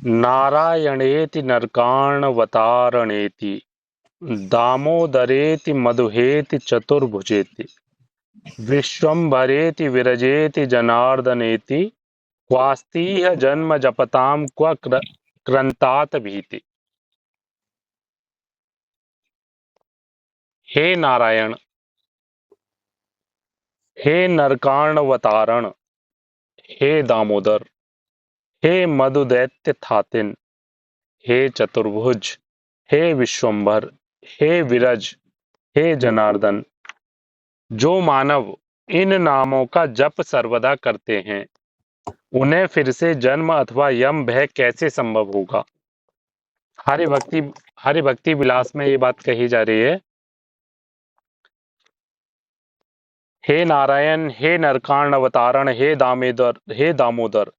नारायणेति नरकाणवतारणेति दामोदरेति मधुहेति चतुर्भुजेति विश्वम्भरेति विरजेति जनार्दनेति क्वास्तीह जन्म जपताम क्व क्रंतात भीति। हे नारायण, हे नरकाणवतारण, हे दामोदर, हे मधुदैत्य थातिन, हे चतुर्भुज, हे विश्वम्भर, हे विरज, हे जनार्दन, जो मानव इन नामों का जप सर्वदा करते हैं उन्हें फिर से जन्म अथवा यम भय कैसे संभव होगा। हरि भक्ति विलास में ये बात कही जा रही है। हे नारायण, हे नरकाण अवतारण, हे दामोदर,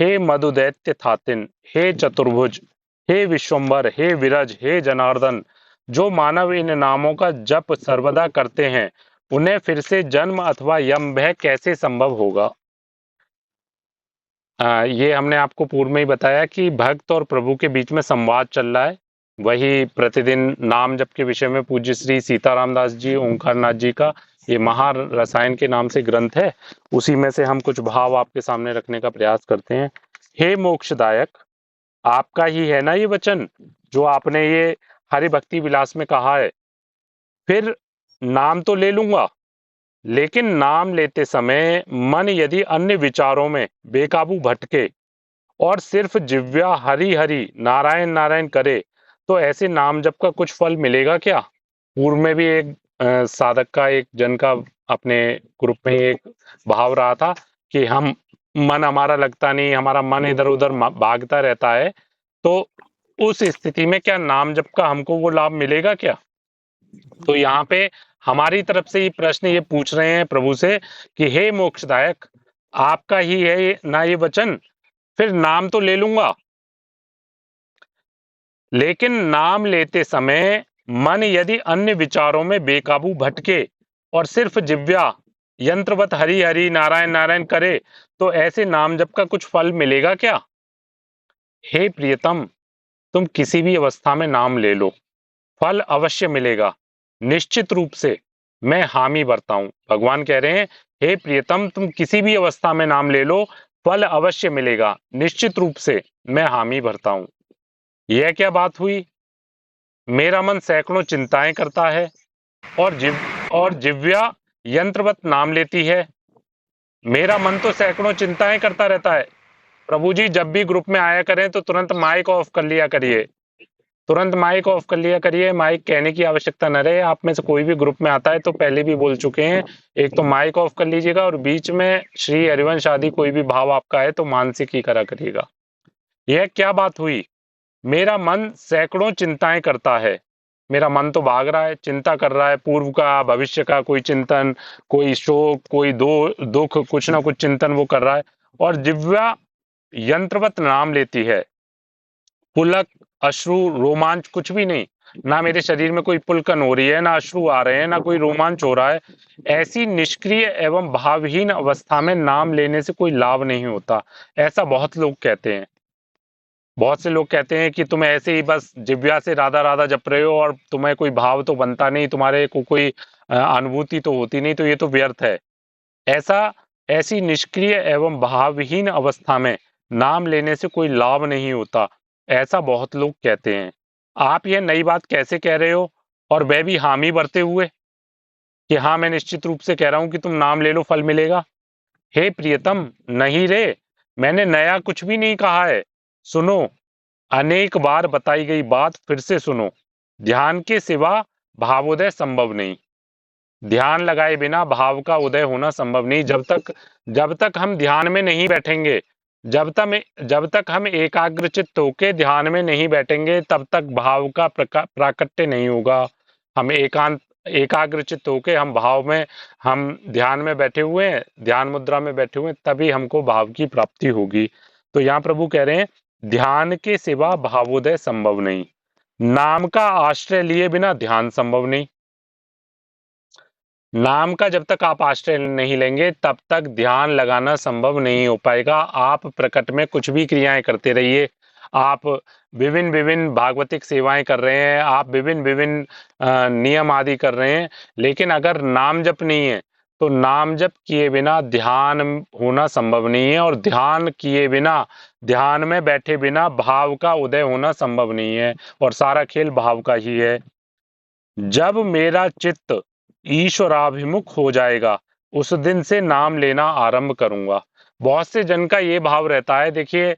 हे मधुदैत्य थातिन, हे चतुर्भुज, हे विश्वम्भर, हे विरज, हे जनार्दन, जो मानव इन नामों का जप सर्वदा करते हैं उन्हें फिर से जन्म अथवा यम भय कैसे संभव होगा। ये हमने आपको पूर्व में ही बताया कि भक्त और प्रभु के बीच में संवाद चल रहा है। वही प्रतिदिन नाम जप के विषय में पूज्य श्री सीताराम दास जी ओंकारनाथ जी का ये महारसायन के नाम से ग्रंथ है, उसी में से हम कुछ भाव आपके सामने रखने का प्रयास करते हैं। हे मोक्षदायक, आपका ही है ना ये वचन जो आपने ये हरि भक्ति विलास में कहा है। फिर नाम तो ले लूंगा, लेकिन नाम लेते समय मन यदि अन्य विचारों में बेकाबू भटके और सिर्फ जिव्या हरि हरि नारायण नारायण करे तो ऐसे नाम जप का कुछ फल मिलेगा क्या। पूर्व में भी एक साधक का, एक जन का अपने ग्रुप में एक भाव रहा था कि हम मन हमारा लगता नहीं, हमारा मन इधर उधर भागता रहता है, तो उस स्थिति में क्या नाम जप का हमको वो लाभ मिलेगा क्या। तो यहाँ पे हमारी तरफ से ये प्रश्न ये पूछ रहे हैं प्रभु से कि हे मोक्षदायक, आपका ही है ना ये वचन, फिर नाम तो ले लूंगा, लेकिन नाम लेते समय मन यदि अन्य विचारों में बेकाबू भटके और सिर्फ जिव्या यंत्रवत हरि हरि नारायण नारायण करे तो ऐसे नाम जप का कुछ फल मिलेगा क्या। हे प्रियतम, तुम किसी भी अवस्था में नाम ले लो, फल अवश्य मिलेगा, निश्चित रूप से मैं हामी भरता हूं। भगवान कह रहे हैं हे प्रियतम, तुम किसी भी अवस्था में नाम ले लो, फल अवश्य मिलेगा, निश्चित रूप से मैं हामी भरता हूं। यह क्या बात हुई। मेरा मन सैकड़ों चिंताएं करता है और जिव्या यंत्रवत नाम लेती है। मेरा मन तो सैकड़ों चिंताएं करता रहता है। प्रभु जी जब भी ग्रुप में आया करें तो तुरंत माइक ऑफ कर लिया करिए, तुरंत माइक ऑफ कर लिया करिए। माइक कहने की आवश्यकता न रहे। आप में से कोई भी ग्रुप में आता है तो पहले भी बोल चुके हैं, एक तो माइक ऑफ कर लीजिएगा और बीच में श्री हरिवंश आदि कोई भी भाव आपका है तो मानसिक ही करा करिएगा। यह क्या बात हुई। मेरा मन सैकड़ों चिंताएं करता है। मेरा मन तो भाग रहा है, चिंता कर रहा है, पूर्व का भविष्य का कोई चिंतन, कोई शोक, कोई दुख, कुछ ना कुछ चिंतन वो कर रहा है। और जिव्या यंत्रवत नाम लेती है। पुलक, अश्रु, रोमांच कुछ भी नहीं, ना मेरे शरीर में कोई पुलकन हो रही है, ना अश्रु आ रहे हैं, ना कोई रोमांच हो रहा है। ऐसी निष्क्रिय एवं भावहीन अवस्था में नाम लेने से कोई लाभ नहीं होता, ऐसा बहुत लोग कहते हैं। बहुत से लोग कहते हैं कि तुम ऐसे ही बस जिव्या से राधा राधा जप रहे हो और तुम्हें कोई भाव तो बनता नहीं, तुम्हारे को कोई अनुभूति तो होती नहीं, तो ये तो व्यर्थ है। ऐसी निष्क्रिय एवं भावहीन अवस्था में नाम लेने से कोई लाभ नहीं होता, ऐसा बहुत लोग कहते हैं। आप यह नई बात कैसे कह रहे हो, और वह भी हामी भरते हुए कि हाँ मैं निश्चित रूप से कह रहा हूं कि तुम नाम ले लो, फल मिलेगा। हे प्रियतम, नहीं रे, मैंने नया कुछ भी नहीं कहा है। सुनो, अनेक बार बताई गई बात फिर से सुनो। ध्यान के सिवा भावोदय संभव नहीं। ध्यान लगाए बिना भाव का उदय होना संभव नहीं। जब तक हम ध्यान में नहीं बैठेंगे, जब तक हम एकाग्रचित्त होके ध्यान में नहीं बैठेंगे, तब तक भाव का प्राकट्य नहीं होगा। हम एकाग्रचित्त होके हम भाव में, हम ध्यान में बैठे हुए हैं, ध्यान मुद्रा में बैठे हुए हैं, तभी हमको भाव की प्राप्ति होगी। तो यहाँ प्रभु कह रहे हैं ध्यान के सिवा भावोदय संभव नहीं। नाम का आश्रय लिए बिना ध्यान संभव नहीं। नाम का जब तक आप आश्रय नहीं लेंगे तब तक ध्यान लगाना संभव नहीं हो पाएगा। आप प्रकट में कुछ भी क्रियाएं करते रहिए, आप विभिन्न विभिन्न भागवतिक सेवाएं कर रहे हैं, आप विभिन्न विभिन्न नियम आदि कर रहे हैं, लेकिन अगर नाम जप नहीं है तो नाम जप किए बिना ध्यान होना संभव नहीं है, और ध्यान किए बिना, ध्यान में बैठे बिना भाव का उदय होना संभव नहीं है, और सारा खेल भाव का ही है। जब मेरा चित्त ईश्वराभिमुख हो जाएगा उस दिन से नाम लेना आरंभ करूंगा। बहुत से जन का ये भाव रहता है। देखिए,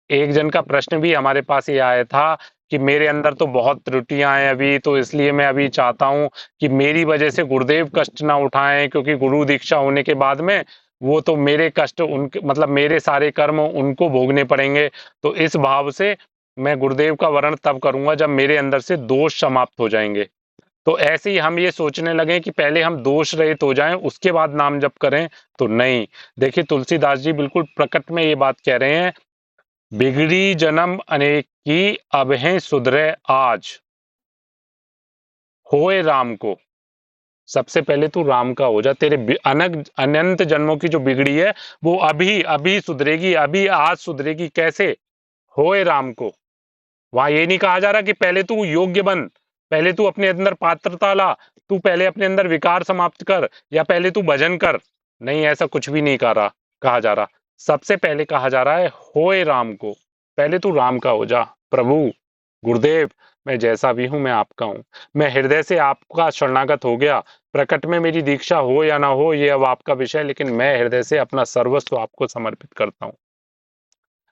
एक जन का प्रश्न भी हमारे पास ये आया था कि मेरे अंदर तो बहुत त्रुटियां हैं अभी, तो इसलिए मैं अभी चाहता हूं कि मेरी वजह से गुरुदेव कष्ट ना उठाएं, क्योंकि गुरु दीक्षा होने के बाद में वो तो मेरे कष्ट, उनके मतलब मेरे सारे कर्म उनको भोगने पड़ेंगे। तो इस भाव से मैं गुरुदेव का वर्ण तब करूंगा जब मेरे अंदर से दोष समाप्त हो जाएंगे। तो ऐसे ही हम ये सोचने लगे कि पहले हम दोष रहित हो जाएं उसके बाद नाम जप करें, तो नहीं। देखिए, तुलसीदास जी बिल्कुल प्रकट में ये बात कह रहे हैं, बिगड़ी जन्म अनेक की अब है सुधरे आज, होए राम को। सबसे पहले तू राम का हो जा, तेरे अनंत जन्मों की जो बिगड़ी है वो अभी अभी सुधरेगी, अभी आज सुधरेगी। कैसे? होए राम को। वहां ये नहीं कहा जा रहा कि पहले तू योग्य बन, पहले तू अपने अंदर पात्रता ला, तू पहले अपने अंदर विकार समाप्त कर, या पहले तू भजन कर। नहीं, ऐसा कुछ भी नहीं कहा जा रहा। सबसे पहले कहा जा रहा है होए राम को, पहले तू राम का हो जा। प्रभु गुरुदेव, मैं जैसा भी हूं मैं आपका हूं, मैं हृदय से आपका शरणागत हो गया। प्रकट में मेरी दीक्षा हो या ना हो ये अब आपका विषय, लेकिन मैं हृदय से अपना सर्वस्व आपको समर्पित करता हूं।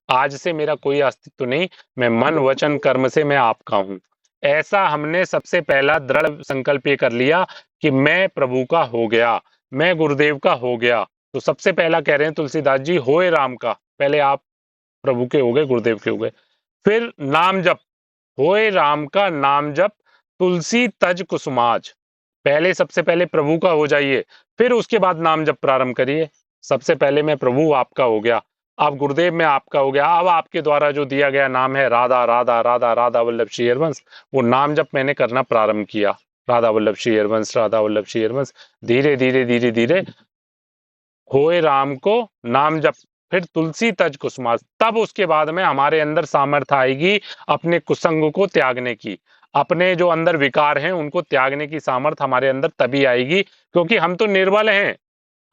आज से मेरा कोई अस्तित्व नहीं, मैं मन वचन कर्म से मैं आपका हूं। ऐसा हमने सबसे पहला दृढ़ संकल्प ये कर लिया कि मैं प्रभु का हो गया, मैं गुरुदेव का हो गया। तो सबसे पहला कह रहे हैं तुलसीदास जी, होए राम का। पहले आप प्रभु के हो गए, गुरुदेव के हो गए। फिर नाम जप, होए राम का नाम जप, तुलसी तज कुसुमाज। पहले सबसे पहले प्रभु का हो जाइए, फिर उसके बाद नाम जप प्रारंभ करिए। सबसे पहले मैं प्रभु आपका हो गया, अब गुरुदेव में आपका हो गया। अब आपके द्वारा जो दिया गया नाम है राधा राधा राधा राधा वल्लभ श्री हरवंश, वो नाम जप मैंने करना प्रारंभ किया। राधा वल्लभ श्री हरवंश, राधा वल्लभ श्री हरवंश। धीरे धीरे धीरे धीरे होए राम को नाम जप, फिर तुलसी तज कुसुमास। तब उसके बाद में हमारे अंदर सामर्थ्य आएगी अपने कुसंग को त्यागने की, अपने जो अंदर विकार हैं उनको त्यागने की सामर्थ्य हमारे अंदर तभी आएगी, क्योंकि हम तो निर्बल हैं,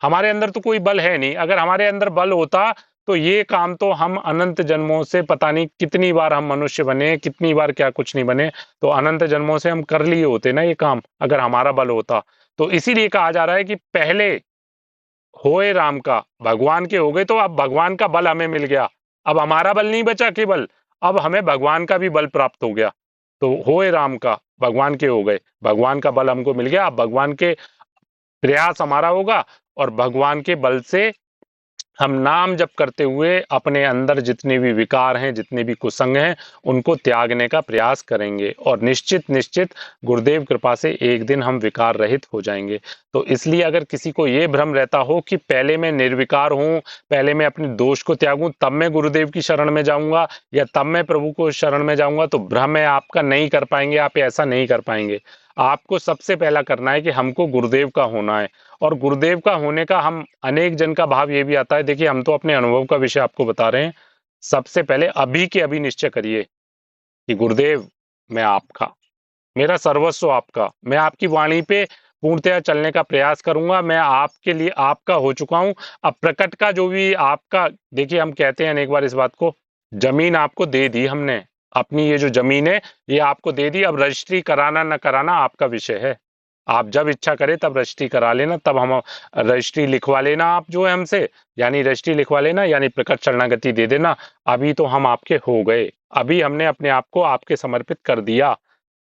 हमारे अंदर तो कोई बल है नहीं। अगर हमारे अंदर बल होता तो ये काम तो हम अनंत जन्मों से, पता नहीं कितनी बार हम मनुष्य बने, कितनी बार क्या कुछ नहीं बने, तो अनंत जन्मों से हम कर लिए होते ना ये काम, अगर हमारा बल होता। तो इसीलिए कहा जा रहा है कि पहले होए राम का, भगवान के हो गए तो अब भगवान का बल हमें मिल गया। अब हमारा बल नहीं बचा केवल, अब हमें भगवान का भी बल प्राप्त हो गया। तो होए राम का, भगवान के हो गए, भगवान का बल हमको मिल गया। अब भगवान के प्रयास हमारा होगा, और भगवान के बल से हम नाम जप करते हुए अपने अंदर जितने भी विकार हैं, जितने भी कुसंग हैं, उनको त्यागने का प्रयास करेंगे, और निश्चित निश्चित गुरुदेव कृपा से एक दिन हम विकार रहित हो जाएंगे। तो इसलिए अगर किसी को ये भ्रम रहता हो कि पहले मैं निर्विकार हूं, पहले मैं अपने दोष को त्यागूं तब मैं गुरुदेव की शरण में जाऊंगा, या तब मैं प्रभु को शरण में जाऊंगा, तो भ्रम है आपका, नहीं कर पाएंगे आप, ऐसा नहीं कर पाएंगे। आपको सबसे पहला करना है कि हमको गुरुदेव का होना है। और गुरुदेव का होने का हम अनेक जन का भाव ये भी आता है, देखिए हम तो अपने अनुभव का विषय आपको बता रहे हैं। सबसे पहले अभी के अभी निश्चय करिए कि गुरुदेव मैं आपका, मेरा सर्वस्व आपका, मैं आपकी वाणी पे पूर्णतया चलने का प्रयास करूंगा, मैं आपके लिए आपका हो चुका हूं। अब प्रकट का जो भी आपका, देखिए हम कहते हैं अनेक बार इस बात को, जमीन आपको दे दी हमने, अपनी ये जो जमीन है ये आपको दे दी, अब रजिस्ट्री कराना न कराना आपका विषय है। आप जब इच्छा करें तब रजिस्ट्री करा लेना, तब हम रजिस्ट्री लिखवा लेना आप जो है हमसे, यानी रजिस्ट्री लिखवा लेना, यानी प्रकट शरणागति दे देना। अभी तो हम आपके हो गए, अभी हमने अपने आप को आपके समर्पित कर दिया।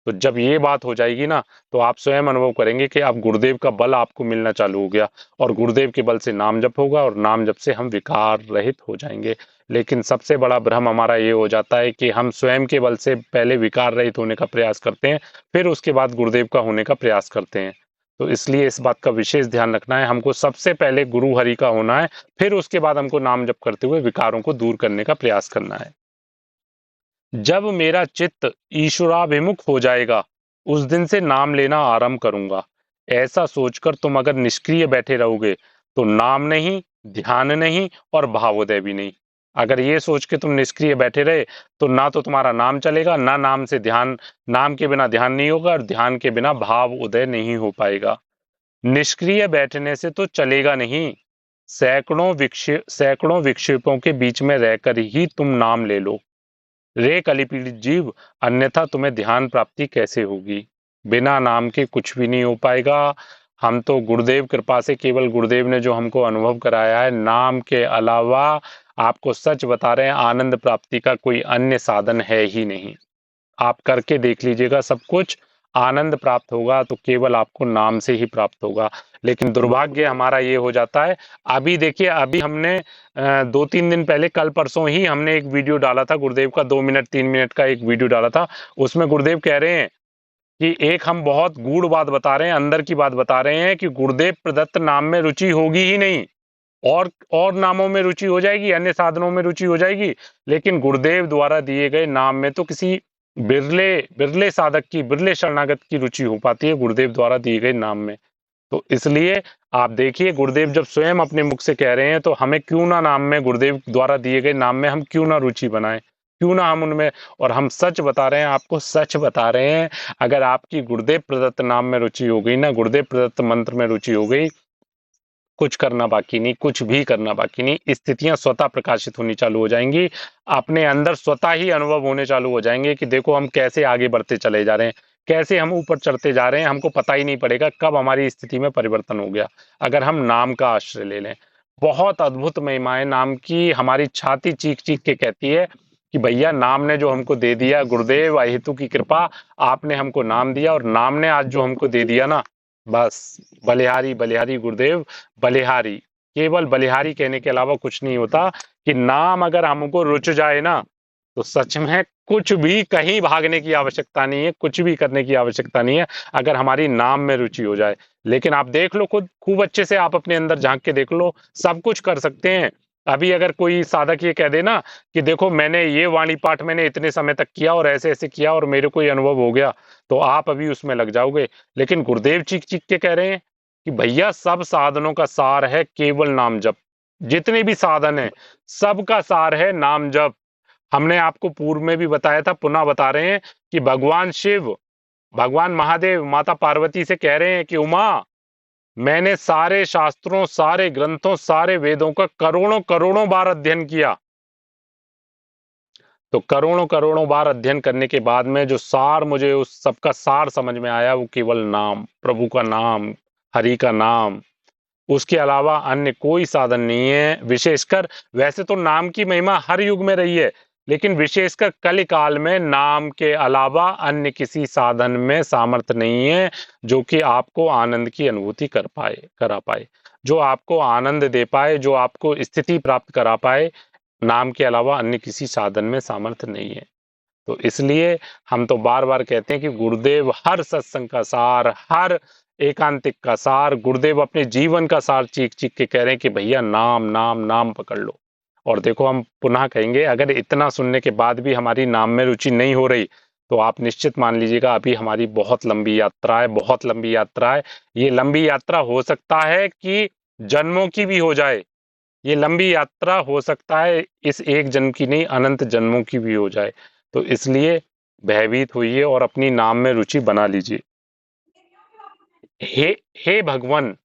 तो जब ये बात हो जाएगी ना, तो आप स्वयं अनुभव करेंगे कि आप गुरुदेव का बल आपको मिलना चालू हो गया, और गुरुदेव के बल से नाम जप होगा, और नाम जप से हम विकार रहित हो जाएंगे। लेकिन सबसे बड़ा भ्रम हमारा ये हो जाता है कि हम स्वयं के बल से पहले विकार रहित होने का प्रयास करते हैं, फिर उसके बाद गुरुदेव का होने का प्रयास करते हैं। तो इसलिए इस बात का विशेष ध्यान रखना है, हमको सबसे पहले गुरु हरि का होना है, फिर उसके बाद हमको नाम जप करते हुए विकारों को दूर करने का प्रयास करना है। जब मेरा चित्त ईश्वराभिमुख हो जाएगा उस दिन से नाम लेना आरंभ करूंगा। ऐसा सोचकर तुम अगर निष्क्रिय बैठे रहोगे तो नाम नहीं, ध्यान नहीं, और भावोदय भी नहीं। अगर ये सोच के तुम निष्क्रिय बैठे रहे तो ना तो तुम्हारा नाम चलेगा, ना नाम से ध्यान, नाम के बिना ध्यान नहीं होगा और ध्यान के बिना भाव उदय नहीं हो पाएगा। निष्क्रिय बैठने से तो चलेगा नहीं। सैकड़ों विक्षेपों के बीच में रहकर ही तुम नाम ले लो रे कलिपीड़ित जीव, अन्यथा तुम्हें ध्यान प्राप्ति कैसे होगी। बिना नाम के कुछ भी नहीं हो पाएगा। हम तो गुरुदेव कृपा से, केवल गुरुदेव ने जो हमको अनुभव कराया है, नाम के अलावा आपको सच बता रहे हैं, आनंद प्राप्ति का कोई अन्य साधन है ही नहीं। आप करके देख लीजिएगा, सब कुछ आनंद प्राप्त होगा तो केवल आपको नाम से ही प्राप्त होगा। लेकिन दुर्भाग्य हमारा ये हो जाता है। अभी देखिए, अभी हमने 2-3 दिन पहले, कल परसों ही हमने एक वीडियो डाला था गुरुदेव का, 2 मिनट 3 मिनट का एक वीडियो डाला था। उसमें गुरुदेव कह रहे हैं कि एक हम बहुत गूढ़ बात बता रहे हैं, अंदर की बात बता रहे हैं कि गुरुदेव प्रदत्त नाम में रुचि होगी ही नहीं, और नामों में रुचि हो जाएगी, अन्य साधनों में रुचि हो जाएगी, लेकिन गुरुदेव द्वारा दिए गए नाम में तो किसी बिरले बिरले साधक की, बिरले शरणागत की रुचि हो पाती है गुरुदेव द्वारा दिए गए नाम में। तो इसलिए आप देखिए, गुरुदेव जब स्वयं अपने मुख से कह रहे हैं तो हमें क्यों ना नाम में, गुरुदेव द्वारा दिए गए नाम में हम क्यों ना रुचि बनाएं, क्यों ना हम उनमें, और हम सच बता रहे हैं, आपको सच बता रहे हैं, अगर आपकी गुरुदेव प्रदत्त नाम में रुचि हो गई ना, गुरुदेव प्रदत्त मंत्र में रुचि हो गई, कुछ करना बाकी नहीं, कुछ भी करना बाकी नहीं। स्थितियां स्वतः प्रकाशित होनी चालू हो जाएंगी, अपने अंदर स्वतः ही अनुभव होने चालू हो जाएंगे कि देखो हम कैसे आगे बढ़ते चले जा रहे हैं, कैसे हम ऊपर चढ़ते जा रहे हैं, हमको पता ही नहीं पड़ेगा कब हमारी स्थिति में परिवर्तन हो गया, अगर हम नाम का आश्रय ले लें। बहुत अद्भुत महिमाएं नाम की, हमारी छाती चीख चीख के कहती है कि भैया नाम ने जो हमको दे दिया, गुरुदेव अहेतु की कृपा, आपने हमको नाम दिया, और नाम ने आज जो हमको दे दिया ना, बस बलिहारी बलिहारी गुरुदेव, बलिहारी, केवल बलिहारी कहने के अलावा कुछ नहीं होता। कि नाम अगर हमको रुच जाए ना, तो सच में कुछ भी कहीं भागने की आवश्यकता नहीं है, कुछ भी करने की आवश्यकता नहीं है, अगर हमारी नाम में रुचि हो जाए। लेकिन आप देख लो खुद, खूब अच्छे से आप अपने अंदर झांक के देख लो, सब कुछ कर सकते हैं। अभी अगर कोई साधक ये कह दे ना कि देखो मैंने ये वाणी पाठ मैंने इतने समय तक किया और ऐसे ऐसे किया और मेरे को ये अनुभव हो गया, तो आप अभी उसमें लग जाओगे। लेकिन गुरुदेव चीख चीख के कह रहे हैं कि भैया सब साधनों का सार है केवल नाम जप। जितने भी साधन है सबका सार है नाम जप। हमने आपको पूर्व में भी बताया था, पुनः बता रहे हैं कि भगवान शिव, भगवान महादेव माता पार्वती से कह रहे हैं कि उमा, मैंने सारे शास्त्रों, सारे ग्रंथों, सारे वेदों का करोड़ों करोड़ों बार अध्ययन किया। तो करोड़ों करोड़ों बार अध्ययन करने के बाद में जो सार, मुझे उस सबका सार समझ में आया, वो केवल नाम, प्रभु का नाम, हरि का नाम, उसके अलावा अन्य कोई साधन नहीं है। विशेषकर वैसे तो नाम की महिमा हर युग में रही है, लेकिन विशेषकर कलिकाल में नाम के अलावा अन्य किसी साधन में सामर्थ्य नहीं है जो कि आपको आनंद की अनुभूति करा पाए, जो आपको आनंद दे पाए, जो आपको स्थिति प्राप्त करा पाए। नाम के अलावा अन्य किसी साधन में सामर्थ्य नहीं है। तो इसलिए हम तो बार बार कहते हैं कि गुरुदेव हर सत्संग का सार, हर एकांतिक का सार, गुरुदेव अपने जीवन का सार चीख चीख के कह रहे हैं कि भैया नाम नाम नाम पकड़ लो। और देखो, हम पुनः कहेंगे, अगर इतना सुनने के बाद भी हमारी नाम में रुचि नहीं हो रही, तो आप निश्चित मान लीजिएगा अभी हमारी बहुत लंबी यात्रा है, बहुत लंबी यात्रा है। ये लंबी यात्रा हो सकता है कि जन्मों की भी हो जाए, ये लंबी यात्रा हो सकता है इस एक जन्म की नहीं, अनंत जन्मों की भी हो जाए। तो इसलिए भयभीत होइए और अपनी नाम में रुचि बना लीजिए। हे हे भगवान,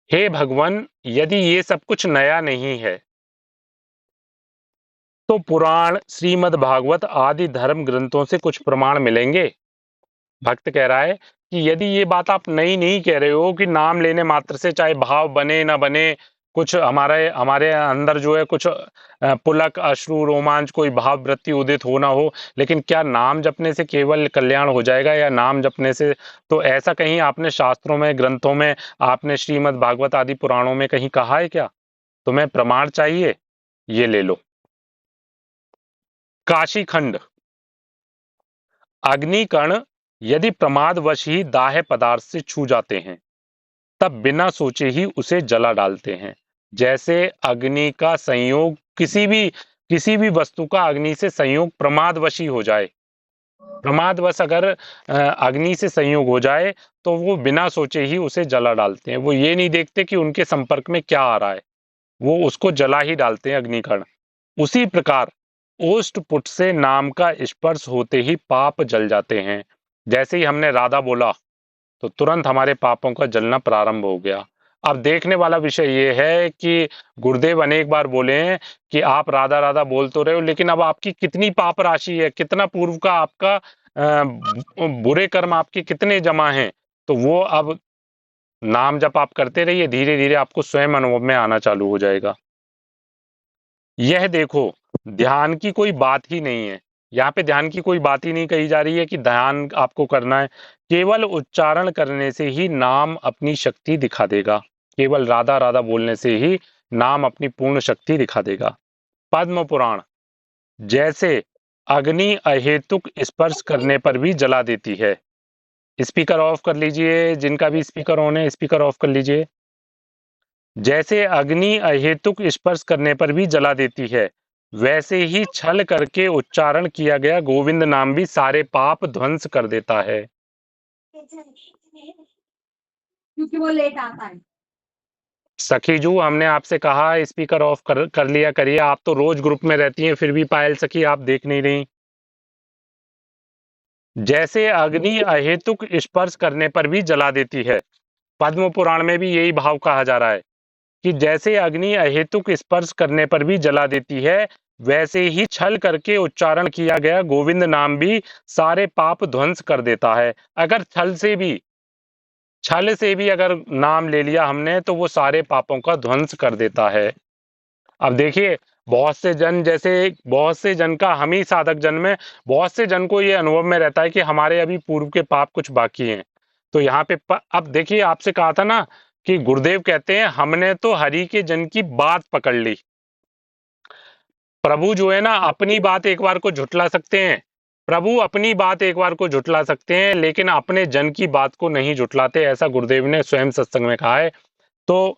हे भगवान, यदि ये सब कुछ नया नहीं है तो पुराण, श्रीमद् भागवत आदि धर्म ग्रंथों से कुछ प्रमाण मिलेंगे। भक्त कह रहा है कि यदि ये बात आप नई नहीं कह रहे हो कि नाम लेने मात्र से चाहे भाव बने ना बने, कुछ हमारे हमारे अंदर जो है कुछ पुलक, अश्रु, रोमांच, कोई भाव वृत्ति उदित हो ना हो, लेकिन क्या नाम जपने से केवल कल्याण हो जाएगा, या नाम जपने से, तो ऐसा कहीं आपने शास्त्रों में, ग्रंथों में, आपने श्रीमद् भागवत आदि पुराणों में कहीं कहा है क्या? तुम्हें प्रमाण चाहिए, ये ले लो। काशी खंड, अग्निकण यदि प्रमादवश ही दाह्य पदार्थ से छू जाते हैं, तब बिना सोचे ही उसे जला डालते हैं। जैसे अग्नि का संयोग, किसी भी वस्तु का अग्नि से संयोग प्रमादवश ही हो जाए, प्रमादवश अगर अग्नि से संयोग हो जाए तो वो बिना सोचे ही उसे जला डालते हैं। वो ये नहीं देखते कि उनके संपर्क में क्या आ रहा है, वो उसको जला ही डालते हैं अग्निकर्ण। उसी प्रकार ओष्ठपुट से नाम का स्पर्श होते ही पाप जल जाते हैं। जैसे ही हमने राधा बोला तो तुरंत हमारे पापों का जलना प्रारंभ हो गया। अब देखने वाला विषय ये है कि गुरुदेव अनेक बार बोले हैं कि आप राधा राधा बोल तो रहे हो, लेकिन अब आपकी कितनी पाप राशि है, कितना पूर्व का आपका बुरे कर्म आपके कितने जमा हैं। तो वो अब नाम जप आप करते रहिए, धीरे धीरे आपको स्वयं अनुभव में आना चालू हो जाएगा। यह देखो, ध्यान की कोई बात ही नहीं है। यहाँ पे ध्यान की कोई बात ही नहीं कही जा रही है कि ध्यान आपको करना है। केवल उच्चारण करने से ही नाम अपनी शक्ति दिखा देगा। केवल राधा राधा बोलने से ही नाम अपनी पूर्ण शक्ति दिखा देगा। पद्म पुराण, जैसे अग्नि अहेतुक स्पर्श करने पर भी जला देती है। स्पीकर ऑफ कर लीजिए, जिनका भी स्पीकर ऑन है स्पीकर ऑफ कर लीजिए। जैसे अग्नि अहेतुक स्पर्श करने पर भी जला देती है, वैसे ही छल करके उच्चारण किया गया गोविंद नाम भी सारे पाप ध्वंस कर देता है। क्योंकि वो लेट आता है। सखीजू, हमने आपसे कहा स्पीकर ऑफ कर लिया करिए। आप तो रोज ग्रुप में रहती हैं, फिर भी पायल सखी आप देख नहीं रही। जैसे अग्नि अहेतुक स्पर्श करने पर भी जला देती है, पद्म पुराण में भी यही भाव कहा जा रहा है कि जैसे अग्नि अहेतुक स्पर्श करने पर भी जला देती है, वैसे ही छल करके उच्चारण किया गया गोविंद नाम भी सारे पाप ध्वंस कर देता है। अगर छल से भी अगर नाम ले लिया हमने तो वो सारे पापों का ध्वंस कर देता है। अब देखिए, बहुत से जन का हम ही साधक जन में बहुत से जन को ये अनुभव में रहता है कि हमारे अभी पूर्व के पाप कुछ बाकी हैं। तो यहाँ पे अब देखिए, आपसे कहा था ना कि गुरुदेव कहते हैं हमने तो हरि के जन की बात पकड़ ली। प्रभु जो है ना, अपनी बात एक बार को झुठला सकते हैं। प्रभु अपनी बात एक बार को झुठला सकते हैं, लेकिन अपने जन की बात को नहीं झुठलाते, ऐसा गुरुदेव ने स्वयं सत्संग में कहा है। तो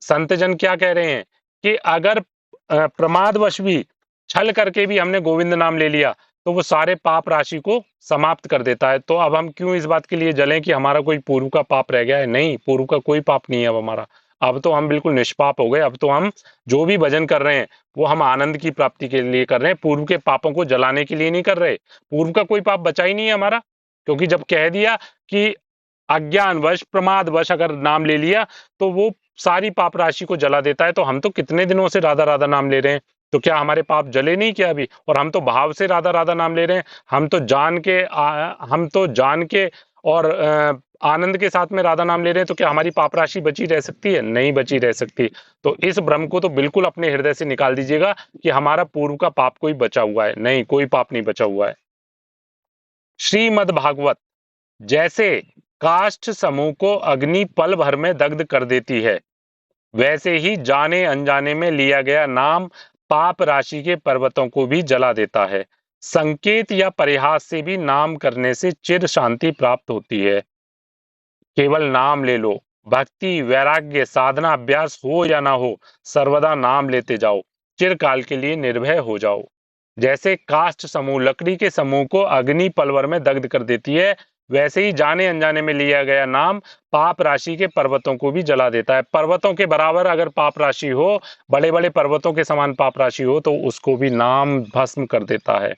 संत जन क्या कह रहे हैं कि अगर प्रमादवश भी छल करके भी हमने गोविंद नाम ले लिया तो वो सारे पाप राशि को समाप्त कर देता है। तो अब हम क्यों इस बात के लिए जलें कि हमारा कोई पूर्व का पाप रह गया है? नहीं, पूर्व का कोई पाप नहीं है अब हमारा। अब तो हम बिल्कुल निष्पाप हो गए। अब तो हम जो भी भजन कर रहे हैं वो हम आनंद की प्राप्ति के लिए कर रहे हैं, पूर्व के पापों को जलाने के लिए नहीं कर रहे। पूर्व का कोई पाप बचा ही नहीं है हमारा, क्योंकि जब कह दिया कि अज्ञानवश प्रमादवश अगर नाम ले लिया तो वो सारी पाप राशि को जला देता है। तो हम तो कितने दिनों से राधा राधा नाम ले रहे हैं, तो क्या हमारे पाप जले नहीं क्या अभी? और हम तो भाव से राधा राधा नाम ले रहे हैं। हम तो जान के और आनंद के साथ में राधा नाम ले रहे हैं। तो क्या हमारी पाप राशि बची रह सकती है? नहीं बची रह सकती। तो इस भ्रम को तो बिल्कुल अपने हृदय से निकाल दीजिएगा कि हमारा पूर्व का पाप कोई बचा हुआ है। नहीं, कोई पाप नहीं बचा हुआ है। श्रीमद् भागवत, जैसे काष्ठ समूह को अग्नि पल भर में दग्ध कर देती है, वैसे ही जाने अनजाने में लिया गया नाम पाप राशि के पर्वतों को भी जला देता है। संकेत या परिहास से भी नाम करने से चिर शांति प्राप्त होती है। केवल नाम ले लो। भक्ति, वैराग्य, साधना, अभ्यास हो या ना हो, सर्वदा नाम लेते जाओ। चिरकाल के लिए निर्भय हो जाओ। जैसे काष्ठ समूह लकड़ी के समूह को अग्नि पलवर में दग्ध कर देती है, वैसे ही जाने अनजाने में लिया गया नाम पाप राशि के पर्वतों को भी जला देता है। पर्वतों के बराबर अगर पाप राशि हो, बड़े बड़े पर्वतों के समान पाप राशि हो, तो उसको भी नाम भस्म कर देता है।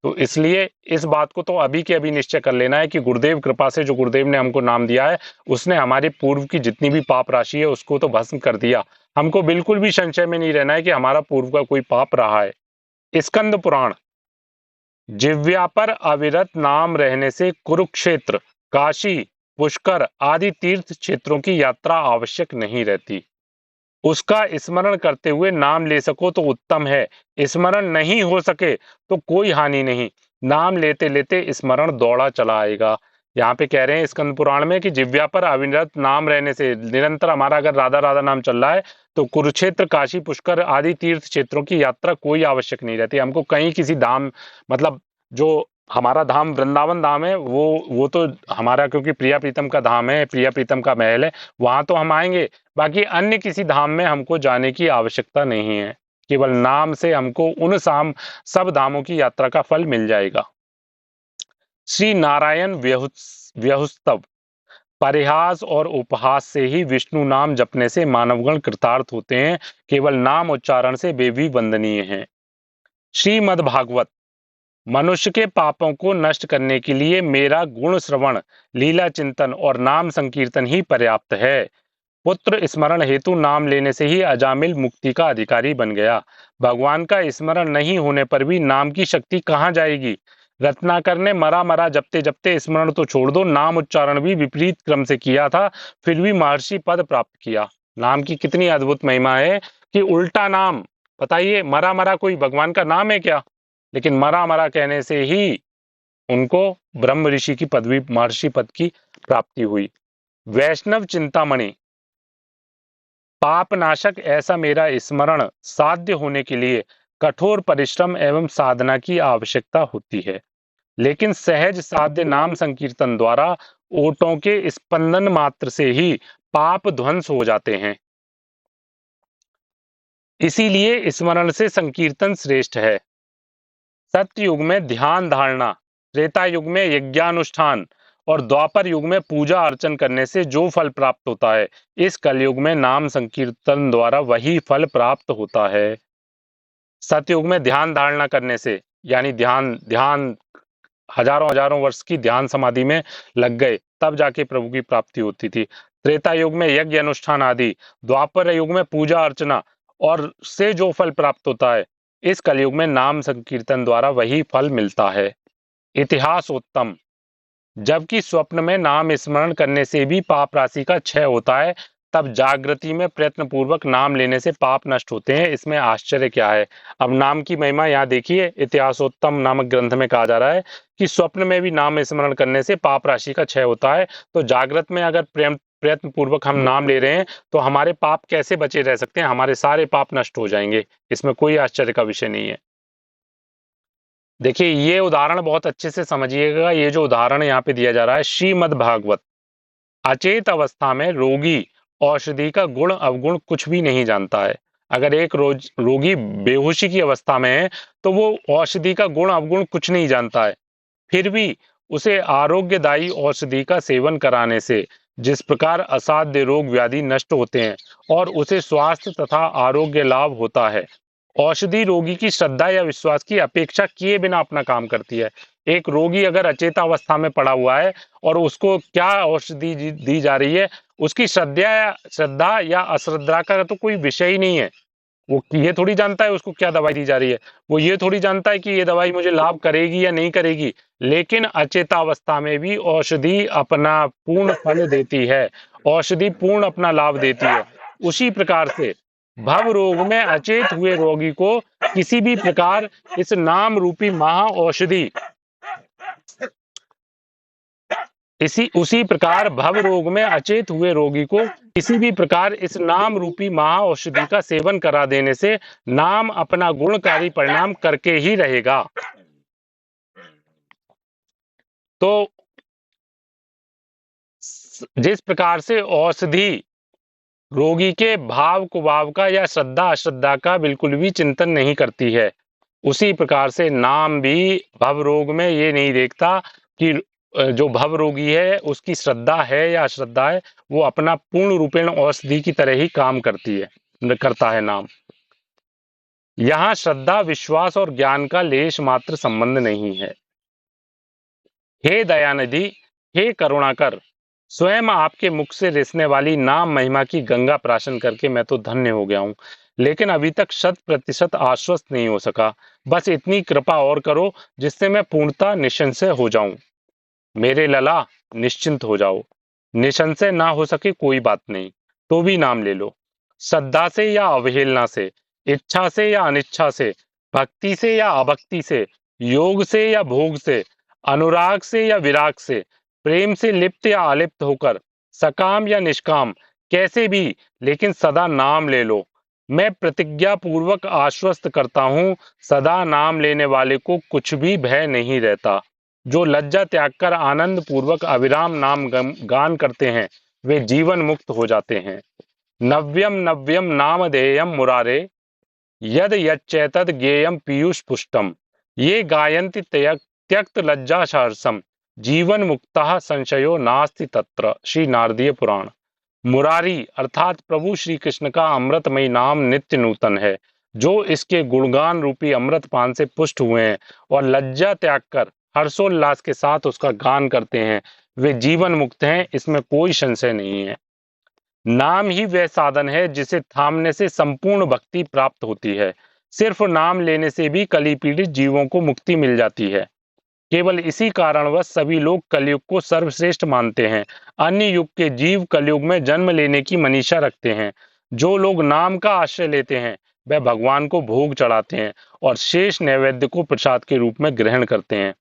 तो इसलिए इस बात को तो अभी के अभी निश्चय कर लेना है कि गुरुदेव कृपा से जो गुरुदेव ने हमको नाम दिया है, उसने हमारे पूर्व की जितनी भी पाप राशि है उसको तो भस्म कर दिया। हमको बिल्कुल भी संशय में नहीं रहना है कि हमारा पूर्व का कोई पाप रहा है। स्कंद पुराण, जिव्या पर अविरत नाम रहने से कुरुक्षेत्र, काशी, पुष्कर आदि तीर्थ क्षेत्रों की यात्रा आवश्यक नहीं रहती। उसका स्मरण करते हुए नाम ले सको तो उत्तम है, स्मरण नहीं हो सके तो कोई हानि नहीं। नाम लेते लेते स्मरण दौड़ा चला आएगा। यहाँ पे कह रहे हैं स्कंद पुराण में कि जिव्या पर अविरत नाम रहने से, निरंतर हमारा अगर राधा राधा नाम चल रहा है तो कुरुक्षेत्र, काशी, पुष्कर आदि तीर्थ क्षेत्रों की यात्रा कोई आवश्यक नहीं रहती। हमको कहीं किसी धाम, मतलब जो हमारा धाम वृंदावन धाम है, वो तो हमारा, क्योंकि प्रिया प्रीतम का धाम है, प्रिया प्रीतम का महल है, वहां तो हम आएंगे। बाकी अन्य किसी धाम में हमको जाने की आवश्यकता नहीं है। केवल नाम से हमको उन सब धामों की यात्रा का फल मिल जाएगा। श्री नारायण व्युत्सव, परिहास और उपहास से ही विष्णु नाम जपने से मानवगण कृतार्थ होते हैं, केवल नाम उच्चारण से वे भी वंदनीय हैं। श्रीमद् भागवत। मनुष्य के पापों को नष्ट करने के लिए मेरा गुण श्रवण, लीला चिंतन और नाम संकीर्तन ही पर्याप्त है। पुत्र स्मरण हेतु नाम लेने से ही अजामिल मुक्ति का अधिकारी बन गया। भगवान का स्मरण नहीं होने पर भी नाम की शक्ति कहाँ जाएगी। रत्नाकर ने मरा मरा जपते जपते स्मरण तो छोड़ दो, नाम उच्चारण भी विपरीत क्रम से किया था, फिर भी महर्षि पद प्राप्त किया। नाम की कितनी अद्भुत महिमा है कि उल्टा नाम, बताइए, मरा मरा कोई भगवान का नाम है क्या? लेकिन मरा मरा कहने से ही उनको ब्रह्म ऋषि की पदवी, महर्षि पद की प्राप्ति हुई। वैष्णव चिंतामणि। पापनाशक ऐसा मेरा स्मरण साध्य होने के लिए कठोर परिश्रम एवं साधना की आवश्यकता होती है, लेकिन सहज साध्य नाम संकीर्तन द्वारा ओठों के स्पंदन मात्र से ही पाप ध्वंस हो जाते हैं। इसीलिए स्मरण से संकीर्तन श्रेष्ठ है। सत्य युग में ध्यान धारणा, त्रेता युग में यज्ञानुष्ठान और द्वापर युग में पूजा अर्चन करने से जो फल प्राप्त होता है, इस कलयुग में नाम संकीर्तन द्वारा वही फल प्राप्त होता है। सतयुग में ध्यान धारणा करने से, यानी ध्यान ध्यान हजारों हजारों वर्ष की ध्यान समाधि में लग गए, तब जाके प्रभु की प्राप्ति होती थी। त्रेता युग में यज्ञ अनुष्ठान आदि, द्वापर युग में पूजा अर्चना और से जो फल प्राप्त होता है, इस कलयुग में नाम संकीर्तन द्वारा वही फल मिलता है। इतिहासोत्तम। जबकि स्वप्न में नाम स्मरण करने से भी पाप राशि का क्षय होता है, तब जागृति में प्रयत्न पूर्वक नाम लेने से पाप नष्ट होते हैं। इसमें आश्चर्य क्या है? अब नाम की महिमा यहाँ देखिए, इतिहासोत्तम नामक ग्रंथ में कहा जा रहा है कि स्वप्न में भी नाम स्मरण करने से पाप राशि का क्षय होता है, तो जागृत में अगर प्रयत्न पूर्वक हम नाम ले रहे हैं तो हमारे पाप कैसे बचे रह सकते हैं? हमारे सारे पाप नष्ट हो जाएंगे। इसमें कोई आश्चर्य का विषय नहीं है। देखिए, ये उदाहरण बहुत अच्छे से समझिएगा। ये जो उदाहरण यहाँ पे दिया जा रहा है, श्रीमद् भागवत। अचेत अवस्था में रोगी औषधि का गुण अवगुण कुछ भी नहीं जानता है। अगर एक रोगी बेहोशी की अवस्था में है तो वो औषधि का गुण अवगुण कुछ नहीं जानता है, फिर भी उसे आरोग्यदायी औषधि का सेवन कराने से जिस प्रकार असाध्य रोग व्याधि नष्ट होते हैं और उसे स्वास्थ्य तथा आरोग्य लाभ होता है, औषधि रोगी की श्रद्धा या विश्वास की अपेक्षा किए बिना अपना काम करती है। एक रोगी अगर अचेता अवस्था में पड़ा हुआ है और उसको क्या औषधि दी जा रही है, उसकी श्रद्धा या अश्रद्धा का तो कोई विषय ही नहीं है। वो ये थोड़ी जानता है उसको क्या दवाई दी जा रही है, वो ये थोड़ी जानता है कि ये दवाई मुझे लाभ करेगी या नहीं करेगी। लेकिन अचेतावस्था में भी औषधि अपना पूर्ण फल देती है, औषधि पूर्ण अपना लाभ देती है। उसी प्रकार से भव रोग में अचेत हुए रोगी को किसी भी प्रकार इस नाम रूपी महा औषधि, उसी प्रकार भव रोग में अचेत हुए रोगी को किसी भी प्रकार इस नाम रूपी महा औषधि का सेवन करा देने से नाम अपना गुणकारी परिणाम करके ही रहेगा। तो जिस प्रकार से औषधि रोगी के भाव कुभाव का या श्रद्धा अश्रद्धा का बिल्कुल भी चिंतन नहीं करती है, उसी प्रकार से नाम भी भव रोग में ये नहीं देखता कि जो भव रोगी है उसकी श्रद्धा है या अश्रद्धा है, वो अपना पूर्ण रूपेण औषधि की तरह ही काम करता है नाम। यहाँ श्रद्धा, विश्वास और ज्ञान का लेश मात्र संबंध नहीं है। हे दयानिधि, हे करुणाकर, स्वयं आपके मुख से रिसने वाली नाम महिमा की गंगा प्राशन करके मैं तो धन्य हो गया हूँ, लेकिन अभी तक 100% आश्वस्त नहीं हो सका। बस इतनी कृपा और करो जिससे मैं पूर्णतः निसंशय हो जाऊं। मेरे लला, निश्चिंत हो जाओ। निसंशय ना हो सके कोई बात नहीं, तो भी नाम ले लो। श्रद्धा से या अवहेलना से, इच्छा से या अनिच्छा से, भक्ति से या अभक्ति से, योग से या भोग से, अनुराग से या विराग से, प्रेम से लिप्त या अलिप्त होकर, सकाम या निष्काम, कैसे भी, लेकिन सदा नाम ले लो। मैं प्रतिज्ञा पूर्वक आश्वस्त करता हूँ, सदा नाम लेने वाले को कुछ भी भय नहीं रहता। जो लज्जा त्याग कर आनंद पूर्वक अविराम नाम गान करते हैं, वे जीवन मुक्त हो जाते हैं। नव्यम नव्यम नामधेयम मुरारे, यद यच्चैतद ज्ञेयम पीयूष पुष्टम, ये गायन्ति त्यक्त लज्जा सहर्षम, जीवन मुक्तः संशयो नास्ति तत्र। श्री नारदीय पुराण। मुरारी अर्थात प्रभु श्री कृष्ण का अमृतमयी नाम नित्य नूतन है। जो इसके गुणगान रूपी अमृत पान से पुष्ट हुए हैं और लज्जा त्याग कर हर्षोल्लास के साथ उसका गान करते हैं, वे जीवन मुक्त हैं, इसमें कोई संशय नहीं है। नाम ही वह साधन है जिसे थामने से संपूर्ण भक्ति प्राप्त होती है। सिर्फ नाम लेने से भी कली पीड़ित जीवों को मुक्ति मिल जाती है। केवल इसी कारणवश सभी लोग कलयुग को सर्वश्रेष्ठ मानते हैं। अन्य युग के जीव कलयुग में जन्म लेने की मनीषा रखते हैं। जो लोग नाम का आश्रय लेते हैं वह भगवान को भोग चढ़ाते हैं और शेष नैवेद्य को प्रसाद के रूप में ग्रहण करते हैं।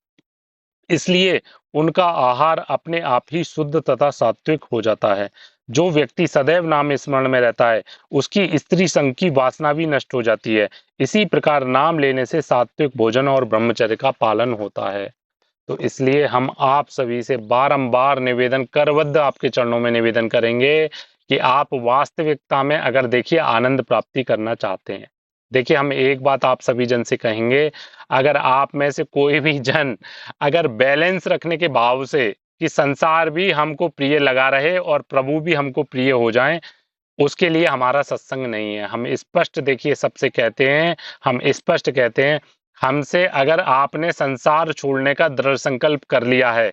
इसलिए उनका आहार अपने आप ही शुद्ध तथा सात्विक हो जाता है। जो व्यक्ति सदैव नाम स्मरण में रहता है उसकी स्त्री संग की वासना भी नष्ट हो जाती है। इसी प्रकार नाम लेने से सात्विक भोजन और ब्रह्मचर्य का पालन होता है। तो इसलिए हम आप सभी से बारंबार निवेदन करबद्ध आपके चरणों में निवेदन करेंगे कि आप वास्तविकता में अगर देखिए आनंद प्राप्ति करना चाहते हैं, देखिए हम एक बात आप सभी जन से कहेंगे, अगर आप में से कोई भी जन अगर बैलेंस रखने के भाव से कि संसार भी हमको प्रिय लगा रहे और प्रभु भी हमको प्रिय हो जाएं, उसके लिए हमारा सत्संग नहीं है। हम स्पष्ट देखिए सबसे कहते हैं, हम स्पष्ट कहते हैं, हमसे अगर आपने संसार छोड़ने का दृढ़ संकल्प कर लिया है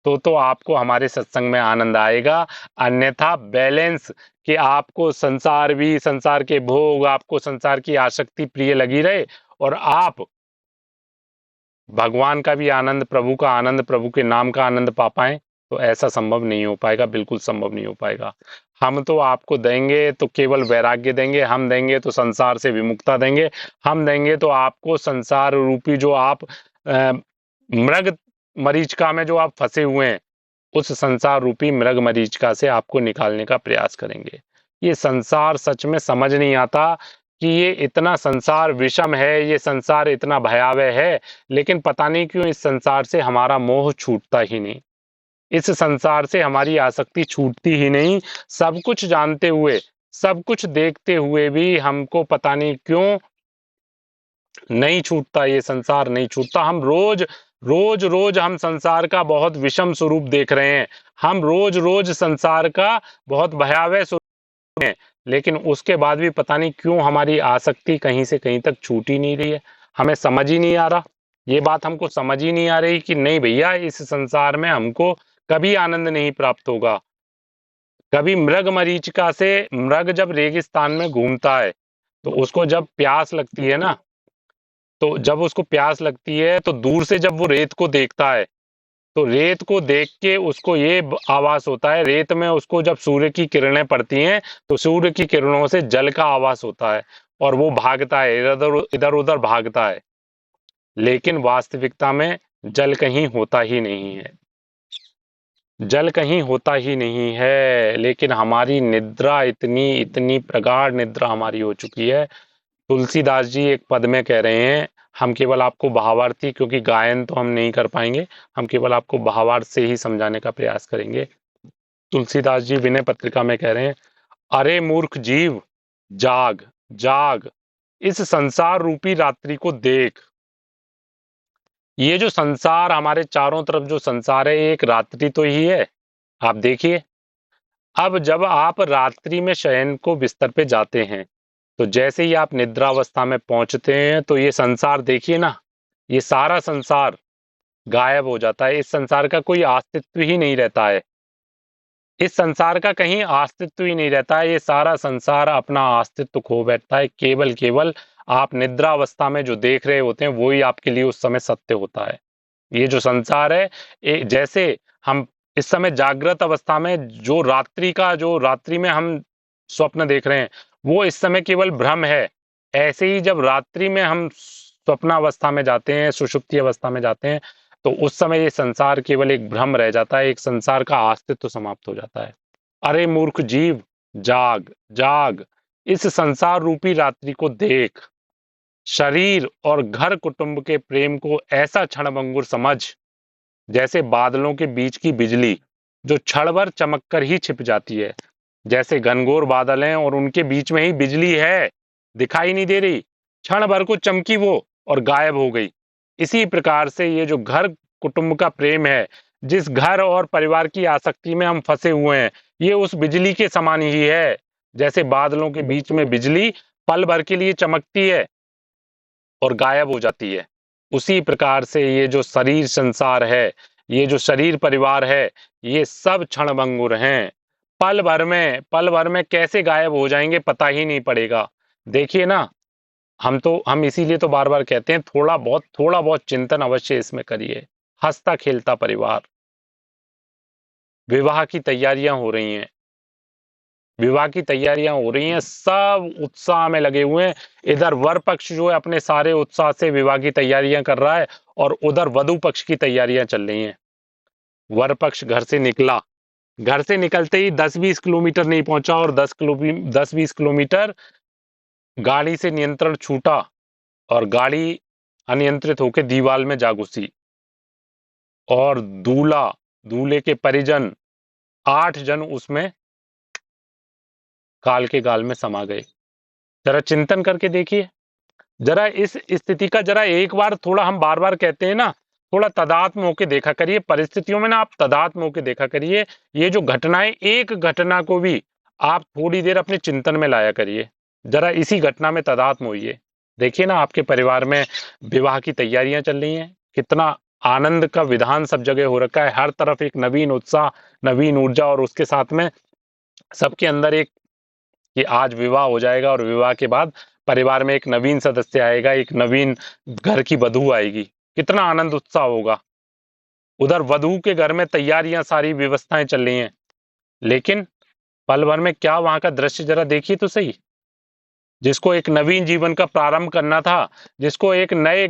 तो आपको हमारे सत्संग में आनंद आएगा। अन्यथा बैलेंस कि आपको संसार भी, संसार के भोग, आपको संसार की आसक्ति प्रिय लगी रहे और आप भगवान का भी आनंद, प्रभु का आनंद, प्रभु के नाम का आनंद पा पाए, तो ऐसा संभव नहीं हो पाएगा, बिल्कुल संभव नहीं हो पाएगा। हम तो आपको देंगे तो केवल वैराग्य देंगे, हम देंगे तो संसार से विमुक्ता देंगे, हम देंगे तो आपको संसार रूपी जो आप मृग मरीचिका में जो आप फंसे हुए हैं, उस संसार रूपी मृग मरीचिका से आपको निकालने का प्रयास करेंगे। ये संसार सच में समझ नहीं आता कि ये इतना संसार विषम है, ये संसार इतना भयावह है, लेकिन पता नहीं क्यों इस संसार से हमारा मोह छूटता ही नहीं, इस संसार से हमारी आसक्ति छूटती ही नहीं। सब कुछ जानते हुए, सब कुछ देखते हुए भी हमको पता नहीं क्यों नहीं छूटता, ये संसार नहीं छूटता। हम रोज रोज रोज हम संसार का बहुत विषम स्वरूप देख रहे हैं, हम रोज रोज संसार का बहुत भयावह स्वरूप है, लेकिन उसके बाद भी पता नहीं क्यों हमारी आसक्ति कहीं से कहीं तक छूट ही नहीं रही है। हमें समझ ही नहीं आ रहा, ये बात हमको समझ ही नहीं आ रही कि नहीं भैया, इस संसार में हमको कभी आनंद नहीं प्राप्त होगा। कभी मृग मरीचिका से, मृग जब रेगिस्तान में घूमता है तो उसको जब प्यास लगती है ना, तो जब उसको प्यास लगती है तो दूर से जब वो रेत को देखता है तो रेत को देख के उसको ये आभास होता है, रेत में उसको जब सूर्य की किरणें पड़ती हैं तो सूर्य की किरणों से जल का आभास होता है और वो भागता है, इधर उधर भागता है। लेकिन वास्तविकता में जल कहीं होता ही नहीं है, जल कहीं होता ही नहीं है। लेकिन हमारी निद्रा इतनी इतनी प्रगाढ़ निद्रा हमारी हो चुकी है। तुलसीदास जी एक पद में कह रहे हैं, हम केवल आपको भावार्थी, क्योंकि गायन तो हम नहीं कर पाएंगे, हम केवल आपको भावार्थ से ही समझाने का प्रयास करेंगे। तुलसीदास जी विनय पत्रिका में कह रहे हैं, अरे मूर्ख जीव, जाग जाग, इस संसार रूपी रात्रि को देख। ये जो संसार हमारे चारों तरफ जो संसार है, एक रात्रि तो ही है। आप देखिए, अब जब आप रात्रि में शयन को बिस्तर पे जाते हैं तो जैसे ही आप निद्रावस्था में पहुंचते हैं तो ये संसार देखिए ना, ये सारा संसार गायब हो जाता है। इस संसार का कोई अस्तित्व ही नहीं रहता है, इस संसार का कहीं अस्तित्व ही नहीं रहता है। ये सारा संसार अपना अस्तित्व खो बैठता है। केवल केवल आप निद्रावस्था में जो देख रहे होते हैं वही आपके लिए उस समय सत्य होता है। ये जो संसार है, जैसे हम इस समय जागृत अवस्था में जो रात्रि का, जो रात्रि में हम स्वप्न देख रहे हैं, वो इस समय केवल भ्रम है। ऐसे ही जब रात्रि में हम स्वप्नावस्था में जाते हैं, सुषुप्ति अवस्था में जाते हैं, तो उस समय ये संसार केवल एक भ्रम रह जाता है, एक संसार का अस्तित्व समाप्त हो जाता है। अरे मूर्ख जीव, जाग जाग, इस संसार रूपी रात्रि को देख। शरीर और घर कुटुंब के प्रेम को ऐसा क्षणभंगुर समझ जैसे बादलों के बीच की बिजली जो क्षण भर चमक कर ही छिप जाती है। जैसे घनघोर बादल हैं और उनके बीच में ही बिजली है, दिखाई नहीं दे रही, क्षण भर को चमकी वो और गायब हो गई। इसी प्रकार से ये जो घर कुटुंब का प्रेम है, जिस घर और परिवार की आसक्ति में हम फंसे हुए हैं, ये उस बिजली के समान ही है। जैसे बादलों के बीच में बिजली पल भर के लिए चमकती है और गायब हो जाती है, उसी प्रकार से ये जो शरीर संसार है, ये जो शरीर परिवार है, ये सब क्षणभंगुर हैं। पल भर में कैसे गायब हो जाएंगे पता ही नहीं पड़ेगा। देखिए ना, हम इसीलिए तो बार बार कहते हैं थोड़ा बहुत चिंतन अवश्य इसमें करिए। हंसता खेलता परिवार, विवाह की तैयारियां हो रही हैं, विवाह की तैयारियां हो रही हैं, सब उत्साह में लगे हुए हैं। इधर वर पक्ष जो है अपने सारे उत्साह से विवाह की तैयारियां कर रहा है, और उधर वधु पक्ष की तैयारियां चल रही हैं। वर पक्ष घर से निकला, घर से निकलते ही 10-20 किलोमीटर नहीं पहुंचा, और 10-20 किलोमीटर गाड़ी से नियंत्रण छूटा और गाड़ी अनियंत्रित होकर दीवार में जा घुसी, और दूल्हे के परिजन 8 जन उसमें काल के गाल में समा गए। जरा चिंतन करके देखिए, जरा इस स्थिति का जरा एक बार थोड़ा, हम बार बार कहते हैं ना, थोड़ा तदात्म होके देखा करिए परिस्थितियों में ना, आप तदात्म होके देखा करिए। ये जो घटनाएं, एक घटना को भी आप थोड़ी देर अपने चिंतन में लाया करिए, जरा इसी घटना में तदात्म होइए। देखिए ना, आपके परिवार में विवाह की तैयारियां चल रही हैं, कितना आनंद का विधान सब जगह हो रखा है, हर तरफ एक नवीन उत्साह, नवीन ऊर्जा, और उसके साथ में सबके अंदर एक कि आज विवाह हो जाएगा, और विवाह के बाद परिवार में एक नवीन सदस्य आएगा, एक नवीन घर की वधू आएगी, कितना आनंद उत्साह होगा। उधर वधू के घर में तैयारियां, सारी व्यवस्थाएं चल रही हैं, लेकिन पल भर में क्या वहां का दृश्य जरा देखिए तो सही। जिसको एक नवीन जीवन का प्रारंभ करना था, जिसको एक नए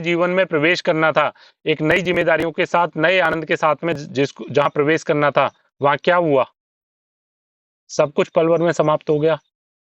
जीवन में प्रवेश करना था, एक नई जिम्मेदारियों के साथ, नए आनंद के साथ में जिसको जहां प्रवेश करना था, वहां क्या हुआ? सब कुछ पल भर में समाप्त हो गया।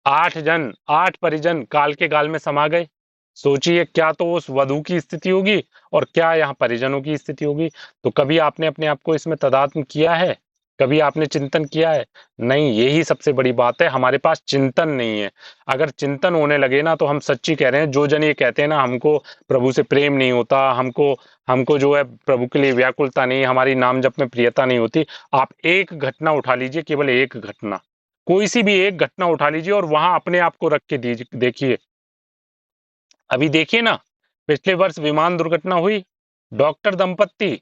8 परिजन काल के गाल में समा गए। सोचिए, क्या तो उस वधू की स्थिति होगी और क्या यहाँ परिजनों की स्थिति होगी। तो कभी आपने अपने आप को इसमें तदात्म किया है? कभी आपने चिंतन किया है? नहीं, यही सबसे बड़ी बात है, हमारे पास चिंतन नहीं है। अगर चिंतन होने लगे ना, तो हम सच्ची कह रहे हैं, जो जन ये कहते हैं ना हमको प्रभु से प्रेम नहीं होता, हमको हमको जो है प्रभु के लिए व्याकुलता नहीं, हमारी नाम जप में प्रियता नहीं होती। आप एक घटना उठा लीजिए, केवल एक घटना, कोई सी भी एक घटना उठा लीजिए और वहां अपने आप को रख के देखिए। अभी देखिए ना, पिछले वर्ष विमान दुर्घटना हुई, डॉक्टर दंपत्ति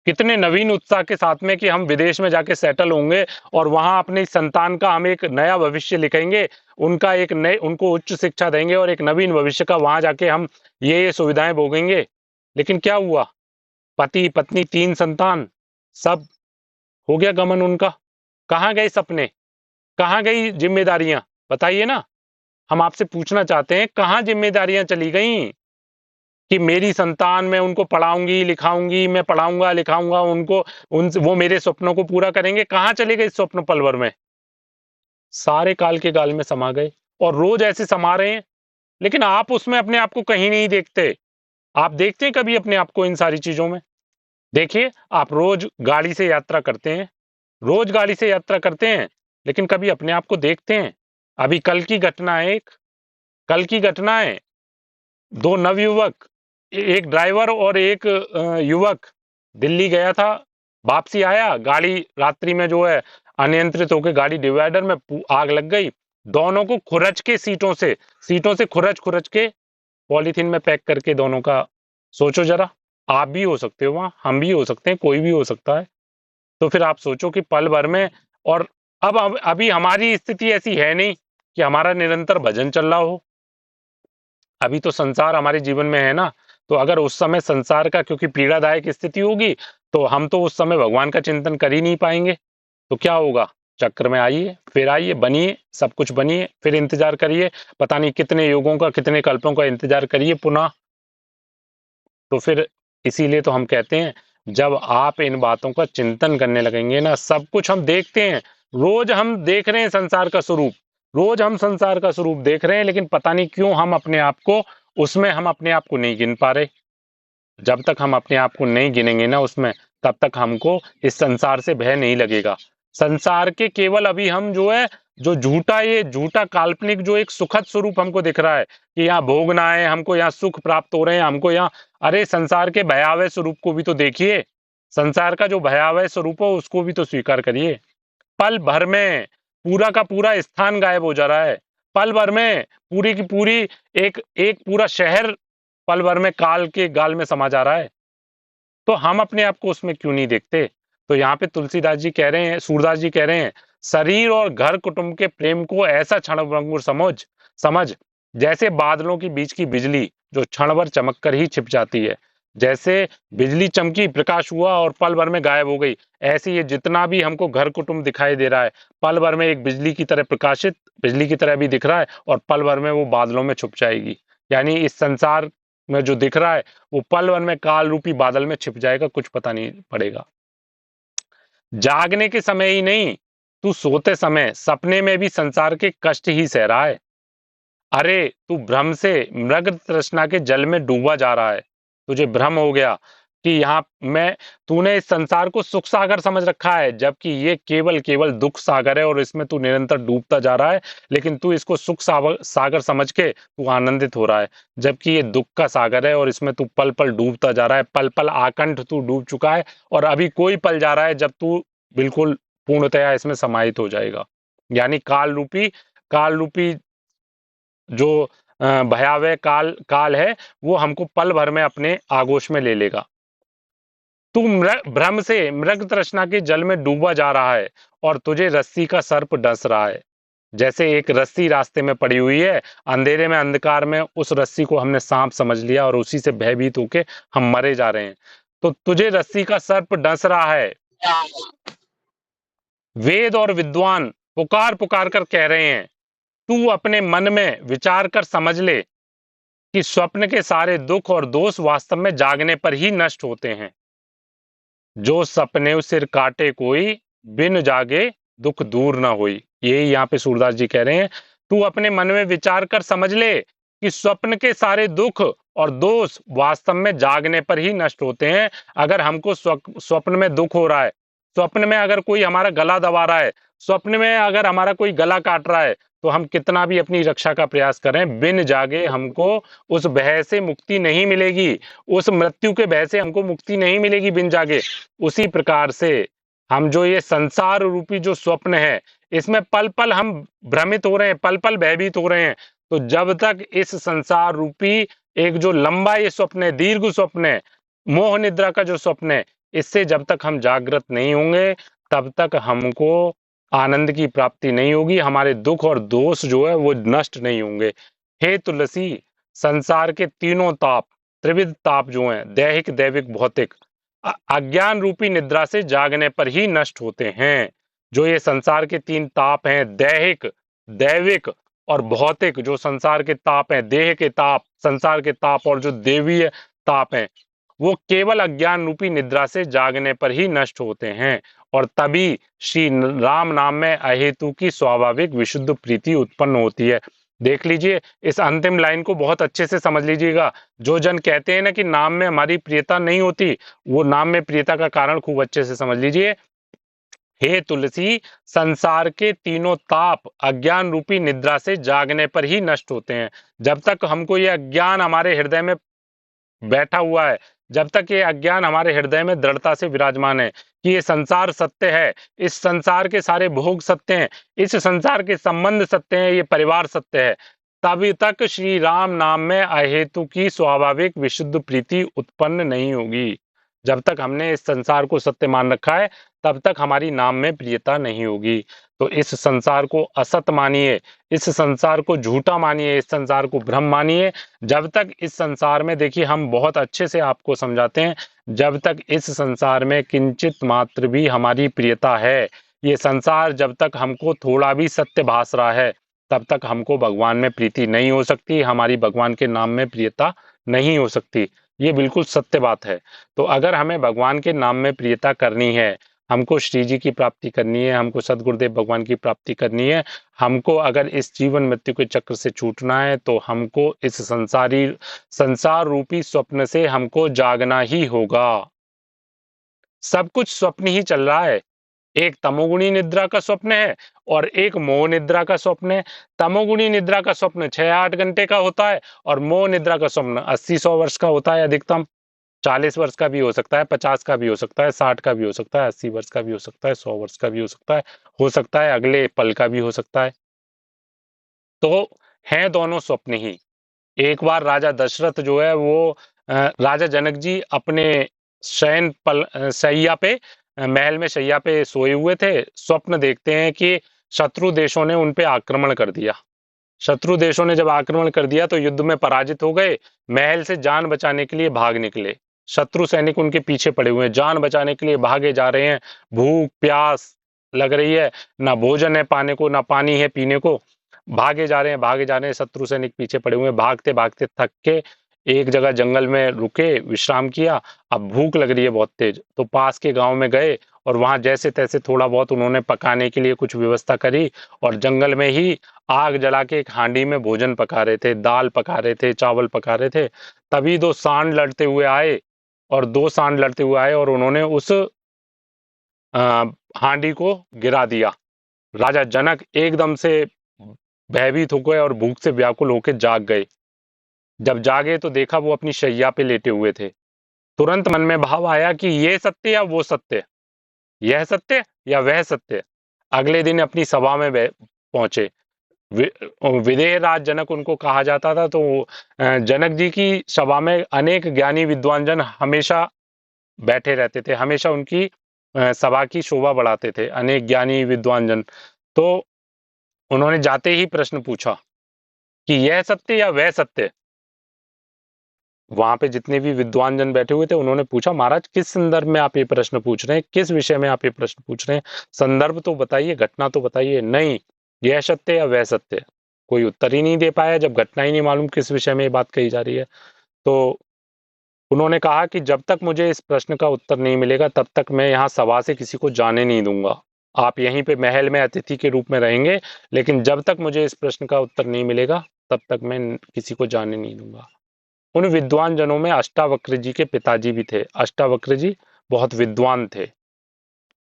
कितने नवीन उत्साह के साथ में कि हम विदेश में जाके सेटल होंगे और वहां अपनी संतान का हम एक नया भविष्य लिखेंगे, उनका एक नए, उनको उच्च शिक्षा देंगे और एक नवीन भविष्य का वहां जाके हम ये सुविधाएं भोगेंगे। लेकिन क्या हुआ? पति पत्नी 3 संतान, सब हो गया गमन उनका। कहाँ गए सपने, कहाँ गई जिम्मेदारियां? बताइए ना। हम आपसे पूछना चाहते हैं, कहाँ जिम्मेदारियां चली गई कि मेरी संतान, मैं उनको पढ़ाऊंगी लिखाऊंगी, मैं पढ़ाऊंगा लिखाऊंगा उनको, उन वो मेरे स्वप्नों को पूरा करेंगे। कहाँ चले गए स्वप्न पल भर में? सारे काल के गाल में समा गए, और रोज ऐसे समा रहे हैं, लेकिन आप उसमें अपने आप को कहीं नहीं देखते। आप देखते हैं कभी अपने आप को इन सारी चीजों में? देखिए, आप रोज गाड़ी से यात्रा करते हैं, रोज गाड़ी से यात्रा करते हैं, लेकिन कभी अपने आप को देखते हैं? अभी कल की घटना है, कल की घटना है, 2 नवयुवक, एक ड्राइवर और एक युवक दिल्ली गया था, वापसी आया, गाड़ी रात्रि में जो है अनियंत्रित होकर गाड़ी डिवाइडर में आग लग गई। दोनों को खुरच के सीटों से खुरच खुरच के पॉलीथीन में पैक करके दोनों का, सोचो जरा, आप भी हो सकते हो वहां, हम भी हो सकते हैं, कोई भी हो सकता है। तो फिर आप सोचो कि पल भर में, और अब अभी हमारी स्थिति ऐसी है नहीं कि हमारा निरंतर भजन चल रहा हो। अभी तो संसार हमारे जीवन में है ना, तो अगर उस समय संसार का क्योंकि पीड़ादायक स्थिति होगी, तो हम तो उस समय भगवान का चिंतन कर ही नहीं पाएंगे। तो क्या होगा? चक्र में आइए, फिर आइए, बनिए, सब कुछ बनिए, फिर इंतजार करिए, पता नहीं कितने युगों का, कितने कल्पों का इंतजार करिए पुनः। तो फिर इसीलिए तो हम कहते हैं, जब आप इन बातों का चिंतन करने लगेंगे ना, सब कुछ हम देखते हैं, रोज हम देख रहे हैं संसार का स्वरूप, रोज हम संसार का स्वरूप देख रहे हैं, लेकिन पता नहीं क्यों हम अपने आप को उसमें, हम अपने आप को नहीं गिन पा रहे। जब तक हम अपने आप को नहीं गिनेंगे ना उसमें, तब तक हमको इस संसार से भय नहीं लगेगा। संसार के केवल अभी हम जो है, जो झूठा, ये झूठा काल्पनिक जो एक सुखद स्वरूप हमको दिख रहा है कि यहाँ भोगना है, हमको यहाँ सुख प्राप्त हो रहे हैं, हमको यहाँ, अरे संसार के भयावह स्वरूप को भी तो देखिए। संसार का जो भयावह स्वरूप हो उसको भी तो स्वीकार करिए। पल भर में पूरा का पूरा स्थान गायब हो जा रहा है। पल भर में पूरी की पूरी एक एक पूरा शहर पल भर में काल के गाल में समा जा रहा है। तो हम अपने आप को उसमें क्यों नहीं देखते? तो यहाँ पे तुलसीदास जी कह रहे हैं, सूरदास जी कह रहे हैं, शरीर और घर कुटुंब के प्रेम को ऐसा क्षणभंगुर समझ समझ जैसे बादलों के बीच की बिजली जो क्षण भर चमक कर ही छिप जाती है। जैसे बिजली चमकी, प्रकाश हुआ और पल भर में गायब हो गई, ऐसे ये जितना भी हमको घर कुटुंब दिखाई दे रहा है, पल भर में एक बिजली की तरह प्रकाशित, बिजली की तरह भी दिख रहा है और पल भर में वो बादलों में छुप जाएगी। यानी इस संसार में जो दिख रहा है वो पल भर में काल रूपी बादल में छिप जाएगा, कुछ पता नहीं पड़ेगा। जागने के समय ही नहीं, तू सोते समय सपने में भी संसार के कष्ट ही सह रहा है। अरे तू भ्रम से मृग तृष्णा के जल में डूबा जा रहा है। तुझे भ्रम हो गया कि यहाँ मैं, तूने इस संसार को सुख सागर समझ रखा है, जबकि ये केवल केवल दुख सागर है और इसमें तू निरंतर डूबता जा रहा है। लेकिन तू इसको सुख सागर समझ के तू आनंदित हो रहा है, जबकि ये दुख का सागर है और इसमें तू पल पल डूबता जा रहा है। पल पल आकंठ तू डूब चुका है और अभी कोई पल जा रहा है जब तू बिल्कुल पूर्णतया इसमें समाहित हो जाएगा। यानी काल रूपी जो भयावह काल काल है वो हमको पल भर में अपने आगोश में ले लेगा। तू भ्रम से मृग तृष्णा के जल में डूबा जा रहा है और तुझे रस्सी का सर्प डस रहा है। जैसे एक रस्सी रास्ते में पड़ी हुई है, अंधेरे में, अंधकार में उस रस्सी को हमने सांप समझ लिया और उसी से भयभीत होके हम मरे जा रहे हैं। तो तुझे रस्सी का सर्प डस रहा है। वेद और विद्वान पुकार पुकार कर कह रहे हैं, तू अपने मन में विचार कर समझ ले कि स्वप्न के सारे दुख और दोष वास्तव में जागने पर ही नष्ट होते हैं। जो सपने सिर काटे कोई, बिन जागे दुख दूर न होई। यही यहाँ पे सूरदास जी कह रहे हैं, तू अपने मन में विचार कर समझ ले कि स्वप्न के सारे दुख और दोष वास्तव में जागने पर ही नष्ट होते हैं। अगर हमको स्वप्न में दुख हो रहा है, स्वप्न में अगर कोई हमारा गला दबा रहा है, स्वप्न में अगर हमारा कोई गला काट रहा है, तो हम कितना भी अपनी रक्षा का प्रयास करें, बिन जागे हमको उस भय से मुक्ति नहीं मिलेगी, उस मृत्यु के भय से हमको मुक्ति नहीं मिलेगी बिन जागे। उसी प्रकार से हम जो ये संसार रूपी जो स्वप्न है, इसमें पल पल हम भ्रमित हो रहे हैं, पल पल भयभीत हो रहे हैं। तो जब तक इस संसार रूपी एक जो लंबा ये स्वप्न है, दीर्घ स्वप्न है, मोह निद्रा का जो स्वप्न है, इससे जब तक हम जागृत नहीं होंगे तब तक हमको आनंद की प्राप्ति नहीं होगी, हमारे दुख और दोष जो है वो नष्ट नहीं होंगे। हे तुलसी, संसार के तीनों ताप, त्रिविध ताप जो हैं, दैहिक, दैविक, भौतिक, अज्ञान रूपी निद्रा से जागने पर ही नष्ट होते हैं। जो ये संसार के तीन ताप हैं, दैहिक, दैविक और भौतिक, जो संसार के ताप हैं, देह के ताप, संसार के ताप और जो देवीय ताप हैं, वो केवल अज्ञान रूपी निद्रा से जागने पर ही नष्ट होते हैं। और तभी श्री राम नाम में अहेतु की स्वाभाविक विशुद्ध प्रीति उत्पन्न होती है। देख लीजिए, इस अंतिम लाइन को बहुत अच्छे से समझ लीजिएगा। जो जन कहते हैं ना कि नाम में हमारी प्रियता नहीं होती, वो नाम में प्रियता का कारण खूब अच्छे से समझ लीजिए। हे तुलसी, संसार के तीनों ताप अज्ञान रूपी निद्रा से जागने पर ही नष्ट होते हैं। जब तक हमको ये अज्ञान हमारे हृदय में बैठा हुआ है, जब तक ये अज्ञान हमारे हृदय में दृढ़ता से विराजमान है कि ये संसार सत्य है, इस संसार के सारे भोग सत्य हैं, इस संसार के संबंध सत्य हैं, ये परिवार सत्य है, तभी तक श्री राम नाम में अहेतु की स्वाभाविक विशुद्ध प्रीति उत्पन्न नहीं होगी। जब तक हमने इस संसार को सत्य मान रखा है, तब तक हमारी नाम में प्रियता नहीं होगी। तो इस संसार को असत मानिए, इस संसार को झूठा मानिए, इस संसार को भ्रम मानिए। जब तक इस संसार में, देखिए हम बहुत अच्छे से आपको समझाते हैं, जब तक इस संसार में किंचित मात्र भी हमारी प्रियता है, ये संसार जब तक हमको थोड़ा भी सत्य भास रहा है, तब तक हमको भगवान में प्रीति नहीं हो सकती, हमारी भगवान के नाम में प्रियता नहीं हो सकती। ये बिल्कुल सत्य बात है। तो अगर हमें भगवान के नाम में प्रियता करनी है, हमको श्री जी की प्राप्ति करनी है, हमको सदगुरुदेव भगवान की प्राप्ति करनी है, हमको अगर इस जीवन मृत्यु के चक्र से छूटना है, तो हमको इस संसार रूपी स्वप्न से हमको जागना ही होगा। सब कुछ स्वप्न ही चल रहा है। एक तमोगुणी निद्रा का स्वप्न है और एक मोह निद्रा का स्वप्न है। तमोगुणी निद्रा का स्वप्न 6-8 घंटे का होता है और मोह निद्रा का स्वप्न 80-100 वर्ष का होता है अधिकतम। 40 वर्ष का भी हो सकता है, 50 का भी हो सकता है, 60 का भी हो सकता है, 80 वर्ष का भी हो सकता है, 100 वर्ष का भी हो सकता है अगले पल का भी हो सकता है। तो हैं दोनों स्वप्न ही। एक बार राजा दशरथ जो है वो राजा जनक जी अपने शैया पे महल में शैया पे सोए हुए थे। स्वप्न देखते हैं कि शत्रु देशों ने उन पे आक्रमण कर दिया। शत्रु देशों ने जब आक्रमण कर दिया तो युद्ध में पराजित हो गए। महल से जान बचाने के लिए भाग निकले। शत्रु सैनिक उनके पीछे पड़े हुए हैं, जान बचाने के लिए भागे जा रहे हैं। भूख प्यास लग रही है, ना भोजन है पाने को, ना पानी है पीने को। भागे जा रहे हैं, भागे जा रहे हैं, शत्रु सैनिक पीछे पड़े हुए हैं। भागते भागते थक के एक जगह जंगल में रुके, विश्राम किया। अब भूख लग रही है बहुत तेज, तो पास के गांव में गए और वहां जैसे तैसे थोड़ा बहुत उन्होंने पकाने के लिए कुछ व्यवस्था करी और जंगल में ही आग जला के एक हांडी में भोजन पका रहे थे, दाल पका रहे थे, चावल पका रहे थे। तभी दो सांड लड़ते हुए आए और उन्होंने उस हांडी को गिरा दिया। राजा जनक एकदम से भयभीत हो गए और भूख से व्याकुल होकर जाग गए। जब जागे तो देखा वो अपनी शैया पे लेटे हुए थे। तुरंत मन में भाव आया कि ये सत्य या वो सत्य, यह सत्य या वह सत्य। अगले दिन अपनी सभा में पहुंचे। विदेह राज जनक उनको कहा जाता था। तो जनक जी की सभा में अनेक ज्ञानी विद्वान जन हमेशा बैठे रहते थे, हमेशा उनकी सभा की शोभा बढ़ाते थे अनेक ज्ञानी विद्वान जन। तो उन्होंने जाते ही प्रश्न पूछा कि यह सत्य या वह सत्य। वहां पे जितने भी विद्वान जन बैठे हुए थे उन्होंने पूछा, महाराज किस संदर्भ में आप ये प्रश्न पूछ रहे हैं, किस विषय में आप ये प्रश्न पूछ रहे हैं, संदर्भ तो बताइए, घटना तो बताइए। नहीं, यह सत्य या वह सत्य। कोई उत्तर ही नहीं दे पाया जब घटना ही नहीं मालूम किस विषय में ये बात कही जा रही है। तो उन्होंने कहा कि जब तक मुझे इस प्रश्न का उत्तर नहीं मिलेगा तब तक मैं यहाँ सभा से किसी को जाने नहीं दूंगा। आप यहीं पे महल में अतिथि के रूप में रहेंगे, लेकिन जब तक मुझे इस प्रश्न का उत्तर नहीं मिलेगा तब तक मैं किसी को जाने नहीं दूंगा। उन विद्वान जनों में अष्टावक्र जी के पिताजी भी थे। अष्टावक्र जी बहुत विद्वान थे।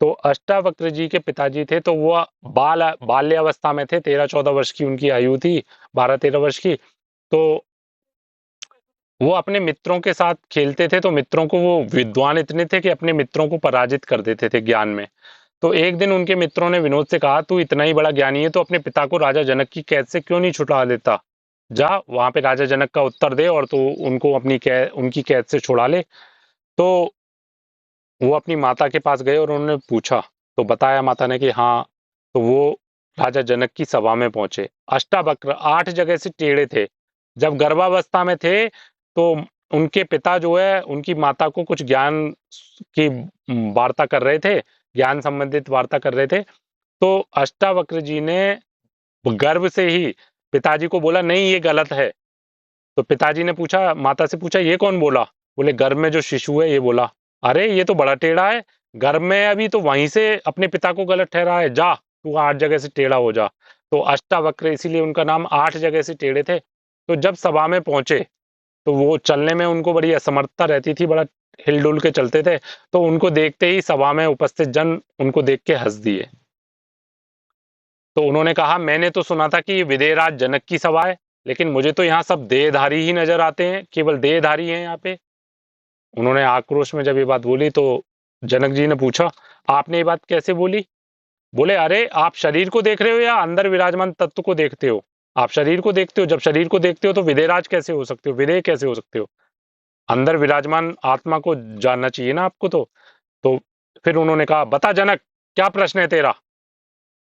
तो अष्टावक्र जी के पिताजी थे तो वो बाल्यावस्था में थे, 13-14 वर्ष की उनकी आयु थी, 12-13 वर्ष की। तो वो अपने मित्रों के साथ खेलते थे, तो मित्रों को वो विद्वान इतने थे कि अपने मित्रों को पराजित कर देते थे ज्ञान में। तो एक दिन उनके मित्रों ने विनोद से कहा, तू इतना ही बड़ा ज्ञानी है तो अपने पिता को राजा जनक की कैद से क्यों नहीं छुड़ा देता? जा वहां पे राजा जनक का उत्तर दे और तो उनको उनकी कैद से छुड़ा ले। तो वो अपनी माता के पास गए और उन्होंने पूछा, तो बताया माता ने कि हाँ। तो वो राजा जनक की सभा में पहुंचे। अष्टावक्र 8 जगह से टेढ़े थे। जब गर्भावस्था में थे तो उनके पिता जो है उनकी माता को कुछ ज्ञान की वार्ता कर रहे थे, ज्ञान संबंधित वार्ता कर रहे थे। तो अष्टावक्र जी ने गर्व से ही पिताजी को बोला, नहीं ये गलत है। तो पिताजी ने पूछा, माता से पूछा, ये कौन बोला? बोले गर्भ में जो शिशु है ये बोला। अरे ये तो बड़ा टेढ़ा है, गर्भ में अभी तो वहीं से अपने पिता को गलत ठहरा है, जा तू 8 जगह से टेढ़ा हो जा। तो अष्टावक्र इसीलिए उनका नाम 8 जगह से टेढ़े थे। तो जब सभा में पहुंचे तो वो चलने में उनको बड़ी असमर्थता रहती थी, बड़ा हिलडुल के चलते थे। तो उनको देखते ही सभा में उपस्थित जन उनको देख के हंस दिए। तो उन्होंने कहा, मैंने तो सुना था कि विदेहराज जनक की सभा है, लेकिन मुझे तो यहाँ सब देहधारी ही नजर आते हैं, केवल देहधारी हैं यहाँ पे। उन्होंने आक्रोश में जब ये बात बोली तो जनक जी ने पूछा, आपने ये बात कैसे बोली? बोले, अरे आप शरीर को देख रहे हो या अंदर विराजमान तत्व को देखते हो? आप शरीर को देखते हो, जब शरीर को देखते हो तो विदेहराज कैसे हो सकते हो, विदेह कैसे हो सकते हो? अंदर विराजमान आत्मा को जानना चाहिए ना आपको। तो फिर उन्होंने कहा, बता जनक, क्या प्रश्न है तेरा?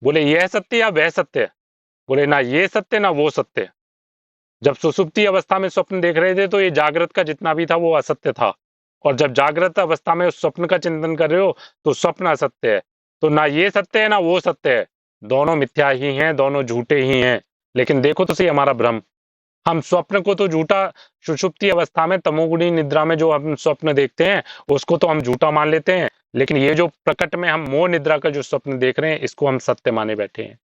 बोले, यह सत्य या वह सत्य? बोले, ना ये सत्य ना वो सत्य। जब सुसुप्ति अवस्था में स्वप्न देख रहे थे तो ये जागृत का जितना भी था वो असत्य था, और जब जागृत अवस्था में उस स्वप्न का चिंतन कर रहे हो तो स्वप्न असत्य है। तो ना ये सत्य है ना वो सत्य है, दोनों मिथ्या ही हैं, दोनों झूठे ही हैं। लेकिन देखो तो सही हमारा भ्रम, हम स्वप्न को तो झूठा, सुषुप्ति अवस्था में तमोगुणी निद्रा में जो हम स्वप्न देखते हैं उसको तो हम झूठा मान लेते हैं, लेकिन ये जो प्रकट में हम मोह निद्रा का जो स्वप्न देख रहे हैं इसको हम सत्य माने बैठे हैं।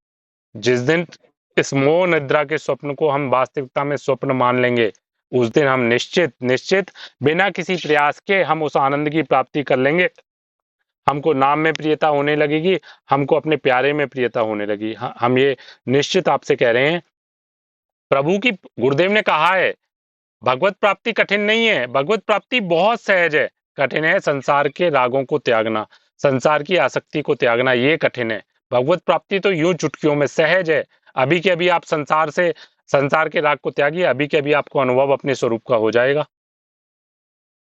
जिस दिन इस मोह निद्रा के स्वप्न को हम वास्तविकता में स्वप्न मान लेंगे, उस दिन हम निश्चित निश्चित बिना किसी प्रयास के हम उस आनंद की प्राप्ति कर लेंगे हमको नाम में प्रियता होने लगेगी, हमको अपने प्यारे में प्रियता होने लगी। हम ये निश्चित आपसे कह रहे हैं, प्रभु की गुरुदेव ने कहा है भगवत प्राप्ति कठिन नहीं है, भगवत प्राप्ति बहुत सहज है। कठिन है संसार के रागों को त्यागना, संसार की आसक्ति को त्यागना, ये कठिन है। भगवत प्राप्ति तो यूं चुटकियों में सहज है। अभी के अभी आप संसार के राग को त्यागिए, अभी के अभी आपको अनुभव अपने स्वरूप का हो जाएगा।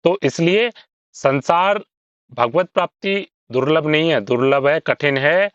तो इसलिए संसार भगवत प्राप्ति दुर्लभ नहीं है, दुर्लभ है, कठिन है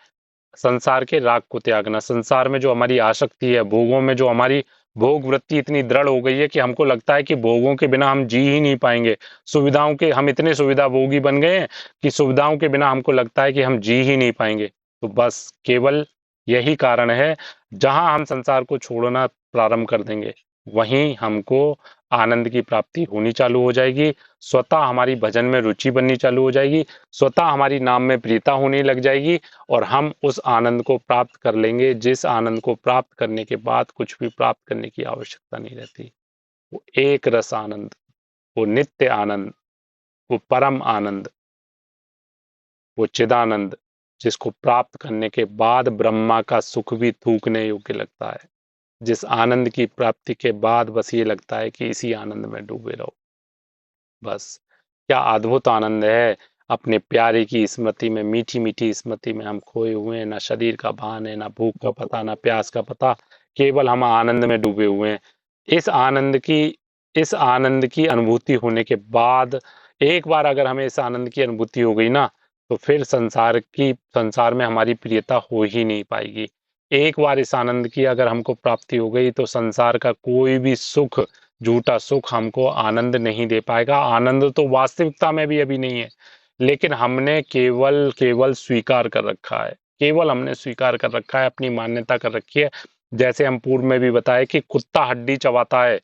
संसार के राग को त्यागना। संसार में जो हमारी आसक्ति है, भोगों में जो हमारी भोग वृत्ति इतनी दृढ़ हो गई है कि हमको लगता है कि भोगों के बिना हम जी ही नहीं पाएंगे। सुविधाओं के हम इतने सुविधा भोगी बन गए हैं कि सुविधाओं के बिना हमको लगता है कि हम जी ही नहीं पाएंगे। तो बस केवल यही कारण है, जहां हम संसार को छोड़ना प्रारंभ कर देंगे वहीं हमको आनंद की प्राप्ति होनी चालू हो जाएगी। स्वतः हमारी भजन में रुचि बननी चालू हो जाएगी, स्वतः हमारी नाम में प्रियता होने लग जाएगी और हम उस आनंद को प्राप्त कर लेंगे, जिस आनंद को प्राप्त करने के बाद कुछ भी प्राप्त करने की आवश्यकता नहीं रहती। वो एक रस आनंद, वो नित्य आनंद, वो परम आनंद, वो चिदानंद, जिसको प्राप्त करने के बाद ब्रह्मा का सुख भी थूकने योग्य लगता है। जिस आनंद की प्राप्ति के बाद बस ये लगता है कि इसी आनंद में डूबे रहो। बस क्या अद्भुत आनंद है। अपने प्यारे की स्मृति में, मीठी मीठी स्मृति में हम खोए हुए हैं। ना शरीर का भान है, ना भूख का पता, ना प्यास का पता, केवल हम आनंद में डूबे हुए हैं। इस आनंद की इस आनंद की अनुभूति होने के बाद, एक बार अगर हमें इस आनंद की अनुभूति हो गई ना, तो फिर संसार में हमारी प्रियता हो ही नहीं पाएगी। एक बार इस आनंद की अगर हमको प्राप्ति हो गई तो संसार का कोई भी सुख, झूठा सुख हमको आनंद नहीं दे पाएगा। आनंद तो वास्तविकता में भी अभी नहीं है, लेकिन हमने केवल केवल स्वीकार कर रखा है, केवल हमने स्वीकार कर रखा है, अपनी मान्यता कर रखी है। जैसे हम पूर्व में भी बताए कि कुत्ता हड्डी चबाता है,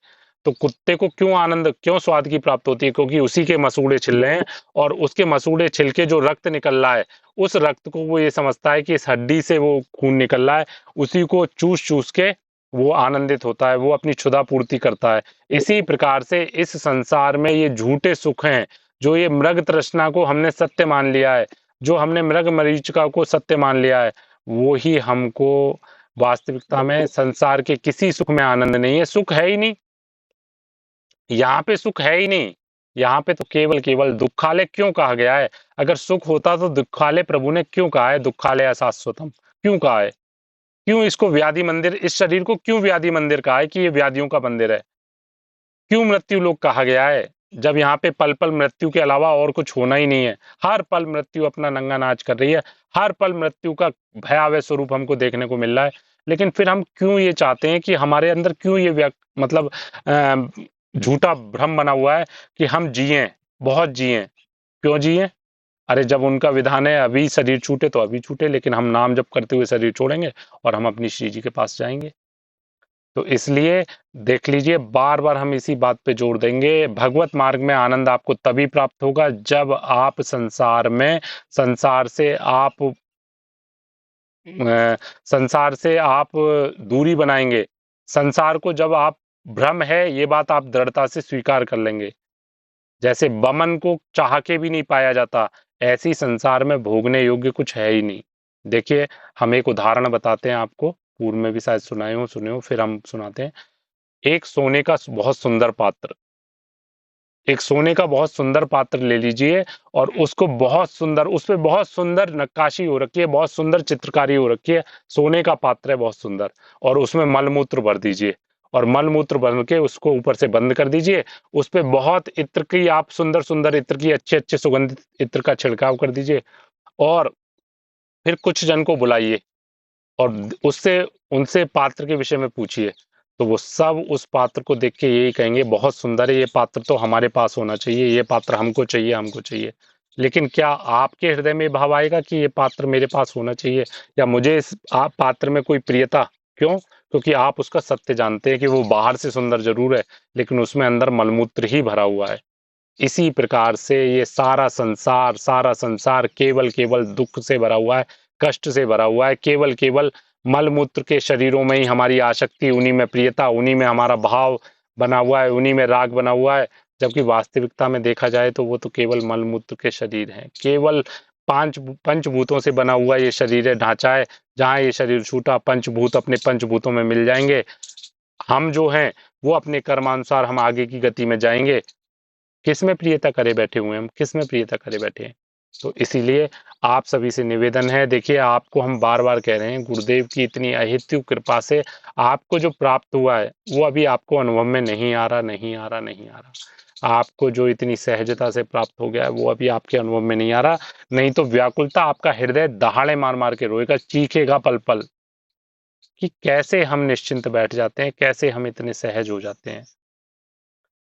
तो कुत्ते को क्यों स्वाद की प्राप्त होती है? क्योंकि उसी के मसूड़े छिल रहे हैं और उसके मसूड़े छिल के जो रक्त निकल रहा है, उस रक्त को वो ये समझता है कि इस हड्डी से वो खून निकल रहा है, उसी को चूस चूस के वो आनंदित होता है, वो अपनी क्षुधा पूर्ति करता है। इसी प्रकार से इस संसार में ये झूठे सुख हैं, जो ये मृग तृष्णा को हमने सत्य मान लिया है, जो हमने मृग मरीचिका को सत्य मान लिया है, वो ही हमको वास्तविकता में संसार के किसी सुख में आनंद नहीं है। सुख है ही नहीं, यहाँ पे सुख है ही नहीं। यहाँ पे तो केवल केवल दुखालय क्यों कहा गया है? अगर सुख होता तो दुखालय प्रभु ने क्यों कहा है? दुखालय शाश्वतम क्यों कहा है? क्यों इसको व्याधि मंदिर, इस शरीर को क्यों व्याधि मंदिर कहा है कि ये व्याधियों का मंदिर है? क्यों मृत्यु लोक कहा गया है, जब यहाँ पे पल पल मृत्यु के अलावा और कुछ होना ही नहीं है? हर पल मृत्यु अपना नंगा नाच कर रही है, हर पल मृत्यु का भयावह स्वरूप हमको देखने को मिल रहा है। लेकिन फिर हम क्यों ये चाहते हैं कि हमारे अंदर क्यों ये मतलब झूठा भ्रम बना हुआ है कि हम जिए, बहुत जिए। क्यों जिए? अरे जब उनका विधान है अभी शरीर छूटे तो अभी छूटे, लेकिन हम नाम जप करते हुए शरीर छोड़ेंगे और हम अपनी श्री जी के पास जाएंगे। तो इसलिए देख लीजिए, बार बार हम इसी बात पे जोर देंगे, भगवत मार्ग में आनंद आपको तभी प्राप्त होगा जब आप संसार से आप दूरी बनाएंगे। संसार को जब आप, भ्रम है ये बात आप दृढ़ता से स्वीकार कर लेंगे। जैसे बमन को चाह के भी नहीं पाया जाता, ऐसी संसार में भोगने योग्य कुछ है ही नहीं। देखिए, हम एक उदाहरण बताते हैं आपको, पूर्व में भी शायद सुने हो, फिर हम सुनाते हैं। एक सोने का बहुत सुंदर पात्र, एक सोने का बहुत सुंदर पात्र ले लीजिए और उसको बहुत सुंदर, उस पे बहुत सुंदर नक्काशी हो रखी है, बहुत सुंदर चित्रकारी हो रखी है, सोने का पात्र है बहुत सुंदर, और उसमें मलमूत्र भर दीजिए और मलमूत्र भर के उसको ऊपर से बंद कर दीजिए। उस पे बहुत इत्र की, आप सुंदर सुंदर इत्र की, अच्छे अच्छे सुगंधित इत्र का छिड़काव कर दीजिए और फिर कुछ जन को बुलाइए और उससे उनसे पात्र के विषय में पूछिए, तो वो सब उस पात्र को देख के यही कहेंगे बहुत सुंदर है, ये पात्र तो हमारे पास होना चाहिए, ये पात्र हमको चाहिए, हमको चाहिए। लेकिन क्या आपके हृदय में भाव आएगा कि ये पात्र मेरे पास होना चाहिए, या मुझे इस आप पात्र में कोई प्रियता? क्यों? क्योंकि आप उसका सत्य जानते हैं कि वो बाहर से सुंदर जरूर है, लेकिन उसमें अंदर मलमूत्र ही भरा हुआ है। इसी प्रकार से ये सारा संसार केवल केवल दुख से भरा हुआ है, कष्ट से भरा हुआ है। केवल केवल मलमूत्र के शरीरों में ही हमारी आसक्ति, उन्हीं में प्रियता, उन्हीं में हमारा भाव बना हुआ है, उन्हीं में राग बना हुआ है। जबकि वास्तविकता में देखा जाए तो वो तो केवल मलमूत्र के शरीर हैं, केवल पंचभूतों से बना हुआ ये शरीर है, ढांचा है। जहां ये शरीर छूटा, पंचभूत अपने पंचभूतों में मिल जाएंगे। हम जो हैं वो अपने कर्मानुसार हम आगे की गति में जाएंगे। किस में प्रियता करे बैठे हुए हैं हम, किस में प्रियता करे बैठे हैं। तो इसीलिए आप सभी से निवेदन है, देखिए आपको हम बार बार कह रहे हैं, गुरुदेव की इतनी अहेतु कृपा से आपको जो प्राप्त हुआ है वो अभी आपको अनुभव में नहीं आ रहा, नहीं आ रहा, नहीं आ रहा। आपको जो इतनी सहजता से प्राप्त हो गया है वो अभी आपके अनुभव में नहीं आ रहा। नहीं तो व्याकुलता आपका हृदय दहाड़े मार मार के रोएगा, चीखेगा पल पल कि कैसे हम निश्चिंत बैठ जाते हैं, कैसे हम इतने सहज हो जाते हैं।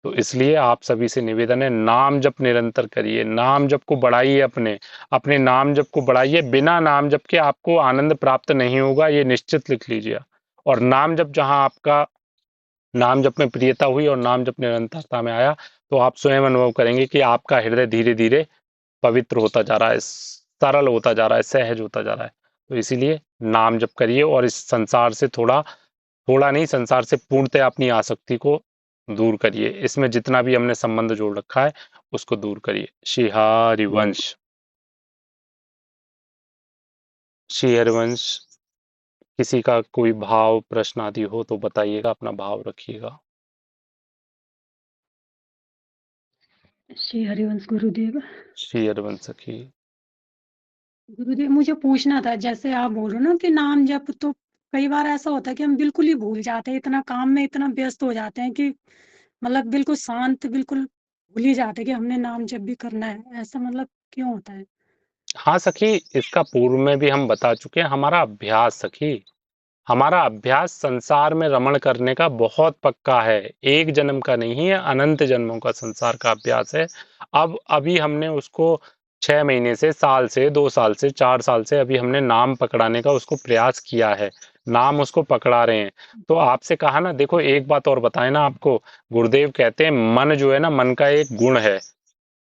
तो इसलिए आप सभी से निवेदन है, नाम जप निरंतर करिए, नाम जप को बढ़ाइए, अपने अपने नाम जप को बढ़ाइए। बिना नाम जप के आपको आनंद प्राप्त नहीं होगा, ये निश्चित लिख लीजिए। और नाम जप, जहां आपका नाम जप में प्रियता हुई और नाम जप निरंतरता में आया, तो आप स्वयं अनुभव करेंगे कि आपका हृदय धीरे धीरे पवित्र होता जा रहा है, सरल होता जा रहा है, सहज होता जा रहा है। तो इसीलिए नाम जप करिए और इस संसार से थोड़ा थोड़ा नहीं, संसार से पूर्णतः अपनी आसक्ति को दूर करिए। इसमें जितना भी हमने संबंध जोड़ रखा है उसको दूर करिए। श्री हरिवंश। श्री हरिवंश, किसी का कोई भाव प्रश्न आदि हो तो बताइएगा, अपना भाव रखिएगा। श्री हरिवंश गुरुदेव। श्री हरिवंश सखी। गुरुदेव मुझे पूछना था, जैसे आप बोल रहे हो ना कि नाम जप, तो कई बार ऐसा होता है कि हम बिल्कुल ही भूल जाते हैं, इतना काम में इतना व्यस्त हो जाते हैं कि मतलब बिल्कुल शांत, बिल्कुल भूल ही जाते हैं कि हमने नाम जप भी करना है। ऐसा मतलब क्यों होता है? हाँ सखी, इसका पूर्व में भी हम बता चुके हैं। हमारा अभ्यास सखी, हमारा अभ्यास संसार में रमण करने का बहुत पक्का है। एक जन्म का नहीं है, अनंत जन्मों का संसार का अभ्यास है। अब अभी हमने उसको 6 महीने से, साल से, 2 साल से, 4 साल से अभी हमने नाम पकड़ाने का उसको प्रयास किया है। नाम उसको पकड़ा रहे हैं। तो आपसे कहा ना, देखो एक बात और बताए ना आपको, गुरुदेव कहते हैं मन जो है ना, मन का एक गुण है,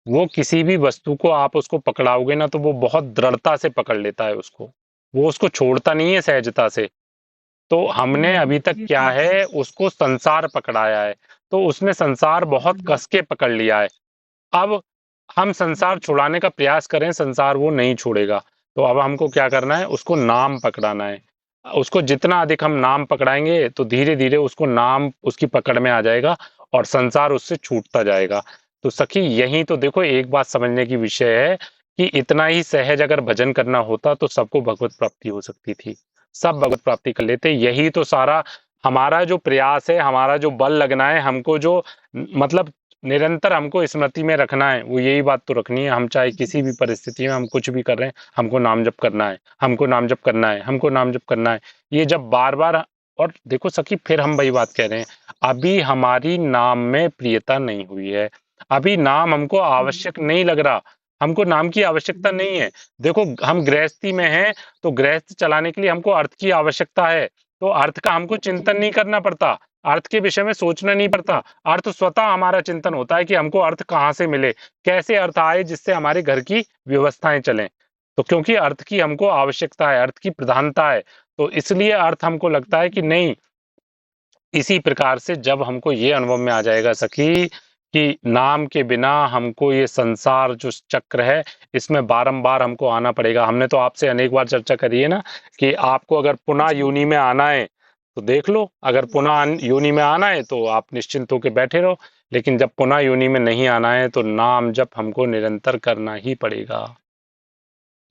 वो किसी भी वस्तु को आप उसको पकड़ाओगे ना तो वो बहुत दृढ़ता से पकड़ लेता है उसको, वो उसको छोड़ता नहीं है सहजता से। तो हमने अभी तक ये क्या तो है, उसको संसार पकड़ाया है, तो उसने संसार बहुत कस के पकड़ लिया है। अब हम संसार छुड़ाने का प्रयास करें, संसार वो नहीं छोड़ेगा। तो अब हमको क्या करना है, उसको नाम पकड़ाना है। उसको जितना अधिक हम नाम पकड़ाएंगे तो धीरे धीरे उसको नाम उसकी पकड़ में आ जाएगा और संसार उससे छूटता जाएगा। तो सखी यही तो देखो एक बात समझने की विषय है कि इतना ही सहज अगर भजन करना होता तो सबको भगवत प्राप्ति हो सकती थी, सब भगवत प्राप्ति कर लेते। यही तो सारा हमारा जो प्रयास है, हमारा जो बल लगना है, हमको जो मतलब निरंतर हमको स्मृति में रखना है, वो यही बात तो रखनी है। हम चाहे किसी भी परिस्थिति में हम कुछ भी कर रहे हैं, हमको नाम जप करना है, हमको नाम जप करना है, हमको नाम जप करना है। ये जब बार बार, और देखो सखी फिर हम वही बात कह रहे हैं, अभी हमारी नाम में प्रियता नहीं हुई है, अभी नाम हमको आवश्यक नहीं लग रहा, हमको नाम की आवश्यकता नहीं है। देखो हम गृहस्थी में हैं, तो गृहस्थ चलाने के लिए हमको अर्थ की आवश्यकता है, तो अर्थ का हमको चिंतन नहीं करना पड़ता, अर्थ के विषय में सोचना नहीं पड़ता। अर्थ स्वतः हमारा चिंतन होता है कि हमको अर्थ कहाँ से मिले, कैसे अर्थ आए जिससे हमारे घर की व्यवस्थाएं चलें। तो क्योंकि अर्थ की हमको आवश्यकता है, अर्थ की प्रधानता है, तो इसलिए अर्थ हमको लगता है कि नहीं। इसी प्रकार से जब हमको ये अनुभव में आ जाएगा सखी कि नाम के बिना हमको ये संसार जो चक्र है इसमें बारंबार हमको आना पड़ेगा। हमने तो आपसे अनेक बार चर्चा करी है ना कि आपको अगर पुनः योनि में आना है तो देख लो, अगर पुनः योनि में आना है तो आप निश्चिंत होकर बैठे रहो, लेकिन जब पुनः योनि में नहीं आना है तो नाम जप हमको निरंतर करना ही पड़ेगा।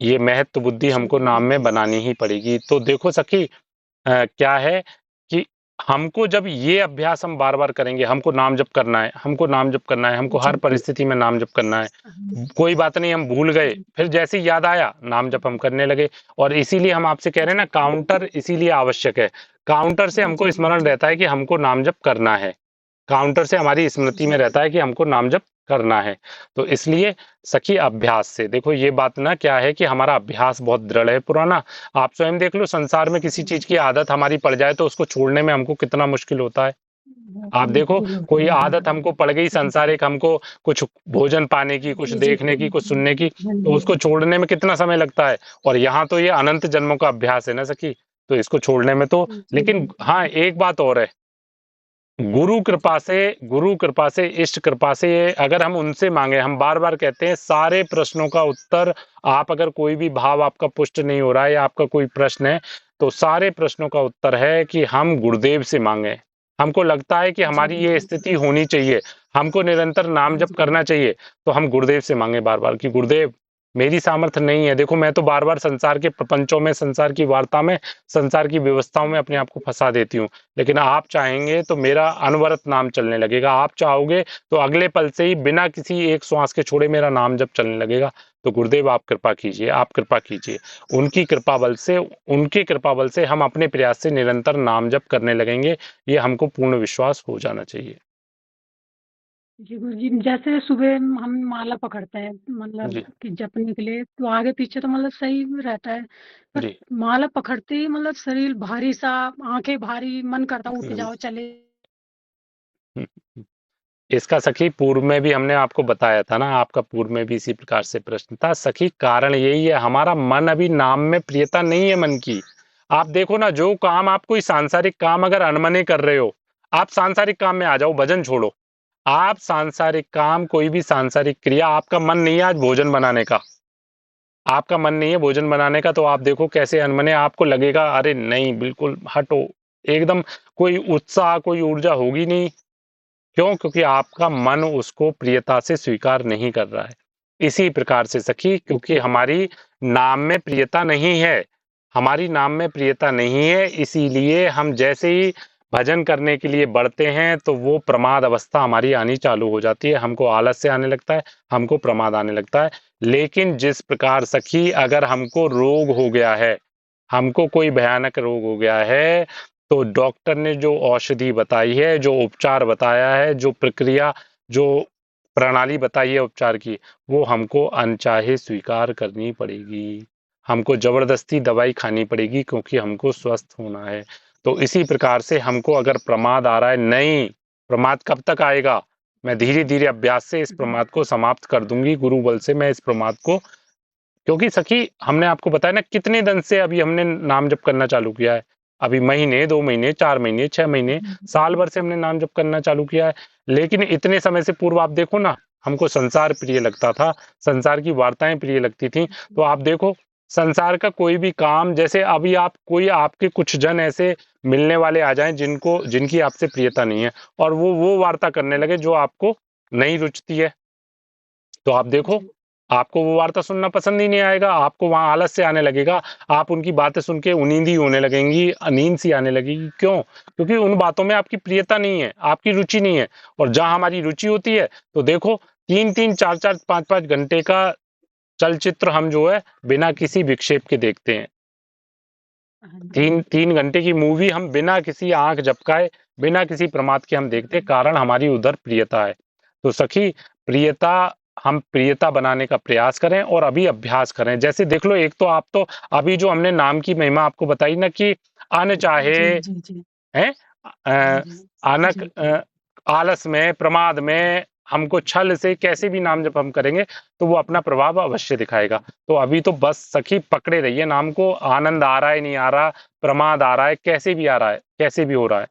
ये महत्व बुद्धि हमको नाम में बनानी ही पड़ेगी। तो देखो सखी, क्या है कि हमको जब ये अभ्यास हम बार बार करेंगे, हमको नाम जप करना है, हमको नाम जप करना है, हमको हर परिस्थिति में नाम जप करना है। कोई बात नहीं, हम भूल गए, फिर जैसे ही याद आया नाम जप हम करने लगे। और इसीलिए हम आपसे कह रहे हैं ना, काउंटर इसीलिए आवश्यक है। काउंटर से हमको स्मरण रहता है कि हमको नाम जप करना है, काउंटर से हमारी स्मृति में रहता है कि हमको नाम जप करना है। तो इसलिए सखी अभ्यास से देखो, ये बात ना क्या है कि हमारा अभ्यास बहुत दृढ़ है पुराना। आप स्वयं देख लो, संसार में किसी चीज की आदत हमारी पड़ जाए तो उसको छोड़ने में हमको कितना मुश्किल होता है। आप देखो, कोई आदत हमको पड़ गई संसारिक, हमको कुछ भोजन पाने की, कुछ देखने की, कुछ सुनने की, तो उसको छोड़ने में कितना समय लगता है। और यहाँ तो ये अनंत जन्मों का अभ्यास है ना सखी, तो इसको छोड़ने में तो, लेकिन हाँ एक बात और है, गुरु कृपा से, इष्ट कृपा से, अगर हम उनसे मांगे, हम बार बार कहते हैं सारे प्रश्नों का उत्तर, आप अगर कोई भी भाव आपका पुष्ट नहीं हो रहा है या आपका कोई प्रश्न है, तो सारे प्रश्नों का उत्तर है कि हम गुरुदेव से मांगे। हमको लगता है कि जी हमारी ये बिल्कुल। स्थिति होनी चाहिए, हमको निरंतर नाम जप जी करना चाहिए, तो हम गुरुदेव से मांगे बार बार कि गुरुदेव मेरी सामर्थ्य नहीं है। देखो मैं तो बार बार संसार के प्रपंचों में, संसार की वार्ता में, संसार की व्यवस्थाओं में अपने आप को फंसा देती हूँ, लेकिन आप चाहेंगे तो मेरा अनवरत नाम चलने लगेगा। आप चाहोगे तो अगले पल से ही बिना किसी एक श्वास के छोड़े मेरा नाम जप चलने लगेगा। तो गुरुदेव आप कृपा कीजिए, आप कृपा कीजिए। उनकी कृपा बल से, उनके कृपा बल से हम अपने प्रयास से निरंतर नाम जप करने लगेंगे, ये हमको पूर्ण विश्वास हो जाना चाहिए। जी गुरुजी, जैसे सुबह हम माला पकड़ते हैं मतलब जी कि जपने के लिए, तो आगे पीछे तो मतलब सही रहता है, पर जी। माला पकड़ते ही मतलब शरीर भारी सा, आंखें भारी, मन करता उठ हम्म, जाओ चले। हम्म। इसका सखी पूर्व में भी हमने आपको बताया था ना, आपका पूर्व में भी इसी प्रकार से प्रश्न था सखी। कारण यही है, हमारा मन अभी नाम में प्रियता नहीं है मन की। आप देखो ना, जो काम आप कोई सांसारिक काम अगर अनमने कर रहे हो, आप सांसारिक काम में आ जाओ, भजन छोड़ो। आप सांसारिक काम, कोई भी सांसारिक क्रिया, आपका मन नहीं है आज भोजन बनाने का, आपका मन नहीं है भोजन बनाने का, तो आप देखो कैसे अनमने आपको लगेगा, अरे नहीं बिल्कुल हटो, एकदम कोई उत्साह, कोई ऊर्जा होगी नहीं। क्यों? क्योंकि आपका मन उसको प्रियता से स्वीकार नहीं कर रहा है। इसी प्रकार से सखी, क्योंकि हमारी नाम में प्रियता नहीं है, हमारी नाम में प्रियता नहीं है, इसीलिए हम जैसे ही भजन करने के लिए बढ़ते हैं तो वो प्रमाद अवस्था हमारी आनी चालू हो जाती है, हमको आलस्य आने लगता है, हमको प्रमाद आने लगता है। लेकिन जिस प्रकार सखी, अगर हमको रोग हो गया है, हमको कोई भयानक रोग हो गया है, तो डॉक्टर ने जो औषधि बताई है, जो उपचार बताया है, जो प्रक्रिया, जो प्रणाली बताई है उपचार की, वो हमको अनचाहे स्वीकार करनी पड़ेगी। हमको जबरदस्ती दवाई खानी पड़ेगी, क्योंकि हमको स्वस्थ होना है। तो इसी प्रकार से हमको अगर प्रमाद आ रहा है, नहीं, प्रमाद कब तक आएगा? मैं धीरे धीरे अभ्यास से इस प्रमाद को समाप्त कर दूंगी, गुरु बल से मैं इस प्रमाद को, क्योंकि सखी हमने आपको बताया ना, कितने दिन से अभी हमने नाम जप करना चालू किया है। अभी महीने, 2 महीने, 4 महीने, 6 महीने, साल भर से हमने नाम जप करना चालू किया है। लेकिन इतने समय से पूर्व आप देखो ना, हमको संसार प्रिय लगता था, संसार की वार्ताएं प्रिय लगती थी। तो आप देखो, संसार का कोई भी काम, जैसे अभी आप कोई, आपके कुछ जन ऐसे मिलने वाले आ जाएं जिनको, जिनकी आपसे प्रियता नहीं है, और वो वार्ता करने लगे जो आपको नहीं रुचती है, तो आप देखो, जी आपको वो वार्ता सुनना पसंद ही नहीं आएगा, आपको वहां आलस से आने लगेगा, आप उनकी बातें सुन के उनींदी होने लगेंगी, नींद सी आने लगेगी। क्यों? क्योंकि उन बातों में आपकी प्रियता नहीं है, आपकी रुचि नहीं है। और जहां हमारी रुचि होती है, तो देखो, 3-3, 4-4, 5-5 घंटे का चलचित्र हम जो है बिना किसी विक्षेप के देखते हैं। हाँ जी। 3-3 घंटे की मूवी हम बिना किसी आंख झपकाए, बिना किसी प्रमाद के हम देखते हैं, कारण हमारी उधर प्रियता है। तो सखी, प्रियता, हम प्रियता बनाने का प्रयास करें और अभी अभ्यास करें। जैसे देख लो, एक तो आप तो अभी जो हमने नाम की महिमा आपको बताई ना, कि अनचाहे जी जी जी हैं, अ, आनक, जी आलस में, प्रमाद में, हमको छल से कैसे भी नाम जब हम करेंगे, तो वो अपना प्रभाव अवश्य दिखाएगा। तो अभी तो बस सखी पकड़े रहिए नाम को, आनंद आ रहा है नहीं आ रहा, प्रमाद आ रहा है, कैसे भी आ रहा है, कैसे भी हो रहा है,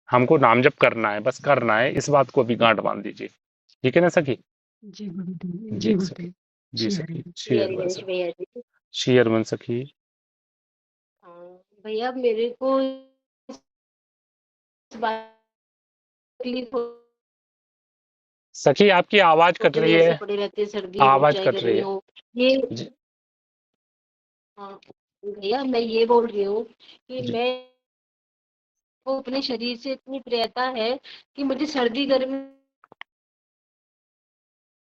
हमको नाम जप करना है, बस करना है, इस बात को अभी गांठ बांध दीजिए। ठीक है ना सखी? जी गुरुदेव, जी जी सखी। गुरुदेव। जी श्री सखी, हरि। श्री भैया हरमन जी, सखी। भैया जी। श्री हरमन सखी। हाँ भैया, मेरे को इस बात तकलीफ हो, सखी आपकी आवाज कट दिन रही ऐसे है, पड़े रहते हैं, सर्दी हो आवाज चाहे कट रही गर्मी है। हो। ये, जी हाँ भैया, मैं ये बोल रही हूँ कि जी मैं को अपने शरीर से इतनी प्रियता है कि मुझे सर्दी गर्मी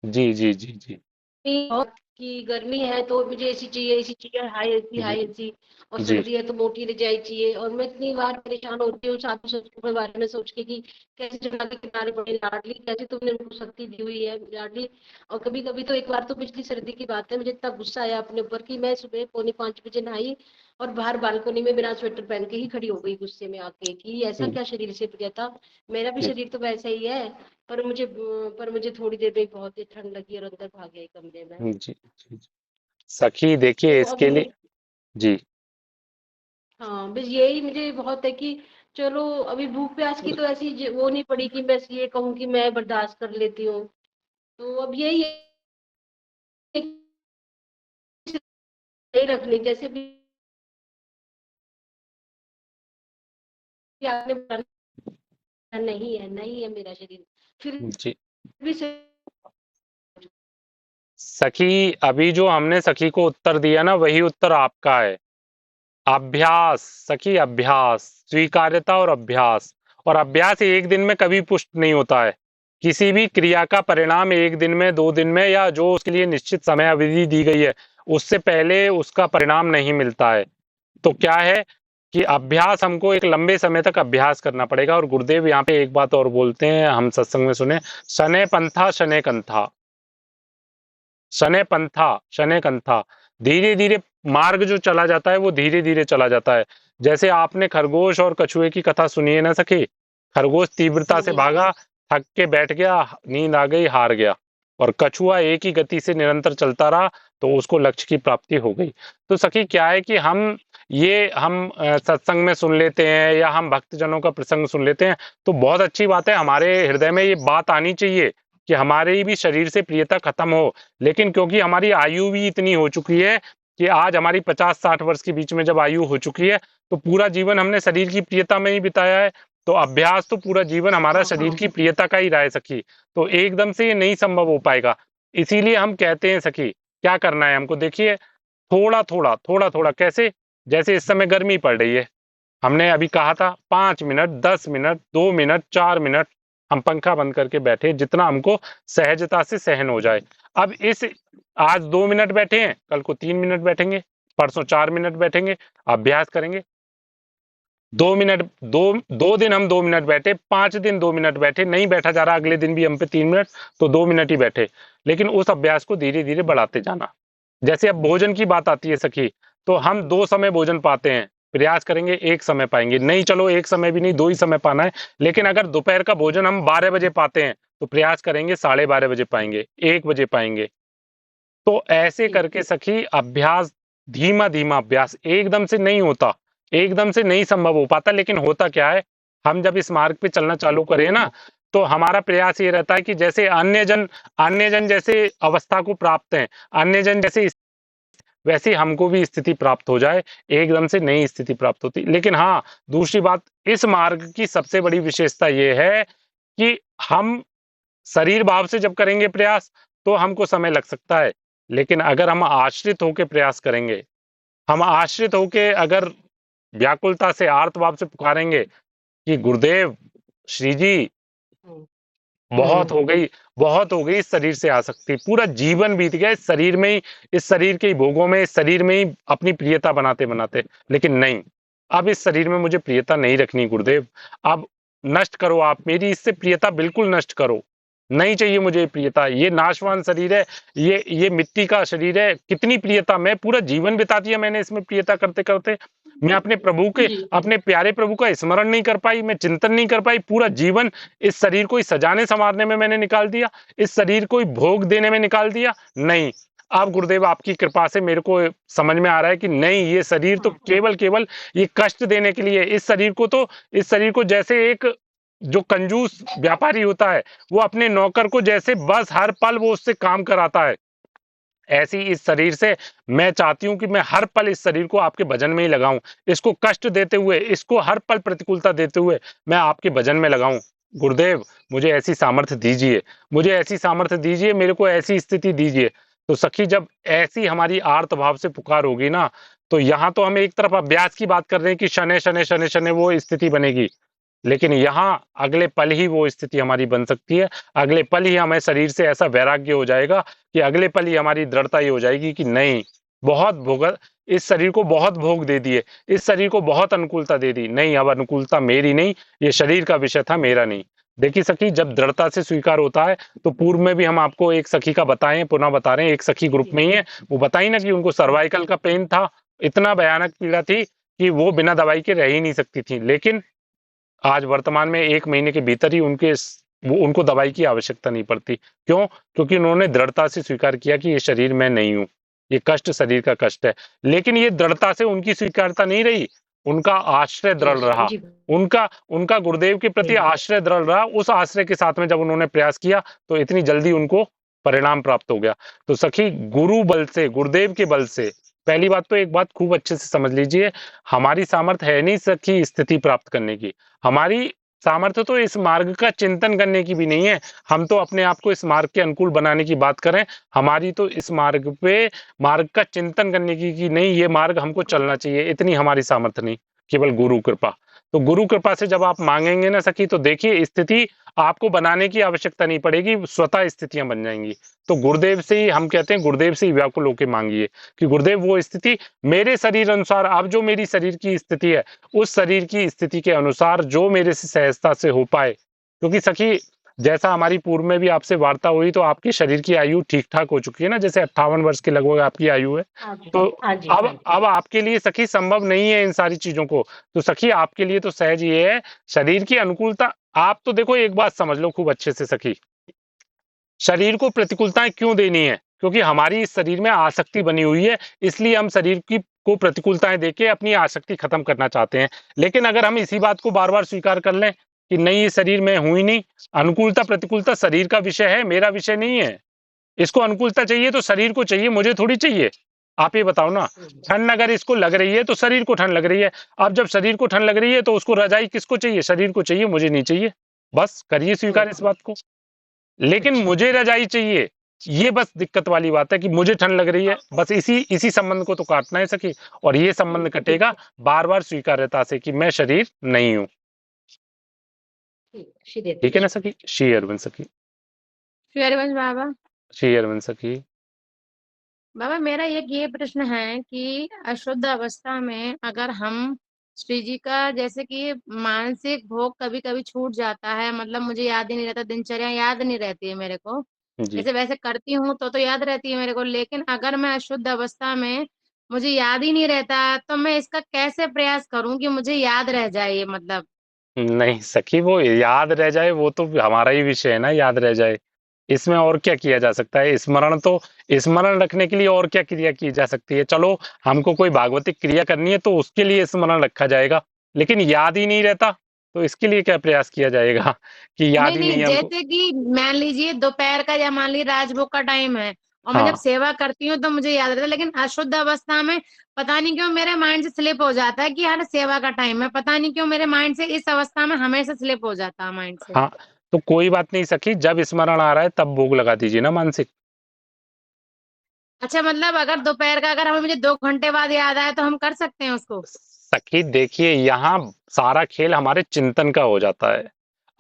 जी जी जी जी बहुत, कि गर्मी है तो मुझे एसी चाहिए, एसी चाहिए, हाई एसी, जी हाई एसी। और जी सर्दी है तो मोटी रजाई चाहिए। और मैं इतनी बार परेशान होती हूँ साथी ससुर के बारे में सोच के कि कैसे जगह के किनारे बड़े लाडली, कैसे तुमने उनको शक्ति दी हुई है लाडली। और कभी कभी तो एक बार तो पिछली सर्दी की बात है, मुझे इतना गुस्सा आया अपने ऊपर कि मैं सुबह 4:45 बजे नहाई और बाहर बालकनी में बिना स्वेटर पहन के ही खड़ी हो गई, गुस्से में आके कि ऐसा क्या शरीर से प्रिय था। मेरा भी जी शरीर तो वैसा ही है। पर मुझे थोड़ी देर में बहुत ही ठंड लगी और अंदर भाग गई कमरे में। जी जी जी। सखी देखिए तो अब इसके लिए, जी हाँ, बस यही मुझे बहुत है कि चलो अभी भूख प्यास की तो ऐसी वो नहीं पड़ी कि मैं ये कहूँ कि मैं बर्दाश्त कर लेती हूँ। तो अब यही है कि रखनी जैसे भी आपने बताया, नहीं है मेरा शरीर फिर जी भी सखी, अभी जो हमने सखी को उत्तर दिया ना, वही उत्तर आपका है। अभ्यास सखी, अभ्यास, स्वीकार्यता और अभ्यास। और अभ्यास एक दिन में कभी पुष्ट नहीं होता है। किसी भी क्रिया का परिणाम एक दिन में, 2 दिन में, या जो उसके लिए निश्चित समय अवधि दी गई है उससे पहले उसका परिणाम नहीं मिलता है। तो क्या है कि अभ्यास, हमको एक लंबे समय तक अभ्यास करना पड़ेगा। और गुरुदेव यहाँ पे एक बात और बोलते हैं, हम सत्संग में सुने, शनै पंथा शनै कंथा, शनै पंथा शनै कंथा। धीरे धीरे मार्ग जो चला जाता है वो धीरे धीरे चला जाता है। जैसे आपने खरगोश और कछुए की कथा सुनी है ना सखी। खरगोश तीव्रता से भागा, थक के बैठ गया, नींद आ गई, हार गया। और कछुआ एक ही गति से निरंतर चलता रहा, तो उसको लक्ष्य की प्राप्ति हो गई। तो सखी क्या है कि हम सत्संग में सुन लेते हैं या हम भक्तजनों का प्रसंग सुन लेते हैं, तो बहुत अच्छी बात है, हमारे हृदय में ये बात आनी चाहिए कि हमारे भी शरीर से प्रियता खत्म हो। लेकिन क्योंकि हमारी आयु भी इतनी हो चुकी है कि आज हमारी 50-60 वर्ष के बीच में जब आयु हो चुकी है, तो पूरा जीवन हमने शरीर की प्रियता में ही बिताया है। तो अभ्यास तो पूरा जीवन हमारा शरीर की प्रियता का ही रहा है सखी। तो एकदम से ये नहीं संभव हो पाएगा। इसीलिए हम कहते हैं सखी, क्या करना है हमको, देखिए, थोड़ा थोड़ा थोड़ा थोड़ा, कैसे, जैसे इस समय गर्मी पड़ रही है, हमने अभी कहा था 5 मिनट, 10 मिनट, 2 मिनट, 4 मिनट हम पंखा बंद करके बैठे, जितना हमको सहजता से सहन हो जाए। अब इस आज 2 मिनट बैठे हैं, कल को 3 मिनट बैठेंगे, परसों 4 मिनट बैठेंगे, अभ्यास करेंगे। 2 मिनट, 2 दिन हम 2 मिनट बैठे, 5 दिन 2 मिनट बैठे, नहीं बैठा जा रहा अगले दिन भी हम पे 3 मिनट, तो 2 मिनट ही बैठे। लेकिन उस अभ्यास को धीरे धीरे बढ़ाते जाना। जैसे अब भोजन की बात आती है सखी, तो हम 2 समय भोजन पाते हैं, प्रयास करेंगे एक समय पाएंगे, नहीं चलो एक समय भी नहीं, 2 ही समय पाना है। लेकिन अगर दोपहर का भोजन हम 12 बजे पाते हैं, तो प्रयास करेंगे 12:30 बजे पाएंगे, 1 बजे पाएंगे। तो ऐसे करके सखी अभ्यास, धीमा धीमा अभ्यास, एकदम से नहीं होता, एकदम से नहीं संभव हो पाता। लेकिन होता क्या है, हम जब इस मार्ग पे चलना चालू करें ना, तो हमारा प्रयास ये रहता है कि जैसे अन्य जन जैसे अवस्था को प्राप्त हैं, अन्य जन जैसे, वैसे हमको भी स्थिति प्राप्त हो जाए। एकदम से नई स्थिति प्राप्त होती। लेकिन हाँ, दूसरी बात, इस मार्ग की सबसे बड़ी विशेषता ये है कि हम शरीर भाव से जब करेंगे प्रयास, तो हमको समय लग सकता है। लेकिन अगर हम आश्रित होकर प्रयास करेंगे, हम आश्रित होके अगर व्याकुलता से, आर्त भाव से पुकारेंगे कि गुरुदेव, श्री जी, बहुत हो गई, बहुत हो गई, इस शरीर से आसक्ति, पूरा जीवन बीत गया इस शरीर में ही, इस शरीर के ही भोगों में, इस शरीर में ही अपनी प्रियता बनाते बनाते। लेकिन नहीं, अब इस शरीर में मुझे प्रियता नहीं रखनी गुरुदेव, अब नष्ट करो आप मेरी इससे प्रियता, बिल्कुल नष्ट करो, नहीं चाहिए मुझे ये प्रियता, ये नाशवान शरीर है, ये मिट्टी का शरीर है, कितनी प्रियता, मैं पूरा जीवन बिता दिया मैंने इसमें प्रियता करते करते, मैं अपने प्रभु के, अपने प्यारे प्रभु का स्मरण नहीं कर पाई, मैं चिंतन नहीं कर पाई, पूरा जीवन इस शरीर को सजाने संवारने में मैंने निकाल दिया, इस शरीर को भोग देने में निकाल दिया। नहीं, अब गुरुदेव आपकी कृपा से मेरे को समझ में आ रहा है कि नहीं, ये शरीर तो केवल केवल ये कष्ट देने के लिए, इस शरीर को जैसे एक जो कंजूस व्यापारी होता है, वो अपने नौकर को जैसे बस हर पल वो उससे काम कराता है, ऐसी इस शरीर से मैं चाहती हूं कि मैं हर पल इस शरीर को आपके भजन में ही लगाऊं, इसको कष्ट देते हुए, इसको हर पल प्रतिकूलता देते हुए मैं आपके भजन में लगाऊं। गुरुदेव, मुझे ऐसी सामर्थ्य दीजिए, मुझे ऐसी सामर्थ्य दीजिए, मेरे को ऐसी स्थिति दीजिए। तो सखी, जब ऐसी हमारी आर्त भाव से पुकार होगी ना, तो यहाँ तो हम एक तरफ अभ्यास की बात कर रहे हैं कि शनै शनै शनै शनै वो स्थिति बनेगी, लेकिन यहाँ अगले पल ही वो स्थिति हमारी बन सकती है। अगले पल ही हमें शरीर से ऐसा वैराग्य हो जाएगा कि अगले पल ही हमारी दृढ़ता ये हो जाएगी कि नहीं, बहुत भोग, इस शरीर को बहुत भोग दे दिए, इस शरीर को बहुत अनुकूलता दे दी, नहीं, अब अनुकूलता मेरी नहीं, ये शरीर का विषय था, मेरा नहीं। देखिए सखी, जब दृढ़ता से स्वीकार होता है, तो पूर्व में भी हम आपको एक सखी का बताए, पुनः बता रहे हैं, एक सखी ग्रुप में ही है, वो बताई ना कि उनको सर्वाइकल का पेन था, इतना भयानक पीड़ा थी कि वो बिना दवाई के रह ही नहीं सकती थी। लेकिन आज वर्तमान में 1 महीने के भीतर ही उनको दवाई की आवश्यकता नहीं पड़ती। क्यों? क्योंकि उन्होंने दृढ़ता से स्वीकार किया कि ये शरीर मैं नहीं हूँ, ये कष्ट शरीर का कष्ट है। लेकिन ये दृढ़ता से उनकी स्वीकारता नहीं रही, उनका आश्रय दृढ़ रहा, जी उनका उनका गुरुदेव के प्रति आश्रय दृढ़ रहा। उस आश्रय के साथ में जब उन्होंने प्रयास किया तो इतनी जल्दी उनको परिणाम प्राप्त हो गया। तो सखी, गुरु बल से, गुरुदेव के बल से, पहली बात तो एक बात खूब अच्छे से समझ लीजिए, हमारी सामर्थ्य है नहीं सखी स्थिति प्राप्त करने की। हमारी सामर्थ्य तो इस मार्ग का चिंतन करने की भी नहीं है। हम तो अपने आप को इस मार्ग के अनुकूल बनाने की बात करें, हमारी तो इस मार्ग पे मार्ग का चिंतन करने की कि नहीं ये मार्ग हमको चलना चाहिए, इतनी हमारी सामर्थ्य नहीं, केवल गुरु कृपा। तो गुरु कृपा से जब आप मांगेंगे ना सखी, तो देखिए स्थिति आपको बनाने की आवश्यकता नहीं पड़ेगी, स्वतः स्थितियां बन जाएंगी। तो गुरुदेव से ही हम कहते हैं, गुरुदेव से ही व्याकुल होकर मांगिए कि गुरुदेव वो स्थिति मेरे शरीर अनुसार, अब जो मेरी शरीर की स्थिति है उस शरीर की स्थिति के अनुसार जो मेरे से सहजता से हो पाए। क्योंकि सखी, जैसा हमारी पूर्व में भी आपसे वार्ता हुई, तो आपके शरीर की आयु ठीक ठाक हो चुकी है ना, जैसे 58 वर्ष के लगभग आपकी आयु है। तो अब आपके लिए सखी संभव नहीं है इन सारी चीजों को। तो सखी, आपके लिए तो सहज ये है, शरीर की अनुकूलता। आप तो देखो एक बात समझ लो खूब अच्छे से सखी, शरीर को प्रतिकूलताएं क्यों देनी है? क्योंकि हमारी इस शरीर में आसक्ति बनी हुई है, इसलिए हम शरीर की को प्रतिकूलताएं देके अपनी आसक्ति खत्म करना चाहते हैं। लेकिन अगर हम इसी बात को बार बार स्वीकार कर लें कि नहीं, ये शरीर में हुई नहीं, अनुकूलता प्रतिकूलता शरीर का विषय है, मेरा विषय नहीं है। इसको अनुकूलता चाहिए तो शरीर को चाहिए, मुझे थोड़ी चाहिए। आप ये बताओ ना, ठंड अगर इसको लग रही है तो शरीर को ठंड लग रही है। अब जब शरीर को ठंड लग रही है तो उसको रजाई किसको चाहिए? शरीर को चाहिए, मुझे नहीं चाहिए। बस करिए स्वीकार इस बात को। लेकिन मुझे रजाई चाहिए, ये बस दिक्कत वाली बात है कि मुझे ठंड लग रही है। बस इसी संबंध को तो काटना है सखी, और ये संबंध कटेगा बार बार स्वीकार्यता से कि मैं शरीर नहीं हूं। ठीक है ना सखी? श्री अरविंद सखी, श्री अरविंद बाबा। श्री अरविंद सखी। बाबा, मेरा एक ये प्रश्न है कि अशुद्ध अवस्था में अगर हम श्री जी का, जैसे कि मानसिक भोग कभी कभी छूट जाता है, मतलब मुझे याद ही नहीं रहता, दिनचर्या याद नहीं रहती है मेरे को, जी, जैसे वैसे करती हूँ तो याद रहती है मेरे को, लेकिन अगर मैं अशुद्ध अवस्था में मुझे याद ही नहीं रहता, तो मैं इसका कैसे प्रयास करूं कि मुझे याद रह जाए ये, मतलब। नहीं सखी, वो याद रह जाए वो तो हमारा ही विषय है ना, याद रह जाए। इसमें और क्या किया जा सकता है? स्मरण तो, स्मरण रखने के लिए और क्या क्रिया की जा सकती है? चलो, हमको कोई भागवतिक क्रिया करनी है तो उसके लिए स्मरण रखा जाएगा, लेकिन याद ही नहीं रहता तो इसके लिए क्या प्रयास किया जाएगा कि याद नहीं ही नहीं नहीं, है हमको। जैसे कि मान लीजिए दोपहर का या मान लीजिए राजभोग का टाइम है और मैं जब हाँ, सेवा करती हूँ तो मुझे याद रहता है, लेकिन अशुद्ध अवस्था में पता नहीं क्यों मेरे माइंड से स्लिप हो जाता है कि यार सेवा का टाइम है, पता नहीं क्यों मेरे माइंड से इस अवस्था में हमेशा स्लिप हो जाता है माइंड से। हाँ, तो कोई बात नहीं सखी, जब स्मरण आ रहा है तब भोग लगा दीजिए ना मानसिक। अच्छा, मतलब अगर दोपहर का अगर हमें मुझे 2 घंटे बाद याद आया तो हम कर सकते हैं उसको? सखी देखिए, यहाँ सारा खेल हमारे चिंतन का हो जाता है।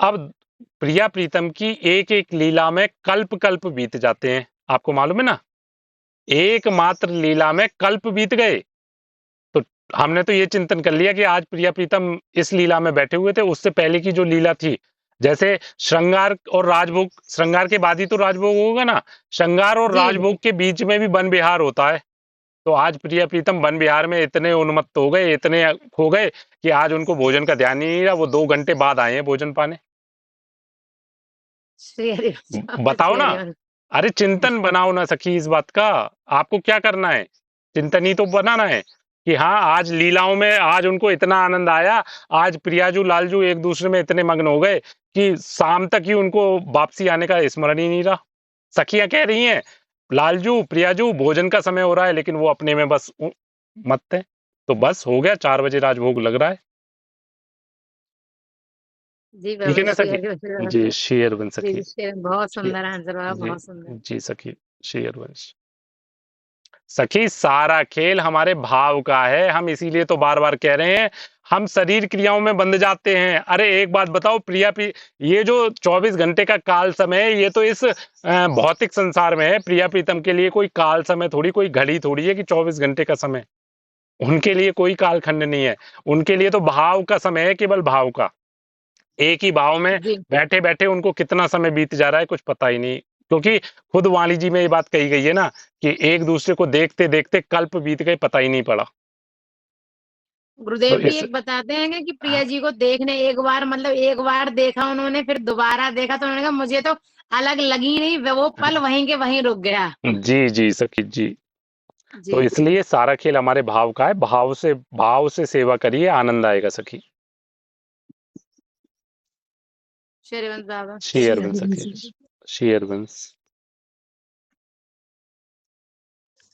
अब प्रिया प्रीतम की एक एक लीला में कल्प कल्प बीत जाते हैं, आपको मालूम है ना, एकमात्र लीला में कल्प बीत गए। तो हमने तो ये चिंतन कर लिया कि आज प्रिया प्रीतम इस लीला में बैठे हुए थे, उससे पहले की जो लीला थी, जैसे श्रृंगार और राजभोग, श्रृंगार के बाद ही तो राजभोग होगा ना, श्रृंगार और जी राजभोग के बीच में भी वन विहार होता है। तो आज प्रिया प्रीतम वन विहार में इतने उन्मत्त हो गए, इतने खो गए कि आज उनको भोजन का ध्यान ही नहीं रहा। वो 2 घंटे बाद आए हैं भोजन पाने। श्री हरिवंश, बताओ श्री ना, हरिवंश। अरे चिंतन बनाओ ना सखी इस बात का। आपको क्या करना है? चिंतन ही तो बनाना है कि हाँ, आज लीलाओं में आज उनको इतना आनंद आया, आज प्रियाजू लालजू एक दूसरे में इतने मग्न हो गए कि शाम तक ही उनको वापसी आने का स्मरण ही नहीं रहा। सखियां कह रही हैं, लालजू प्रियाजू भोजन का समय हो रहा है, लेकिन वो अपने में बस मत्त है। तो बस हो गया, 4 बजे राजभोग लग रहा है। जी ठीक है बाबा, ना श्री सखी? हरिवंश। जी, श्री अरविंद जी सखी। बहुत श्री, सुंदर आंसर बाबा, जी, बहुत सुंदर। जी सखी, श्री अरविंद सखी। सारा खेल हमारे भाव का है, हम इसीलिए तो बार बार कह रहे हैं, हम शरीर क्रियाओं में बंध जाते हैं। अरे एक बात बताओ ये जो 24 घंटे का काल समय है, ये तो इस भौतिक संसार में है। प्रिया प्रीतम के लिए कोई काल समय थोड़ी, कोई घड़ी थोड़ी है कि 24 घंटे का समय। उनके लिए कोई कालखंड नहीं है, उनके लिए तो भाव का समय है, केवल भाव का। एक ही भाव में जी बैठे बैठे उनको कितना समय बीत जा रहा है कुछ पता ही नहीं। क्योंकि खुद वाणी जी में ये बात कही गई है ना कि एक दूसरे को देखते देखते कल्प बीत गए, पता ही नहीं पड़ा। गुरुदेव तो भी इस, एक बताते हैं कि प्रिया हाँ, जी को देखने एक बार, मतलब एक बार देखा उन्होंने, फिर दोबारा देखा तो उन्होंने कहा मुझे तो अलग लगी नहीं, वो पल वहीं के वहीं रुक गया। जी जी सखी जी। तो जी इसलिए सारा खेल हमारे भाव का है। भाव से सेवा करिए, आनंद आएगा सखी। शेरवंत बाबा। श्री श्री अरविंद हरिवंश सखी। जी। श्री अरविंद।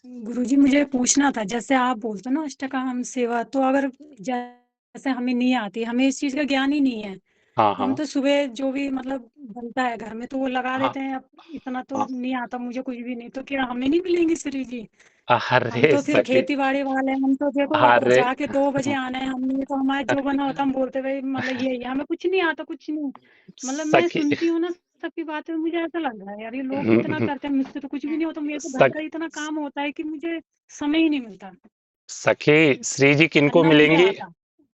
गुरुजी मुझे पूछना था, जैसे आप बोलते हो ना अष्टकाम सेवा, तो अगर जैसे हमें नहीं आती, हमें इस चीज का ज्ञान ही नहीं है, हाँ हम हाँ तो सुबह जो भी मतलब बनता है घर में तो वो लगा हाँ देते हैं। अब इतना तो हाँ। नहीं आता मुझे कुछ भी नहीं, तो क्या हमें नहीं मिलेंगी श्री जी? हम अरे तो फिर सखी, खेती बाड़ी वाले हैं, हम तो देखो अरे जाके 2 बजे आना है, हमने तो हमारा जो बना होता हम बोलते भाई मतलब ये है, हमें कुछ नहीं आता, कुछ नहीं। मतलब मैं सखी सुनती हूँ ना सबकी बातें, मुझे ऐसा लग रहा है यार ये लोग इतना करते हैं, मुझसे तो कुछ भी नहीं होता, मेरे तो घर सख, का इतना काम होता है कि मुझे समय ही नहीं मिलता, सखी श्री जी किनको करना मुझे मिलेंगी? आता।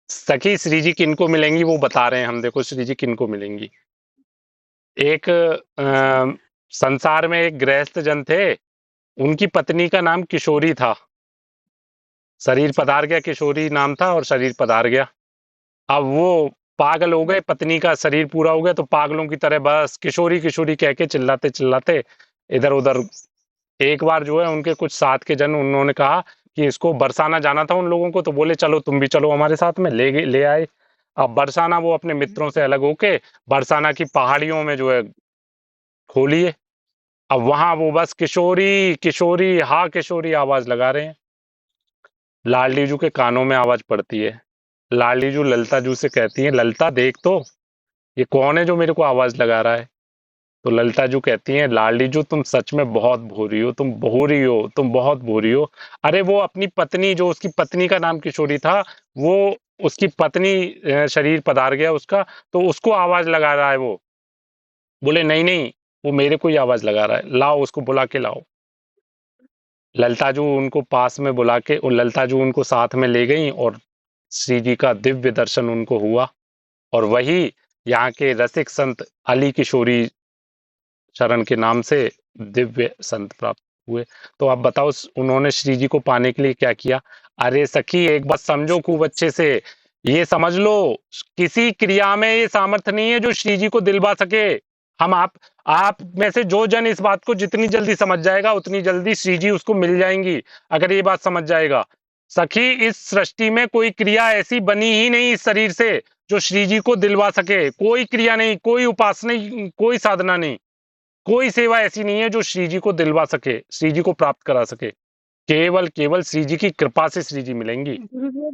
सखी श्री जी किनको मिलेंगी वो बता रहे हैं हम। देखो श्री जी किनको मिलेंगी। एक संसार में एक गृहस्थ जन थे, उनकी पत्नी का नाम किशोरी था। शरीर अच्छा पधार गया, किशोरी नाम था और शरीर पधार गया। अब वो पागल हो गए, पत्नी का शरीर पूरा हो गया तो पागलों की तरह बस किशोरी किशोरी कह के चिल्लाते चिल्लाते इधर उधर। एक बार जो है उनके कुछ साथ के जन, उन्होंने कहा कि इसको बरसाना जाना था उन लोगों को, तो बोले चलो तुम भी चलो हमारे साथ में, ले आए। अब बरसाना वो अपने मित्रों से अलग होके बरसाना की पहाड़ियों में जो है खो लिए। अब वहां वो बस किशोरी किशोरी हाँ किशोरी आवाज लगा रहे हैं। लाडली जू के कानों में आवाज पड़ती है। लाडली जू ललता जू से कहती है, ललता देख तो ये कौन है जो मेरे को आवाज लगा रहा है। तो ललिता जू कहती हैं, लाडली जू तुम सच में बहुत भोरी हो, तुम भोरी हो, तुम बहुत भोरी हो। अरे वो अपनी पत्नी, जो उसकी पत्नी का नाम किशोरी था, वो उसकी पत्नी शरीर पधार गया उसका, तो उसको आवाज लगा रहा है वो। बोले नहीं नहीं, वो मेरे को ही आवाज लगा रहा है, लाओ उसको बुला के लाओ। ललिता जू उनको पास में बुला के, और ललिता जू उनको साथ में ले गई और श्री जी का दिव्य दर्शन उनको हुआ। और वही यहाँ के रसिक संत अली किशोरी शरण के नाम से दिव्य संत प्राप्त हुए। तो आप बताओ उन्होंने श्री जी को पाने के लिए क्या किया? अरे सखी एक बात समझो खूब अच्छे से, ये समझ लो, किसी क्रिया में ये सामर्थ्य नहीं है जो श्री जी को दिलवा सके। हम आप में से जो जन इस बात को जितनी जल्दी समझ जाएगा उतनी जल्दी श्री जी उसको मिल जाएंगी, अगर ये बात समझ जाएगा। सखी इस सृष्टि में कोई क्रिया ऐसी बनी ही नहीं इस शरीर से जो श्री जी को दिलवा सके। कोई क्रिया नहीं, कोई उपासना नहीं, कोई साधना नहीं, कोई सेवा ऐसी नहीं है जो श्री जी को दिलवा सके, श्री जी को प्राप्त करा सके। केवल केवल श्री जी की कृपा से श्री जी मिलेंगी। गुरुजी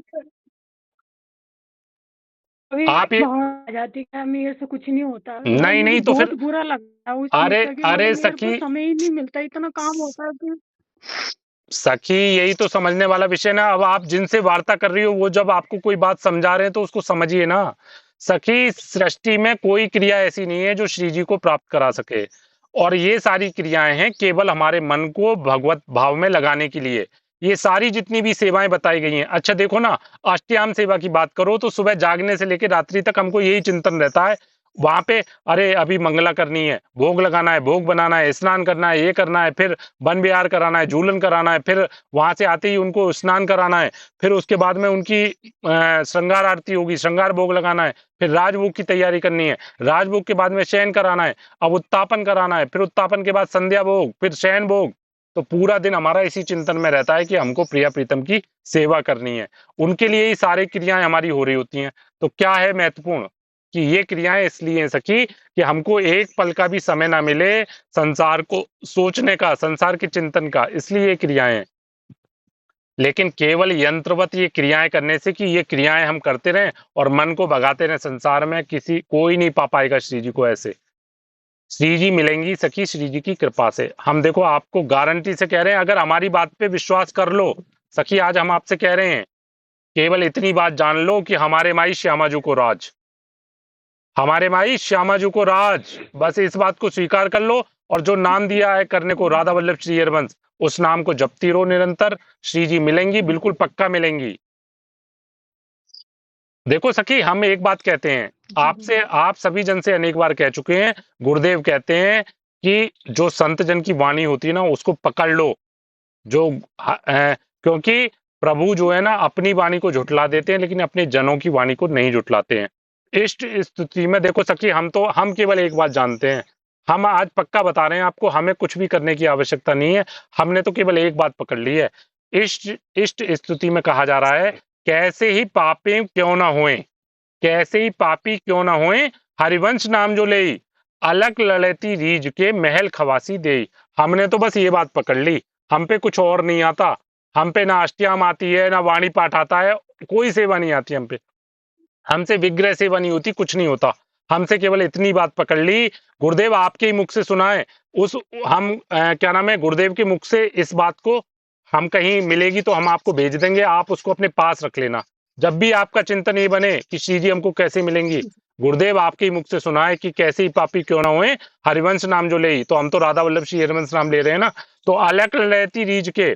अभी आप ये भाव आ जाती है, मेरे से कुछ नहीं होता, मतलब नहीं मुझे नहीं तो बहुत फिर बुरा लगता है उस चीज अरे का कि मतलब अरे मेरे को सखी, समय ही नहीं मिलता, इतना काम होता है कि सखी यही तो समझने वाला विषय ना। अब आप जिनसे वार्ता कर रही हो वो जब आपको कोई बात समझा रहे हैं तो उसको समझिए ना। सखी सृष्टि में कोई क्रिया ऐसी नहीं है जो श्री जी को प्राप्त करा सके, और ये सारी क्रियाएं हैं केवल हमारे मन को भगवत भाव में लगाने के लिए। ये सारी जितनी भी सेवाएं बताई गई हैं, अच्छा देखो ना, अष्टयाम सेवा की बात करो तो सुबह जागने से लेकर रात्रि तक हमको यही चिंतन रहता है वहां पे। अरे अभी मंगला करनी है, भोग लगाना है, भोग बनाना है, स्नान करना है, ये करना है, फिर वन विहार कराना है, झूलन कराना है, फिर वहां से आते ही उनको स्नान कराना है, फिर उसके बाद में उनकी श्रृंगार आरती होगी, श्रृंगार भोग लगाना है, फिर राजभोग की तैयारी करनी है, राजभोग के बाद में शयन कराना है, अब उत्तापन कराना है, फिर उत्तापन के बाद संध्या भोग, फिर शयन भोग। तो पूरा दिन हमारा इसी चिंतन में रहता है कि हमको प्रिया प्रीतम की सेवा करनी है। उनके लिए ही सारी क्रियाएं हमारी हो रही होती हैं। तो क्या है महत्वपूर्ण कि ये क्रियाएं इसलिए हैं सखी कि हमको एक पल का भी समय ना मिले संसार को सोचने का, संसार के चिंतन का, इसलिए ये क्रियाएं हैं। लेकिन केवल यंत्रवत ये क्रियाएं करने से कि ये क्रियाएं हम करते रहें और मन को भगाते रहें संसार में, किसी कोई नहीं पा पाएगा श्री जी को ऐसे। श्री जी मिलेंगी सखी श्री जी की कृपा से। हम देखो आपको गारंटी से कह रहे हैं, अगर हमारी बात पे विश्वास कर लो सखी, आज हम आपसे कह रहे हैं केवल इतनी बात जान लो कि हमारे माई श्यामाजू को राज, हमारे माई श्यामाजू को राज, बस इस बात को स्वीकार कर लो। और जो नाम दिया है करने को राधा वल्लभ श्री हरवंश, उस नाम को जपती रहो निरंतर, श्री जी मिलेंगी, बिल्कुल पक्का मिलेंगी। देखो सखी हम एक बात कहते हैं आपसे, आप सभी जन से अनेक बार कह चुके हैं, गुरुदेव कहते हैं कि जो संत जन की वाणी होती है ना उसको पकड़ लो। जो क्योंकि प्रभु जो है ना अपनी वाणी को झुठला देते हैं लेकिन अपने जनों की वाणी को नहीं झुठलाते हैं। इस स्थिति में देखो सखी हम केवल एक बात जानते हैं, हम आज पक्का बता रहे हैं आपको, हमें कुछ भी करने की आवश्यकता नहीं है। हमने तो केवल एक बात पकड़ ली है, इष्ट इष्ट स्तुति में कहा जा रहा है, कैसे ही पापी क्यों ना होए, कैसे ही पापी क्यों ना होए, हरिवंश नाम जो लेई, अलग लड़ती रीझ के महल खवासी देई। हमने तो बस ये बात पकड़ ली, हम पे कुछ और नहीं आता, हम पे ना अष्टयाम आती है, ना वाणी पाठ आता है, कोई सेवा नहीं आती हम पे, हमसे विग्रह सेवा नहीं होती, कुछ नहीं होता, हमसे केवल इतनी बात पकड़ ली। गुरुदेव आपके ही मुख से सुना है, उस हम क्या नाम है, गुरुदेव के मुख से इस बात को हम कहीं मिलेगी तो हम आपको भेज देंगे, आप उसको अपने पास रख लेना। जब भी आपका चिंतन ये बने कि श्री जी हमको कैसे मिलेंगी, गुरुदेव आपके ही मुख से सुना है कि कैसे ही पापी क्यों ना होए, हरिवंश नाम जो ले, तो हम तो राधा वल्लभ श्री हरिवंश नाम ले रहे हैं ना, तो अलग रहती रीझ के,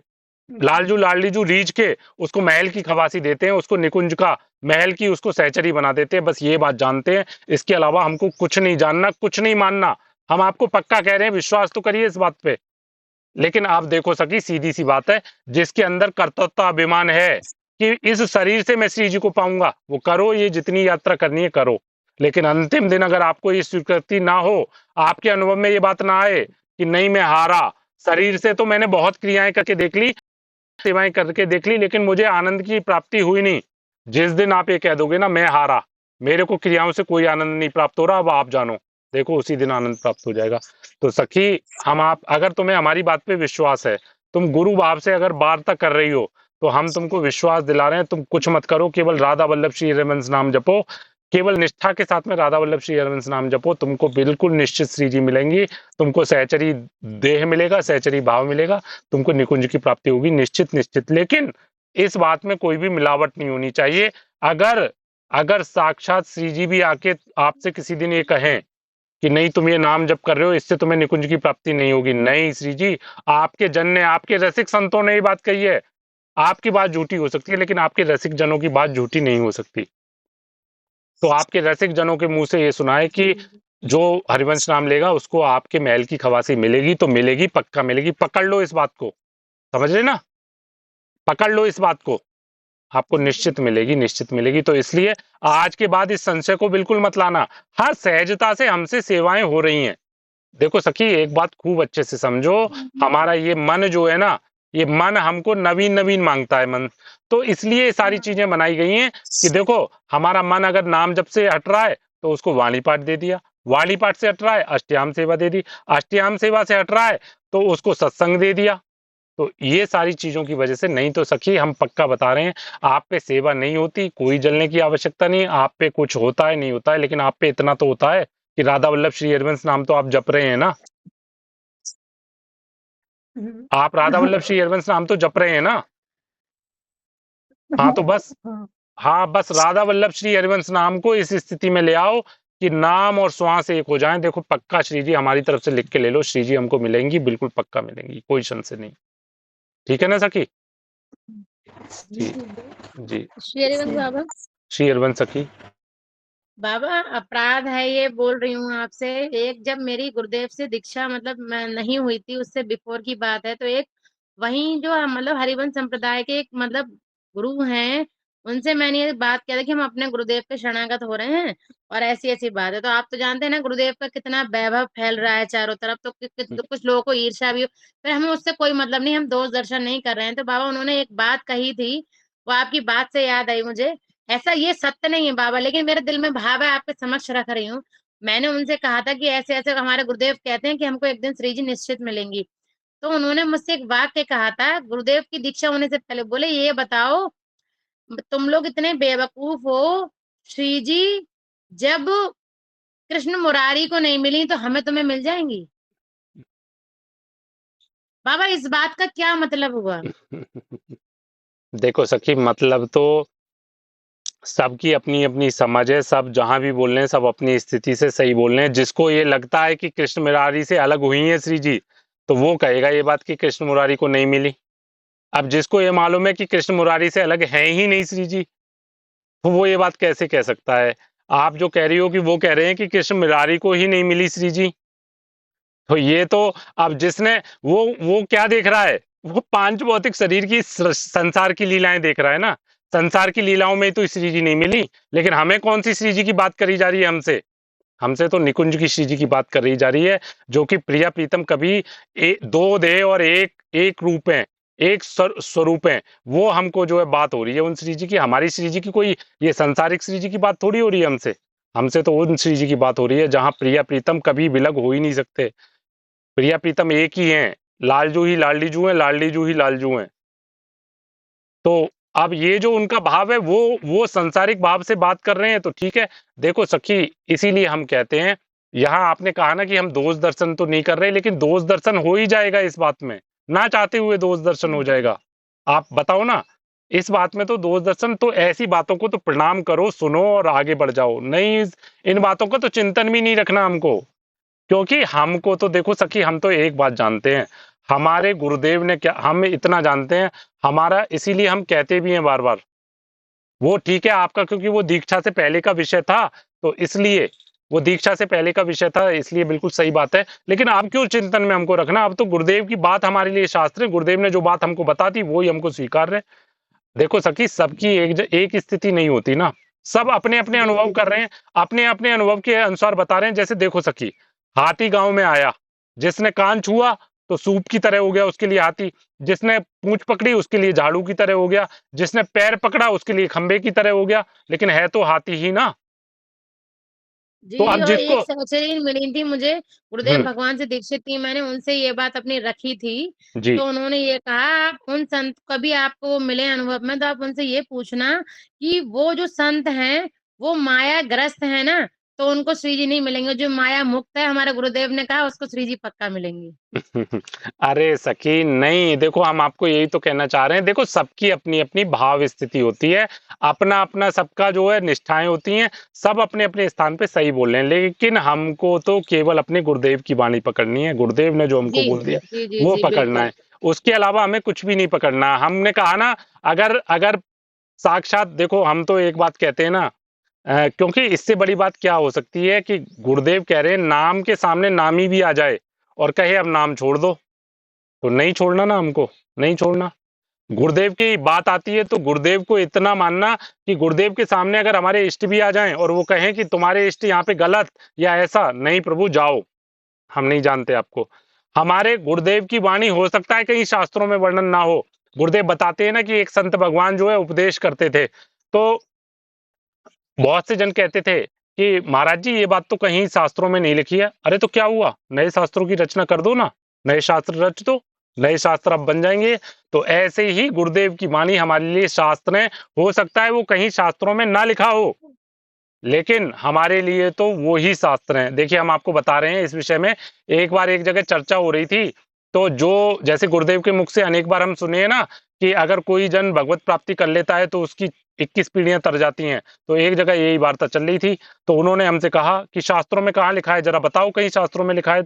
लालजू लाडलीजू रीझ के उसको महल की खवासी देते हैं, उसको निकुंज का महल की उसको सहचरी बना देते हैं, बस ये बात जानते हैं, इसके अलावा हमको कुछ नहीं जानना, कुछ नहीं मानना। हम आपको पक्का कह रहे हैं, विश्वास तो करिए इस बात पे। लेकिन आप देखो सकी, सीधी सी बात है, जिसके अंदर कर्तव्य अभिमान है कि इस शरीर से मैं श्री जी को पाऊंगा, वो करो, ये जितनी यात्रा करनी है करो। लेकिन अंतिम दिन अगर आपको ये स्वीकृति ना हो, आपके अनुभव में ये बात ना आए कि नहीं मैं हारा, शरीर से तो मैंने बहुत क्रियाएं करके देख ली, सेवाएं करके देख ली, लेकिन मुझे आनंद की प्राप्ति हुई नहीं। जिस दिन आप ये कह दोगे ना मैं हारा, मेरे को क्रियाओं से कोई आनंद नहीं प्राप्त हो रहा, अब आप जानो, देखो उसी दिन आनंद प्राप्त हो जाएगा। तो सखी, हम आप अगर तुम्हें हमारी बात पे विश्वास है, तुम गुरु भाव से अगर वार्ता कर रही हो, तो हम तुमको विश्वास दिला रहे हैं, तुम कुछ मत करो, केवल राधा वल्लभ श्री हरिवंश नाम जपो, केवल निष्ठा के साथ में राधा वल्लभ श्री हरिवंश नाम जपो, तुमको बिल्कुल निश्चित श्री जी मिलेंगी, तुमको सहचरी देह मिलेगा, सहचरी भाव मिलेगा, तुमको निकुंज की प्राप्ति होगी, निश्चित निश्चित। लेकिन इस बात में कोई भी मिलावट नहीं होनी चाहिए। अगर अगर साक्षात श्री जी भी आके आपसे किसी दिन ये कहें कि नहीं तुम ये नाम जप कर रहे हो, इससे तुम्हें निकुंज की प्राप्ति नहीं होगी, नहीं श्री जी, आपके जन ने, आपके रसिक संतों ने ये बात कही है, आपकी बात झूठी हो सकती है, लेकिन आपके रसिक जनों की बात झूठी नहीं हो सकती। तो आपके रसिक जनों के मुंह से ये सुना है कि जो हरिवंश नाम लेगा उसको आपके महल की खवासी मिलेगी, तो मिलेगी, पक्का मिलेगी, पकड़ लो इस बात को, समझ रहे ना, पकड़ लो इस बात को, आपको निश्चित मिलेगी, निश्चित मिलेगी। तो इसलिए आज के बाद इस संशय को बिल्कुल मत लाना, हर सहजता से हमसे सेवाएं हो रही हैं। देखो सखी, एक बात खूब अच्छे से समझो, हमारा ये मन जो है ना, ये मन हमको नवीन नवीन मांगता है मन, तो इसलिए ये सारी चीजें बनाई गई हैं कि देखो हमारा मन अगर नाम जप से हट रहा है तो उसको वाणी पाठ दे दिया, वाणी पाठ से हट रहा है अष्टयाम सेवा दे दी, अष्टयाम सेवा से हट रहा है तो उसको सत्संग दे दिया। तो ये सारी चीजों की वजह से, नहीं तो सखी हम पक्का बता रहे हैं, आप पे सेवा नहीं होती, कोई जलने की आवश्यकता नहीं, आप पे कुछ होता है नहीं होता है, लेकिन आप पे इतना तो होता है कि राधा वल्लभ श्री हरिवंश नाम तो आप जप रहे हैं ना, आप राधा वल्लभ श्री हरिवंश नाम तो जप रहे हैं ना। हाँ तो बस, हाँ बस राधा वल्लभ श्री हरिवंश नाम को इस स्थिति में ले आओ कि नाम और श्वास एक हो जाएं। देखो पक्का श्री जी हमारी तरफ से लिख के ले लो, श्री जी हमको मिलेंगी, बिल्कुल पक्का मिलेंगी, कोई संशय नहीं। ठीक है ना सखी? जी जी, श्री हरिवंश बाबा, श्री हरिवंश सखी। बाबा अपराध है ये बोल रही हूँ आपसे, एक जब मेरी गुरुदेव से दीक्षा मतलब नहीं हुई थी, उससे बिफोर की बात है, तो एक वहीं जो मतलब हरिवंश संप्रदाय के एक मतलब गुरु हैं, उनसे मैंने ये बात किया था कि हम अपने गुरुदेव पे शरणागत हो रहे हैं और ऐसी ऐसी बात है। तो आप तो जानते हैं ना गुरुदेव का कितना वैभव फैल रहा है चारों तरफ, तो कुछ लोगों को ईर्ष्या भी फिर हमें उससे कोई मतलब नहीं, हम दोष दर्शन नहीं कर रहे हैं। तो बाबा उन्होंने एक बात कही थी, वो आपकी बात से याद आई मुझे, ऐसा ये सत्य नहीं है बाबा, लेकिन मेरे दिल में भाव है, आपके समक्ष रख रही हूँ। मैंने उनसे कहा था कि ऐसे ऐसे हमारे गुरुदेव कहते हैं कि हमको एक दिन श्री जी निश्चित मिलेंगी। तो उन्होंने मुझसे एक वाक्य कहा था गुरुदेव की दीक्षा होने से पहले, बोले ये बताओ तुम लोग इतने बेवकूफ हो, श्री जी जब कृष्ण मुरारी को नहीं मिली तो हमें तुम्हें मिल जाएंगी। बाबा इस बात का क्या मतलब हुआ? देखो सखी, मतलब तो सबकी अपनी अपनी समझ है, सब जहां भी बोल रहे हैं सब अपनी स्थिति से सही बोल रहे हैं। जिसको ये लगता है कि कृष्ण मुरारी से अलग हुई है श्री जी, तो वो कहेगा ये बात कि कृष्ण मुरारी को नहीं मिली। अब जिसको ये मालूम है कि कृष्ण मुरारी से अलग है ही नहीं श्री जी, तो वो ये बात कैसे कह सकता है? आप जो कह रही हो कि वो कह रहे हैं कि कृष्ण मुरारी को ही नहीं मिली श्री जी, तो ये तो अब जिसने वो क्या देख रहा है, वो पांच भौतिक शरीर की संसार की लीलाएं देख रहा है ना। संसार की लीलाओं में तो श्री जी नहीं मिली, लेकिन हमें कौन सी श्री जी की बात करी जा रही है? हमसे हमसे तो निकुंज की श्री जी की बात कर रही जा रही है, जो कि प्रिया प्रीतम कभी दो देह और एक एक रूप है, एक स्वरूप है, वो हमको जो है बात हो रही है उन श्री जी की। हमारी श्री जी की कोई ये संसारिक श्री जी की बात थोड़ी हो रही है हमसे। हमसे तो उन श्री जी की बात हो रही है जहां प्रिया प्रीतम कभी विलग हो ही नहीं सकते। प्रिया प्रीतम एक ही हैं, लालजू ही लाडली जू हैं, लाडली जू ही लालजू हैं। तो अब ये जो उनका भाव है वो संसारिक भाव से बात कर रहे हैं तो ठीक है। देखो सखी, इसीलिए हम कहते हैं, यहाँ आपने कहा ना कि हम दोष दर्शन तो नहीं कर रहे, लेकिन दोष दर्शन हो ही जाएगा इस बात में, ना चाहते हुए दोष दर्शन हो जाएगा। आप बताओ ना, इस बात में तो दोष दर्शन, तो ऐसी बातों को तो प्रणाम करो, सुनो और आगे बढ़ जाओ। नहीं, इन बातों का तो चिंतन भी नहीं रखना हमको, क्योंकि हमको तो देखो सखी, हम तो एक बात जानते हैं, हमारे गुरुदेव ने क्या, हम इतना जानते हैं हमारा, इसीलिए हम कहते भी हैं बार बार। वो ठीक है आपका, क्योंकि वो दीक्षा से पहले का विषय था, तो इसलिए वो दीक्षा से पहले का विषय था, इसलिए बिल्कुल सही बात है। लेकिन आप क्यों चिंतन में हमको रखना, अब तो गुरुदेव की बात हमारे लिए शास्त्र है, गुरुदेव ने जो बात हमको बता दी वो ही हमको स्वीकार है। देखो सखी, सबकी एक स्थिति नहीं होती ना, सब अपने अपने अनुभव कर रहे हैं, अपने अपने अनुभव के अनुसार बता रहे हैं। जैसे देखो सखी, हाथी गांव में आया, जिसने कान छुआ तो सूप की तरह हो गया उसके लिए हाथी, जिसने पूंछ पकड़ी उसके लिए झाड़ू की तरह हो गया, जिसने पैर पकड़ा उसके लिए खंबे की तरह हो गया, लेकिन है तो हाथी ही ना। तो जी, अब और जिसको एक सहचरी मिली थी मुझे, गुरुदेव हम्म, भगवान से दीक्षित थी, मैंने उनसे ये बात अपनी रखी थी, जी तो उन्होंने ये कहा, आप उन संत कभी आपको मिले अनुभव में, तो आप उनसे ये पूछना कि वो जो संत हैं, वो मायाग्रस्त हैं ना, तो उनको श्री जी नहीं मिलेंगे, जो माया मुक्त है, हमारे गुरुदेव ने कहा, उसको श्री जी पक्का मिलेंगे। अरे सखी नहीं, देखो हम आपको यही तो कहना चाह रहे हैं, देखो सबकी अपनी अपनी भाव स्थिति होती है, अपना अपना सबका जो है निष्ठाएं होती हैं, सब अपने अपने स्थान पे सही बोल रहे हैं, लेकिन हमको तो केवल अपने गुरुदेव की वाणी पकड़नी है, गुरुदेव ने जो हमको जी, बोल दिया जी, जी, वो जी, पकड़ना बिल्कुल। है। उसके अलावा हमें कुछ भी नहीं पकड़ना। हमने कहा ना, अगर अगर साक्षात देखो, हम तो एक बात कहते हैं ना, क्योंकि इससे बड़ी बात क्या हो सकती है कि गुरुदेव कह रहे हैं नाम के सामने नामी भी आ जाए और कहे अब नाम छोड़ दो, तो नहीं छोड़ना ना हमको, नहीं छोड़ना। गुरुदेव की बात आती है तो गुरुदेव को इतना मानना कि गुरुदेव के सामने अगर हमारे इष्ट भी आ जाएं और वो कहें कि तुम्हारे इष्ट यहाँ पे गलत या ऐसा, नहीं प्रभु जाओ, हम नहीं जानते आपको। हमारे गुरुदेव की वाणी हो सकता है कहीं शास्त्रों में वर्णन ना हो। गुरुदेव बताते हैं ना कि एक संत भगवान जो है उपदेश करते थे, तो बहुत से जन कहते थे कि महाराज जी ये बात तो कहीं शास्त्रों में नहीं लिखी है। अरे तो क्या हुआ, नए शास्त्रों की रचना कर दो ना, नए शास्त्र रच दो, नए शास्त्र अब बन जाएंगे। तो ऐसे ही गुरुदेव की वाणी हमारे लिए शास्त्र है, हो सकता है वो कहीं शास्त्रों में ना लिखा हो, लेकिन हमारे लिए तो वो ही शास्त्र हैं। देखिए हम आपको बता रहे हैं इस विषय में, एक बार एक जगह चर्चा हो रही थी, तो जो जैसे गुरुदेव के मुख से अनेक बार हम सुने हैं ना कि अगर कोई जन भगवत प्राप्ति कर लेता है तो उसकी 21 पीढ़ियां तर जाती हैं, तो एक जगह यही वार्ता चल रही थी। तो उन्होंने हमसे कहा कि शास्त्रों में कहाँ लिखा है, जरा बताओ कहीं शास्त्रों में लिखा है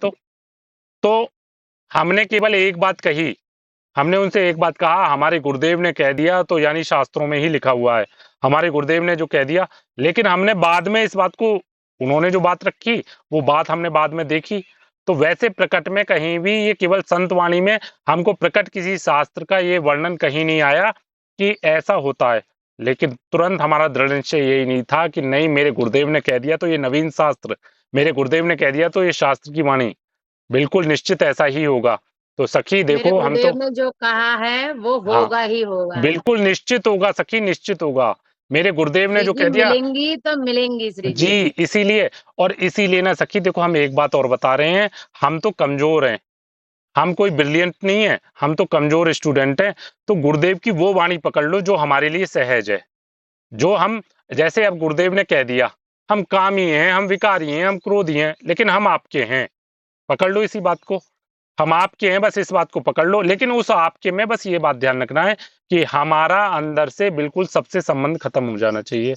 तो हमने केवल एक बात कही, हमने उनसे एक बात कहा, हमारे गुरुदेव ने कह दिया तो यानी शास्त्रों में ही लिखा हुआ है, हमारे गुरुदेव ने जो कह दिया। लेकिन हमने बाद में इस बात को, उन्होंने जो बात रखी वो बात हमने बाद में देखी, तो वैसे प्रकट में कहीं भी ये केवल संत वाणी में हमको प्रकट किसी शास्त्र का ये वर्णन कहीं नहीं आया कि ऐसा होता है। लेकिन तुरंत हमारा दृढ़ निश्चय यही नहीं था कि नहीं, मेरे गुरुदेव ने कह दिया तो ये नवीन शास्त्र, मेरे गुरुदेव ने कह दिया तो ये शास्त्र की वाणी, बिल्कुल निश्चित ऐसा ही होगा। तो सखी मेरे देखो, हम तो गुरुदेव ने जो कहा है, वो हाँ होगा ही होगा। बिल्कुल निश्चित होगा सखी, निश्चित होगा। मेरे गुरुदेव ने श्री जो जी कह दिया, मिलेंगी तो मिलेंगी श्री जी जी। इसीलिए, और इसीलिए ना सखी देखो, हम एक बात और बता रहे हैं, हम तो कमजोर हैं, हम कोई ब्रिलियंट नहीं है, हम तो कमजोर स्टूडेंट हैं। तो गुरुदेव की वो वाणी पकड़ लो जो हमारे लिए सहज है, जो हम, जैसे अब गुरुदेव ने कह दिया, हम कामी हैं, हम विकारी हैं, हम क्रोधी हैं, लेकिन हम आपके हैं, पकड़ लो इसी बात को, हम आपके हैं, बस इस बात को पकड़ लो। लेकिन उस आपके में बस ये बात ध्यान रखना है कि हमारा अंदर से बिल्कुल सबसे संबंध खत्म हो जाना चाहिए।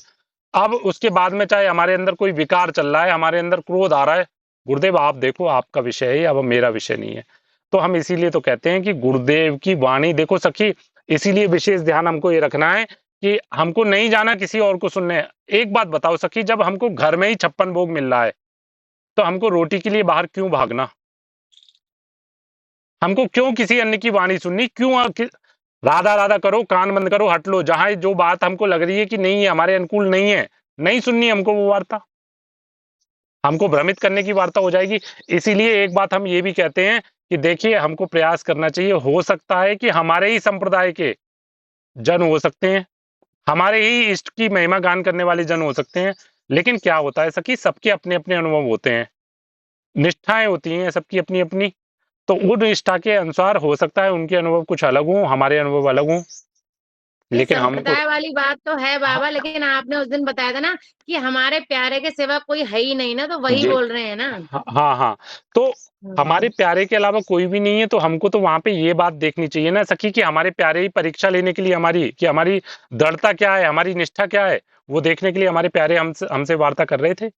अब उसके बाद में चाहे हमारे अंदर कोई विकार चल रहा है, हमारे अंदर क्रोध आ रहा है, गुरुदेव आप देखो आपका विषय है, अब मेरा विषय नहीं है। तो हम इसीलिए तो कहते हैं कि गुरुदेव की वाणी देखो सखी, इसीलिए विशेष ध्यान हमको ये रखना है कि हमको नहीं जाना किसी और को सुनने। एक बात बताओ सखी, जब हमको घर में ही 56 भोग मिल रहा है तो हमको रोटी के लिए बाहर क्यों भागना, हमको क्यों किसी अन्य की वाणी सुननी, क्यों राधा राधा करो, कान बंद करो, हट लो, जहां जो बात हमको लग रही है कि नहीं है, हमारे अनुकूल नहीं है, नहीं सुननी हमको वो वार्ता, हमको भ्रमित करने की वार्ता हो जाएगी। इसीलिए एक बात हम ये भी कहते हैं कि देखिए हमको प्रयास करना चाहिए, हो सकता है कि हमारे ही संप्रदाय के जन हो सकते हैं, हमारे ही इष्ट की महिमा गान करने वाले जन हो सकते हैं, लेकिन क्या होता है सखी, सबके अपने-अपने अनुभव होते हैं, निष्ठाएँ होती हैं सबकी अपनी-अपनी, तो उन निष्ठा के अनुसार हो सकता है उनके अनुभव कुछ अलग हों, हमारे अनुभव अलग हों। ये लेकिन हमको संप्रदाय वाली बात तो है बाबा, हाँ, लेकिन आपने उस दिन बताया था ना कि हमारे प्यारे के सिवा कोई है ही नहीं ना, तो वही जी। बोल रहे हैं ना। हाँ, हाँ। तो हमारे हम्म। प्यारे के अलावा कोई भी नहीं है, तो हमको तो वहाँ पे ये बात देखनी चाहिए ना सखी कि हमारे प्यारे ही परीक्षा लेने के लिए हमारी दृढ़ता क्या है, हमारी निष्ठा क्या है, वो देखने के लिए हमारे प्यारे हमसे वार्ता कर रहे थे।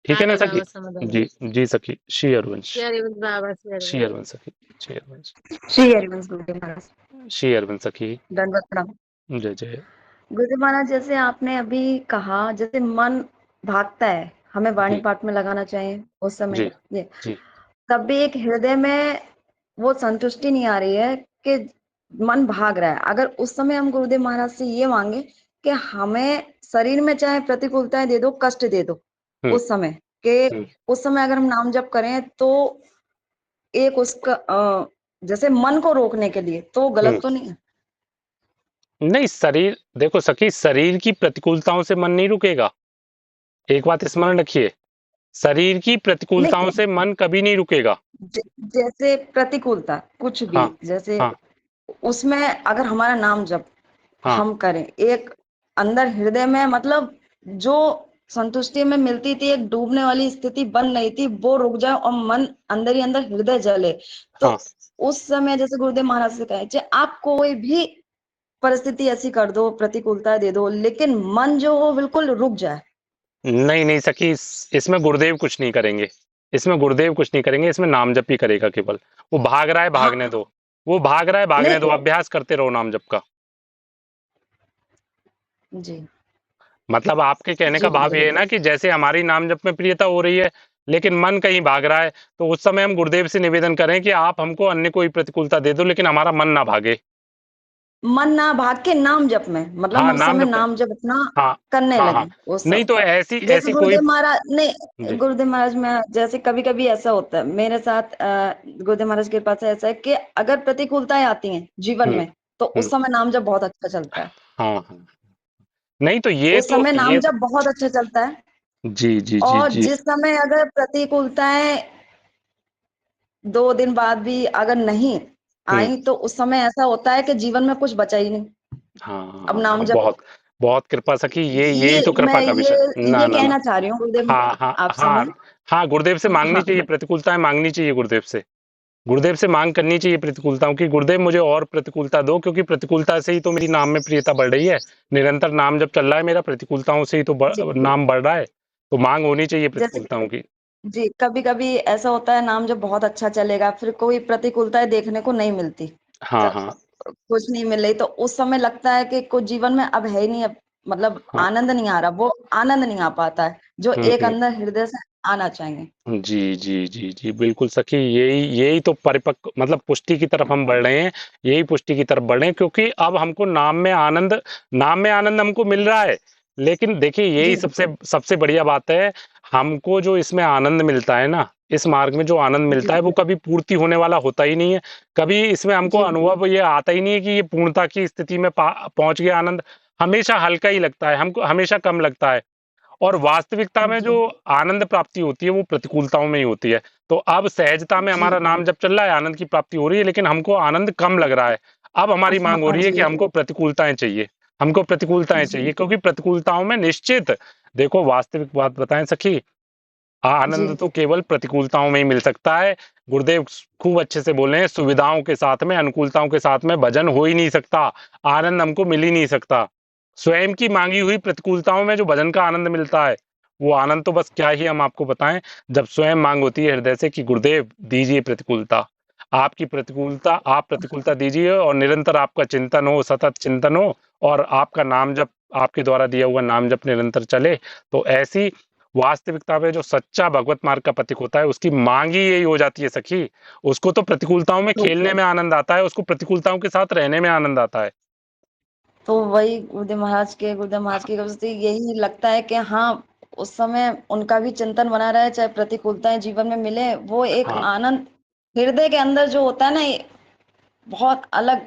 ठीक है ना आगे सखी? बाबा समझ आ जी, गई। जी सखी। श्री हरवंश। श्री हरिवंश बाबा, श्री श्री हरिवंश। हरवंश सखी। श्री हरवंश। श्री हरिवंश गुरुदेव महाराज। श्री हरवंश सखी। दंडवत प्रणाम। जय जय। गुरुदेव महाराज, जैसे आपने अभी कहा, जैसे मन भागता है, हमें वाणी जी, पाठ में लगाना चाहिए उस समय जी, ये, जी। तब भी एक हृदय में वो संतुष्टि नहीं आ रही है कि मन भाग रहा है। अगर उस समय हम गुरुदेव महाराज से ये मांगे कि हमें शरीर में चाहे प्रतिकूलताएं दे दो, कष्ट दे दो, हुँ, उस समय के हुँ। उस समय अगर हम नाम जप करें तो एक उसका जैसे मन को रोकने के लिए, तो गलत हुँ। तो नहीं है? नहीं, शरीर देखो सखी, शरीर की प्रतिकूलताओं से मन नहीं रुकेगा। एक बात स्मरण रखिए, शरीर की प्रतिकूलताओं नहीं, से मन कभी नहीं रुकेगा। जैसे प्रतिकूलता कुछ भी, हाँ, जैसे हाँ, उसमें अगर हमारा नाम जब हाँ, हम करें, एक अंदर हृदय में मतलब जो संतुष्टि में मिलती थी, एक डूबने वाली स्थिति बन रही थी, वो रुक जाए और मन अंदर ही अंदर हृदय जले, तो हाँ। उस समय जैसे गुरुदेव महाराज से कहे, चाहे आप कोई भी परिस्थिति ऐसी कर दो, प्रतिकूलता दे दो, लेकिन मन जो वो बिल्कुल रुक जाए। नहीं, नहीं सखी, इसमें गुरुदेव कुछ नहीं करेंगे। इसमें गुरुदेव कुछ नहीं करेंगे, इसमें नाम जप ही करेगा केवल। वो भाग रहा है, हाँ, भागने दो। वो भाग रहा है, भागने दो, नहीं अभ्यास करते रहो नाम जप का। जी, मतलब आपके कहने जी का भाव गुरुदेव। ये है ना कि जैसे हमारी नाम जप में प्रियता हो रही है, लेकिन मन कहीं भाग रहा है, तो उस समय हम गुरुदेव से निवेदन करें कि आप हमको अन्य कोई प्रतिकूलता दे दो, लेकिन हमारा मन ना भागे। मन ना भाग के नाम जप में, मतलब हाँ, हम उस नाम समय जप में। नाम जप अपना हाँ, करने हाँ, लगे हाँ। उस नहीं तो समय। ऐसी जैसे ऐसी कोई गुरुदेव महाराज ने, जी, गुरुदेव महाराज में जैसे कभी कभी ऐसा होता है मेरे साथ, गुरुदेव महाराज के पास ऐसा है कि अगर प्रतिकूलताएं आती हैं जीवन हुँ, में, तो हुँ। उस समय नाम जप बहुत अच्छा चलता है। हाँ, हाँ। नहीं तो उस समय नाम जप बहुत अच्छा चलता है। जी, जी, जी, और जी। जिस समय अगर प्रतिकूलताएं 2 दिन बाद भी अगर नहीं हुँ। आई, तो उस समय ऐसा होता है कि जीवन में कुछ बचा ही नहीं। हाँ, अब हाँ, हाँ, नाम जप, बहुत बहुत कृपा सखी, ये यही ये तो मैं कृपा का विषय। ना, ये ना, ना। कहना चाह रही हूँ गुरुदेव हाँ, हाँ, आपसे हाँ, मैं। हाँ, गुरुदेव से माँगनी हाँ चाहिए, प्रतिकूलताएँ माँगनी चाहिए गुरुदेव से। गुरुदेव से माँग करनी चाहिए प्रतिकूलताओं की, गुरुदेव मुझे और प्रतिकूलता दो, क्योंकि प्रतिकूलता से ही तो मेरी नाम में प्रियता बढ़ रही है। निरंतर नाम जब चल रहा है मेरा, प्रतिकूलताओं से ही तो जी, नाम बढ़ रहा है। तो माँग होनी चाहिए जैसे प्रतिकूलताओं की। जी, कभी कभी ऐसा होता है नाम जब बहुत अच्छा चलेगा, फिर कोई प्रतिकूलताएं देखने को नहीं मिलती, हाँ, हाँ, कुछ नहीं मिल रही, तो उस समय लगता है कि कुछ जीवन में अब है ही नहीं, अब मतलब हाँ। आनंद नहीं आ रहा, वो आनंद नहीं आ पाता है जो हुँ, एक हुँ। अंदर हृदय से आना चाहिए। जी, जी, जी, जी, बिल्कुल सखी, यही यही तो परिपक्व मतलब पुष्टि की तरफ हम बढ़ रहे हैं, यही पुष्टि की तरफ बढ़ रहे हैं, क्योंकि अब हमको नाम में आनंद हमको मिल रहा है। लेकिन देखिए यही जी सबसे सबसे बढ़िया बात है, हमको जो इसमें आनंद मिलता है ना, इस मार्ग में जो आनंद मिलता जी है वो कभी पूर्ति होने वाला होता ही नहीं है। कभी इसमें हमको जी अनुभव ये आता ही नहीं है कि ये पूर्णता की स्थिति में पहुँच गया आनंद, हमेशा हल्का ही लगता है, हमको हमेशा कम लगता है। और वास्तविकता में जो जी आनंद प्राप्ति होती है वो प्रतिकूलताओं में ही होती है। तो अब सहजता में जी हमारा नाम जब चल रहा है, आनंद की प्राप्ति हो रही है, लेकिन हमको आनंद कम लग रहा है। अब हमारी मांग हो हाँ रही है कि जी हमको प्रतिकूलताएं चाहिए, हमको प्रतिकूलताएं जी चाहिए, क्योंकि प्रतिकूलताओं में निश्चित, देखो वास्तविक बात बताएं सखी, जी आनंद तो केवल प्रतिकूलताओं में ही मिल सकता है। गुरुदेव खूब अच्छे से बोले हैं, सुविधाओं के साथ में, अनुकूलताओं के साथ में भजन हो ही नहीं सकता, आनंद हमको मिल ही नहीं सकता। स्वयं की मांगी हुई प्रतिकूलताओं में जो भजन का आनंद मिलता है, वो आनंद तो बस क्या ही हम आपको बताएं, जब स्वयं मांग होती है हृदय से कि गुरुदेव दीजिए प्रतिकूलता, आपकी प्रतिकूलता, आप प्रतिकूलता दीजिए, और निरंतर आपका चिंतन हो, सतत चिंतन हो, और आपका नाम जप, आपके द्वारा दिया हुआ नाम जप निरंतर चले। तो ऐसी वास्तविकता में जो सच्चा भगवत मार्ग का पथिक होता है, उसकी मांग ही यही हो जाती है सखी। उसको तो प्रतिकूलताओं में तो खेलने में आनंद आता है, उसको प्रतिकूलताओं के साथ रहने में आनंद आता है। वही गुरुदेव महाराज के गुरुदेव महाराज की वजह से यही लगता है कि हाँ, उस समय उनका भी चिंतन बना रहे, चाहे प्रतिकूलताएं जीवन में मिले, वो एक हाँ आनंद हृदय के अंदर जो होता है ना, ये बहुत अलग।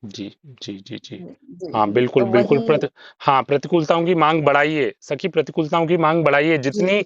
जी जी जी जी। जी, हाँ बिल्कुल तो बिल्कुल वही। हाँ, प्रतिकूलताओं की मांग बढ़ाइए सखी, प्रतिकूलताओं की मांग बढ़ाइए जी जितनी।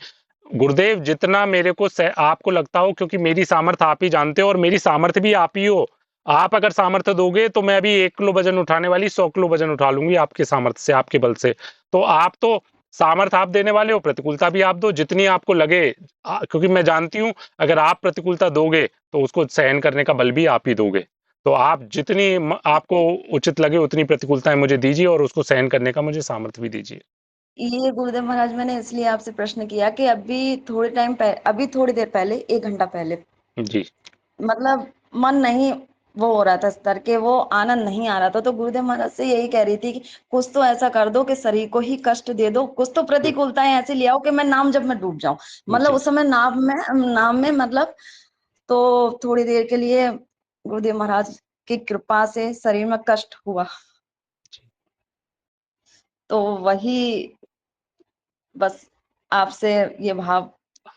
गुरुदेव जितना मेरे को आपको लगता हो, क्योंकि मेरी सामर्थ्य आप ही जानते हो और मेरी सामर्थ्य भी आप ही हो। आप अगर सामर्थ्य दोगे तो मैं अभी 1 किलो वजन उठाने वाली 100 किलो वजन उठा लूंगी आपके सामर्थ्य से, आपके बल से। तो आप तो सामर्थ्य आप देने वाले हो, प्रतिकूलता भी आप दो जितनी आपको लगे। क्योंकि मैं जानती हूं अगर आप प्रतिकूलता दोगे तो उसको सहन करने का बल भी आप ही दोगे। तो आप जितनी आपको उचित लगे उतनी प्रतिकूलताएं मुझे दीजिए और उसको सहन करने का मुझे सामर्थ्य भी दीजिए। ये गुरुदेव महाराज, मैंने इसलिए आपसे प्रश्न किया कि अभी थोड़ी देर पहले, 1 घंटा पहले, जी मतलब मन नहीं वो हो रहा था, स्तर के वो आनंद नहीं आ रहा था। तो गुरुदेव महाराज से यही कह रही थी कि कुछ तो ऐसा कर दो कि शरीर को ही कष्ट दे दो, कुछ तो प्रतिकूलताएं ऐसी ले आओ कि मैं नाम जब मैं डूब जाऊं। मतलब जी उस समय नाम में मतलब, तो थोड़ी देर के लिए गुरुदेव महाराज की कृपा से शरीर में कष्ट हुआ। तो वही, बस आपसे ये भाव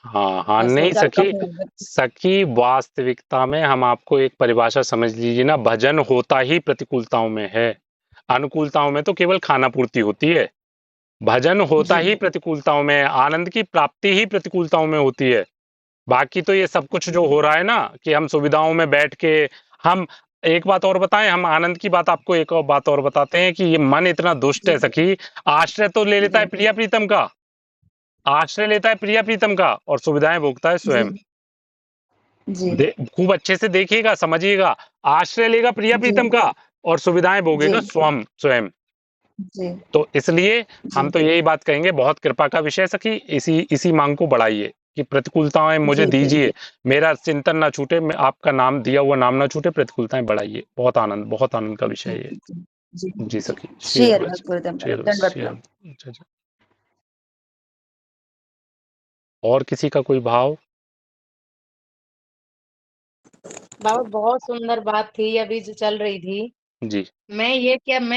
हाँ हाँ, मैं नहीं सोचा सखी, कहूँ। सखी वास्तविकता में हम आपको एक परिभाषा समझ लीजिए ना, भजन होता ही प्रतिकूलताओं में है। अनुकूलताओं में तो केवल खाना पूर्ति होती है। भजन होता जी ही प्रतिकूलताओं में है, आनंद की प्राप्ति ही प्रतिकूलताओं में होती है। बाकी तो ये सब कुछ जो हो रहा है ना कि हम सुविधाओं में बैठ के हम, एक बात और बताएं, हम आनंद की बात, आपको एक और बात और बताते हैं कि ये मन इतना दुष्ट है जी सखी। आश्रय तो ले लेता है जी प्रिया प्रीतम का, आश्रय लेता है प्रिया प्रीतम का और सुविधाएं भोगता है जी स्वयं। जी खूब अच्छे से देखिएगा, समझिएगा। आश्रय लेगा प्रिया जी प्रीतम का और सुविधाएं जी भोगेगा स्वयं स्वयं। जी तो इसलिए जी हम तो यही बात कहेंगे, बहुत कृपा का विषय सखी, इसी इसी मांग को बढ़ाइए कि प्रतिकूलताएं मुझे जी जी दीजिए, मेरा चिंतन ना छूटे, मैं आपका नाम दिया हुआ नाम ना छूटे, प्रतिकूलताएं बढ़ाइए। बहुत आनंद का विषय जी है ये। जी जी जी जी। सखी, श्री श्री हरिवंश, हरिवंश गुरुदेव श्री महाराज, हरिवंश, दंडवत श्री प्रणाम। हरिवंश। अच्छा, अच्छा। और किसी का कोई भाव? बाबा बहुत सुंदर बात थी अभी जो चल रही थी। जी मैं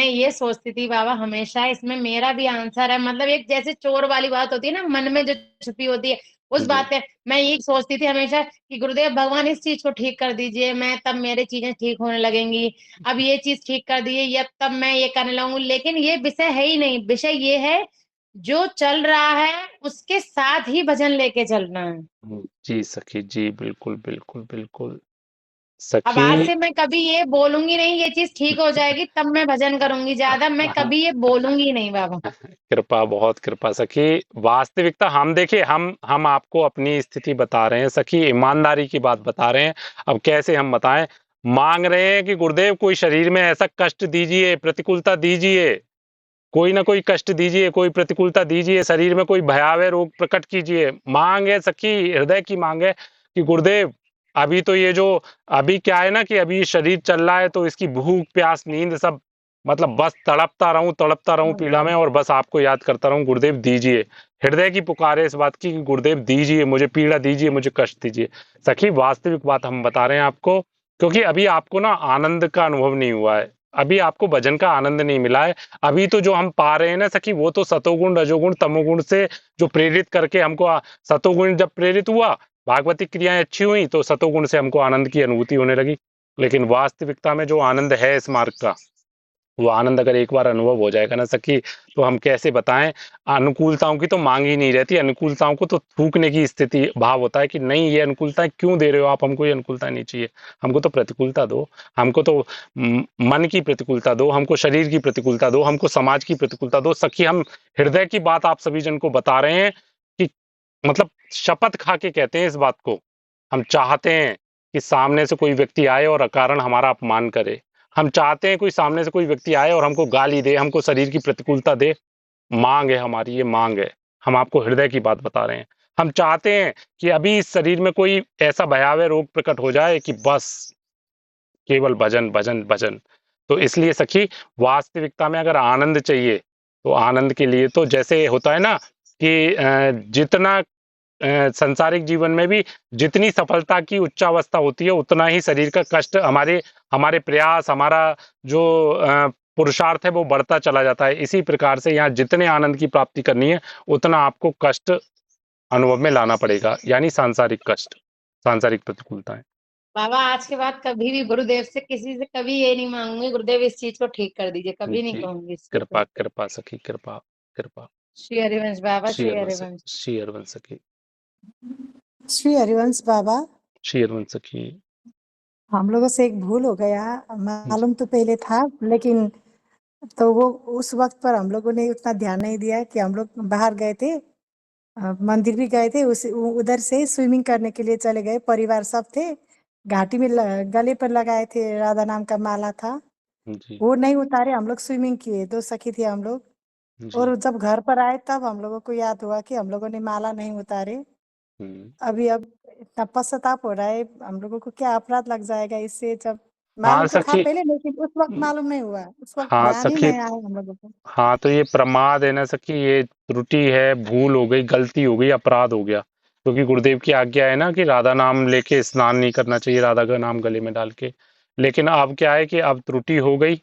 ये सोचती थी बाबा, हमेशा इसमें मेरा भी आंसर है, मतलब एक जैसे चोर वाली बात होती है ना, मन में जो छुपी होती है, उस जी बात पे मैं ये सोचती थी हमेशा कि गुरुदेव भगवान इस चीज को ठीक कर दीजिए, मैं तब मेरी चीजें ठीक होने लगेंगी। अब ये चीज ठीक कर दीजिए, या तब मैं ये करने लगूंगी। लेकिन ये विषय है ही नहीं, विषय ये है जो चल रहा है उसके साथ ही भजन लेके चलना है। जी सखी, जी बिल्कुल बिल्कुल बिल्कुल अब आज सखी। से मैं कभी ये बोलूंगी नहीं ये चीज ठीक हो जाएगी तब मैं भजन करूंगी, ज्यादा मैं कभी ये बोलूंगी नहीं बाबा। कृपा, बहुत कृपा सखी। वास्तविकता हम देखिए, हम आपको अपनी स्थिति बता रहे हैं सखी, ईमानदारी की बात बता रहे हैं। अब कैसे हम बताएं, मांग रहे हैं कि गुरुदेव कोई शरीर में ऐसा कष्ट दीजिए, प्रतिकूलता दीजिए, कोई ना कोई कष्ट दीजिए, कोई प्रतिकूलता दीजिए, शरीर में कोई भयावह रोग प्रकट कीजिए। मांग है सखी, हृदय की मांग है कि गुरुदेव अभी तो ये जो, अभी क्या है ना कि अभी शरीर चल रहा है तो इसकी भूख प्यास नींद सब, मतलब बस तड़पता रहूं पीड़ा में और बस आपको याद करता रहूं, गुरुदेव दीजिए। हृदय की पुकार है इस बात की कि गुरुदेव दीजिए, मुझे पीड़ा दीजिए, मुझे कष्ट दीजिए। सखी वास्तविक बात हम बता रहे हैं आपको, क्योंकि अभी आपको ना आनंद का अनुभव नहीं हुआ है, अभी आपको भजन का आनंद नहीं मिला है। अभी तो जो हम पा रहे हैं ना सखी, वो तो सतोगुण रजोगुण तमोगुण से जो प्रेरित करके हमको सतोगुण जब प्रेरित हुआ, भागवती क्रियाएं अच्छी हुई तो सतोगुण से हमको आनंद की अनुभूति होने लगी। लेकिन वास्तविकता में जो आनंद है इस मार्ग का, वो आनंद अगर एक बार अनुभव हो जाएगा ना सखी, तो हम कैसे बताएं। अनुकूलताओं की तो मांग ही नहीं रहती, अनुकूलताओं को तो थूकने की स्थिति भाव होता है कि नहीं, ये अनुकूलताएं क्यों दे रहे हो आप हमको, ये अनुकूलताएं नहीं चाहिए, हमको तो प्रतिकूलता दो, हमको तो मन की प्रतिकूलता दो, हमको शरीर की प्रतिकूलता दो, हमको समाज की प्रतिकूलता दो। सखी हम हृदय की बात आप सभी जन को बता रहे हैं कि मतलब शपथ खा के कहते हैं इस बात को। हम चाहते हैं कि सामने से कोई व्यक्ति आए और अकारण हमारा अपमान करे, हम चाहते हैं कोई सामने से कोई व्यक्ति आए और हमको गाली दे, हमको शरीर की प्रतिकूलता दे। मांग है हमारी, ये मांग है, हम आपको हृदय की बात बता रहे हैं। हम चाहते हैं कि अभी इस शरीर में कोई ऐसा भयावह रोग प्रकट हो जाए कि बस केवल भजन भजन भजन। तो इसलिए सखी वास्तविकता में अगर आनंद चाहिए तो आनंद के लिए तो जैसे होता है ना कि जितना संसारिक जीवन में भी जितनी सफलता की उच्चावस्था होती है उतना ही शरीर का कष्ट, हमारे हमारे प्रयास, हमारा जो पुरुषार्थ है वो बढ़ता चला जाता है। इसी प्रकार से यहाँ जितने आनंद की प्राप्ति करनी है उतना आपको कष्ट अनुभव में लाना पड़ेगा, यानी सांसारिक कष्ट, सांसारिक प्रतिकूलताएं। बाबा आज के बाद कभी भी गुरुदेव से किसी से कभी ये नहीं मांगूंगी, गुरुदेव इस चीज को ठीक कर दीजिए, कभी नहीं जी, कहूंगी इस चीज कृपा को। कृपा सखी, कृपा कृपा। श्री हरिवंश बाबा, श्री श्री हरिवंश, हरिवंश। श्री हरिवंश सखी, श्री हरिवंश बाबा, श्री हरिवंश सखी। हम लोगों से एक भूल हो गया, मालूम तो पहले था, लेकिन तो वो उस वक्त पर हम लोगों ने उतना ध्यान नहीं दिया कि हम लोग बाहर गए थे, मंदिर भी गए थे, उधर से स्विमिंग करने के लिए चले गए, परिवार सब थे, घाटी में गले पर लगाए थे राधा नाम का माला था, जी वो नहीं उतारे, हम लोग स्विमिंग किए, 2 सखी थे हम लोग। जी। और जब घर पर आए तब हम लोगों को याद हुआ कि हम लोगों ने माला नहीं उतारे। हम्म। अब इतना पश्चाताप हो रहा है, हम लोगों को क्या अपराध लग जाएगा इससे, जब हाँ मालूम तो था सखी। पहले, लेकिन उस वक्त मालूम नहीं हुआ, उस वक्त हाँ ध्यान ही सखी। नहीं आया हम लोगों को। हाँ तो ये प्रमाद है ना सखी, ये त्रुटि है, भूल हो गई, गलती हो गई, अपराध हो गया, क्योंकि गुरुदेव की आज्ञा है ना कि राधा नाम लेके स्नान नहीं करना चाहिए, राधा का नाम गले में डाल के। लेकिन अब क्या है कि अब त्रुटि हो गई,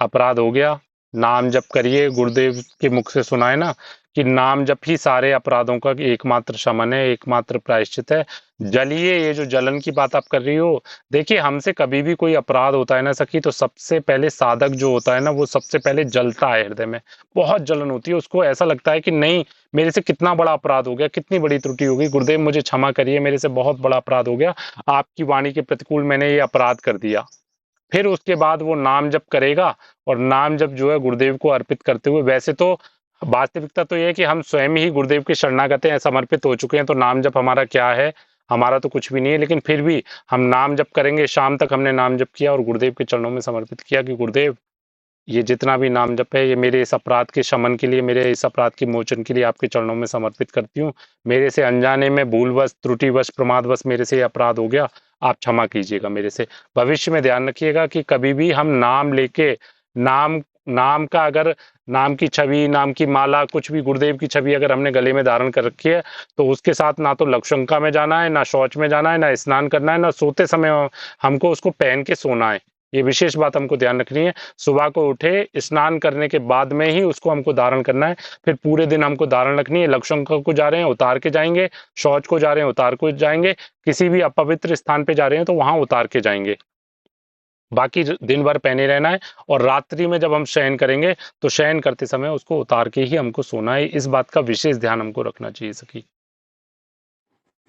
अपराध हो गया। नाम जप करिए, गुरुदेव के मुख से सुना है ना कि नाम जप ही सारे अपराधों का एकमात्र शमन है, एकमात्र प्रायश्चित है। जलिए, ये जो जलन की बात आप कर रही हो, देखिए हमसे कभी भी कोई अपराध होता है ना सखी, तो सबसे पहले साधक जो होता है ना, वो सबसे पहले जलता है, हृदय में बहुत जलन होती है, उसको ऐसा लगता है कि नहीं, मेरे से कितना बड़ा अपराध हो गया, कितनी बड़ी त्रुटि हो गई, गुरुदेव मुझे क्षमा करिए, मेरे से बहुत बड़ा अपराध हो गया, आपकी वाणी के प्रतिकूल मैंने ये अपराध कर दिया। फिर उसके बाद वो नाम जप करेगा, और नाम जप जो है गुरुदेव को अर्पित करते हुए, वैसे तो वास्तविकता तो ये है कि हम स्वयं ही गुरुदेव के शरणागत हैं, समर्पित हो चुके हैं, तो नाम जप हमारा क्या है, हमारा तो कुछ भी नहीं है, लेकिन फिर भी हम नाम जप करेंगे। शाम तक हमने नाम जप किया और गुरुदेव के चरणों में समर्पित किया कि गुरुदेव, ये जितना भी नाम जप है, ये मेरे इस अपराध के शमन के लिए, मेरे इस अपराध के मोचन के लिए आपके चरणों में समर्पित करती हूँ। मेरे से अनजाने में, भूलवश, त्रुटिवश, प्रमादवश मेरे से ये अपराध हो गया, आप क्षमा कीजिएगा मेरे से। भविष्य में ध्यान रखिएगा कि कभी भी हम नाम लेके, नाम नाम का अगर, नाम की छवि, नाम की माला, कुछ भी गुरुदेव की छवि अगर हमने गले में धारण कर रखी है, तो उसके साथ ना तो लक्षशंका में जाना है, ना शौच में जाना है, ना स्नान करना है, ना सोते समय हमको उसको पहन के सोना है। ये विशेष बात हमको ध्यान रखनी है। सुबह को उठे, स्नान करने के बाद में ही उसको हमको धारण करना है, फिर पूरे दिन हमको धारण रखनी है। लक्षशंका को जा रहे हैं उतार के जाएंगे, शौच को जा रहे हैं उतार को जाएंगे, किसी भी अपवित्र स्थान पे जा रहे हैं तो वहां उतार के जाएंगे। बाकी दिन भर पहने रहना है, और रात्रि में जब हम शयन करेंगे तो शयन करते समय उसको उतार के ही हमको सोना है। इस बात का विशेष ध्यान हमको रखना चाहिए सखी।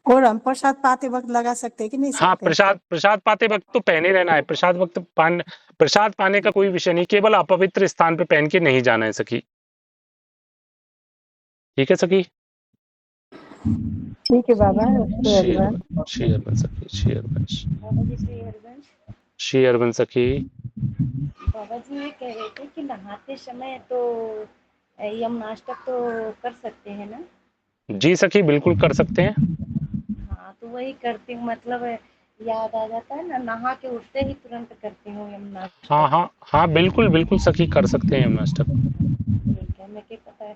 और हम प्रसाद पाते वक्त लगा सकते हैं कि नहीं हाँ, सकते हैं? प्रसाद प्रसाद पाते वक्त तो पहने रहना है, प्रसाद पाने का कोई विषय नहीं, केवल अपवित्र स्थान पे पहन के नहीं जाना है सखी। ठीक है सखी। ठीक है बाबा, श्री अरविंद, श्री अरविंद सखी, श्री अरविंद, बाबा जी श्री हरिवंश। श्री अरविंद सखी। बाबा जी ये कह रहे थे कि नहाते समय तो यमनाष्टक तो कर सकते हैं ना? जी सखी, बिल्कुल कर सकते हैं। हाँ तो वही करती हूँ, मतलब याद आ जाता है ना, नहा के उठते ही तुरंत करती हूँ यमनाष्टक। हाँ हाँ हाँ, बिल्कुल बिल्कुल सखी, कर सकते हैं यमुनाष्टक। ठीक है, मैं क्या पता है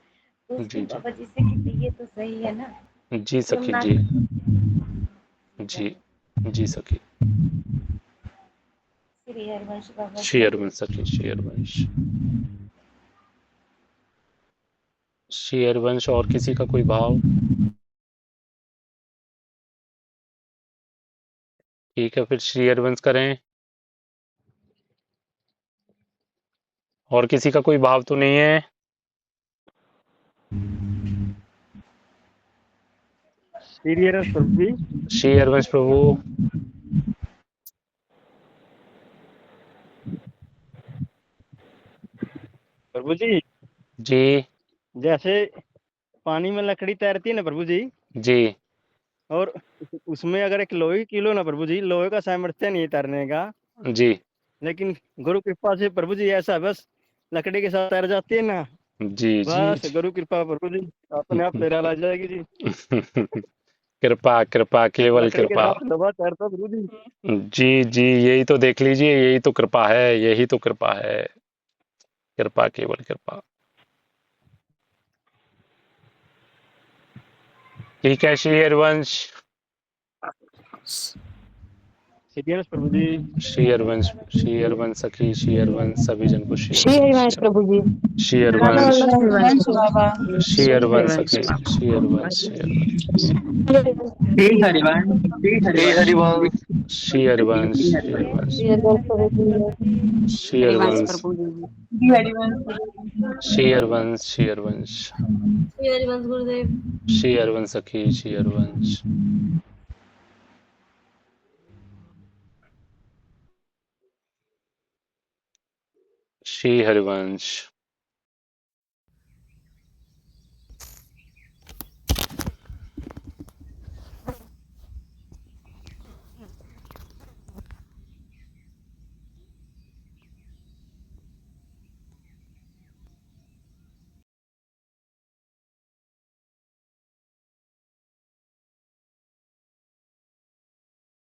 पूछती जी हूँ जी बाबा जी से कि ये तो सही है ना जी सखी, जी यमनाष्टक। जी जी सखी। श्री हरिवंश बाबा श्री जी। अरविंद सखी, श्री अरविंद, श्री अरविंद। और किसी का कोई भाव? ठीक है, फिर श्री अरविंद करें। और किसी का कोई भाव तो नहीं है? श्री हरिवंश प्रभु जी। श्री अरविंद प्रभु। प्रभु जी, जी जैसे पानी में लकड़ी तैरती है ना प्रभु जी, जी और उसमें अगर एक लोहे की लो ना प्रभु जी, लोहे का सामर्थ्य नहीं है तैरने का, जी लेकिन गुरु कृपा से प्रभु जी ऐसा बस लकड़ी के साथ तैर जाती है ना, जी जी बस गुरु कृपा प्रभु जी, अपने आप तैरा ला जाएगी जी। जी। कृपा कृपा, केवल लकड़ी के कृपा। साथ दबा तैरता प्रभु जी। जी जी, यही तो देख लीजिए, यही तो कृपा है, यही तो कृपा है। कृपा, केवल कृपा। ठीक है श्री हरिवंश। श्री हरिवंश प्रभु जी। श्री हरिवंश सखी, श्री हरिवंश सभी जन को श्री श्री हरिवंश प्रभु जी। श्री राधा हरिवंश, वल्लभ हरिवंश बाबा। श्री हरिवंश सखी, श्री हरिवंश, श्री हरिवंश, श्री हरिवंश, श्री हरिवंश, श्री हरिवंश, श्री हरिवंश, श्री हरिवंश प्रभु जी। श्री हरिवंश हरिवंश, प्रभु जी। श्री हरिवंश, श्री हरिवंश, श्री हरिवंश, श्री हरिवंश गुरुदेव। श्री हरिवंश सखी, श्री हरिवंश। श्री हरिवंश।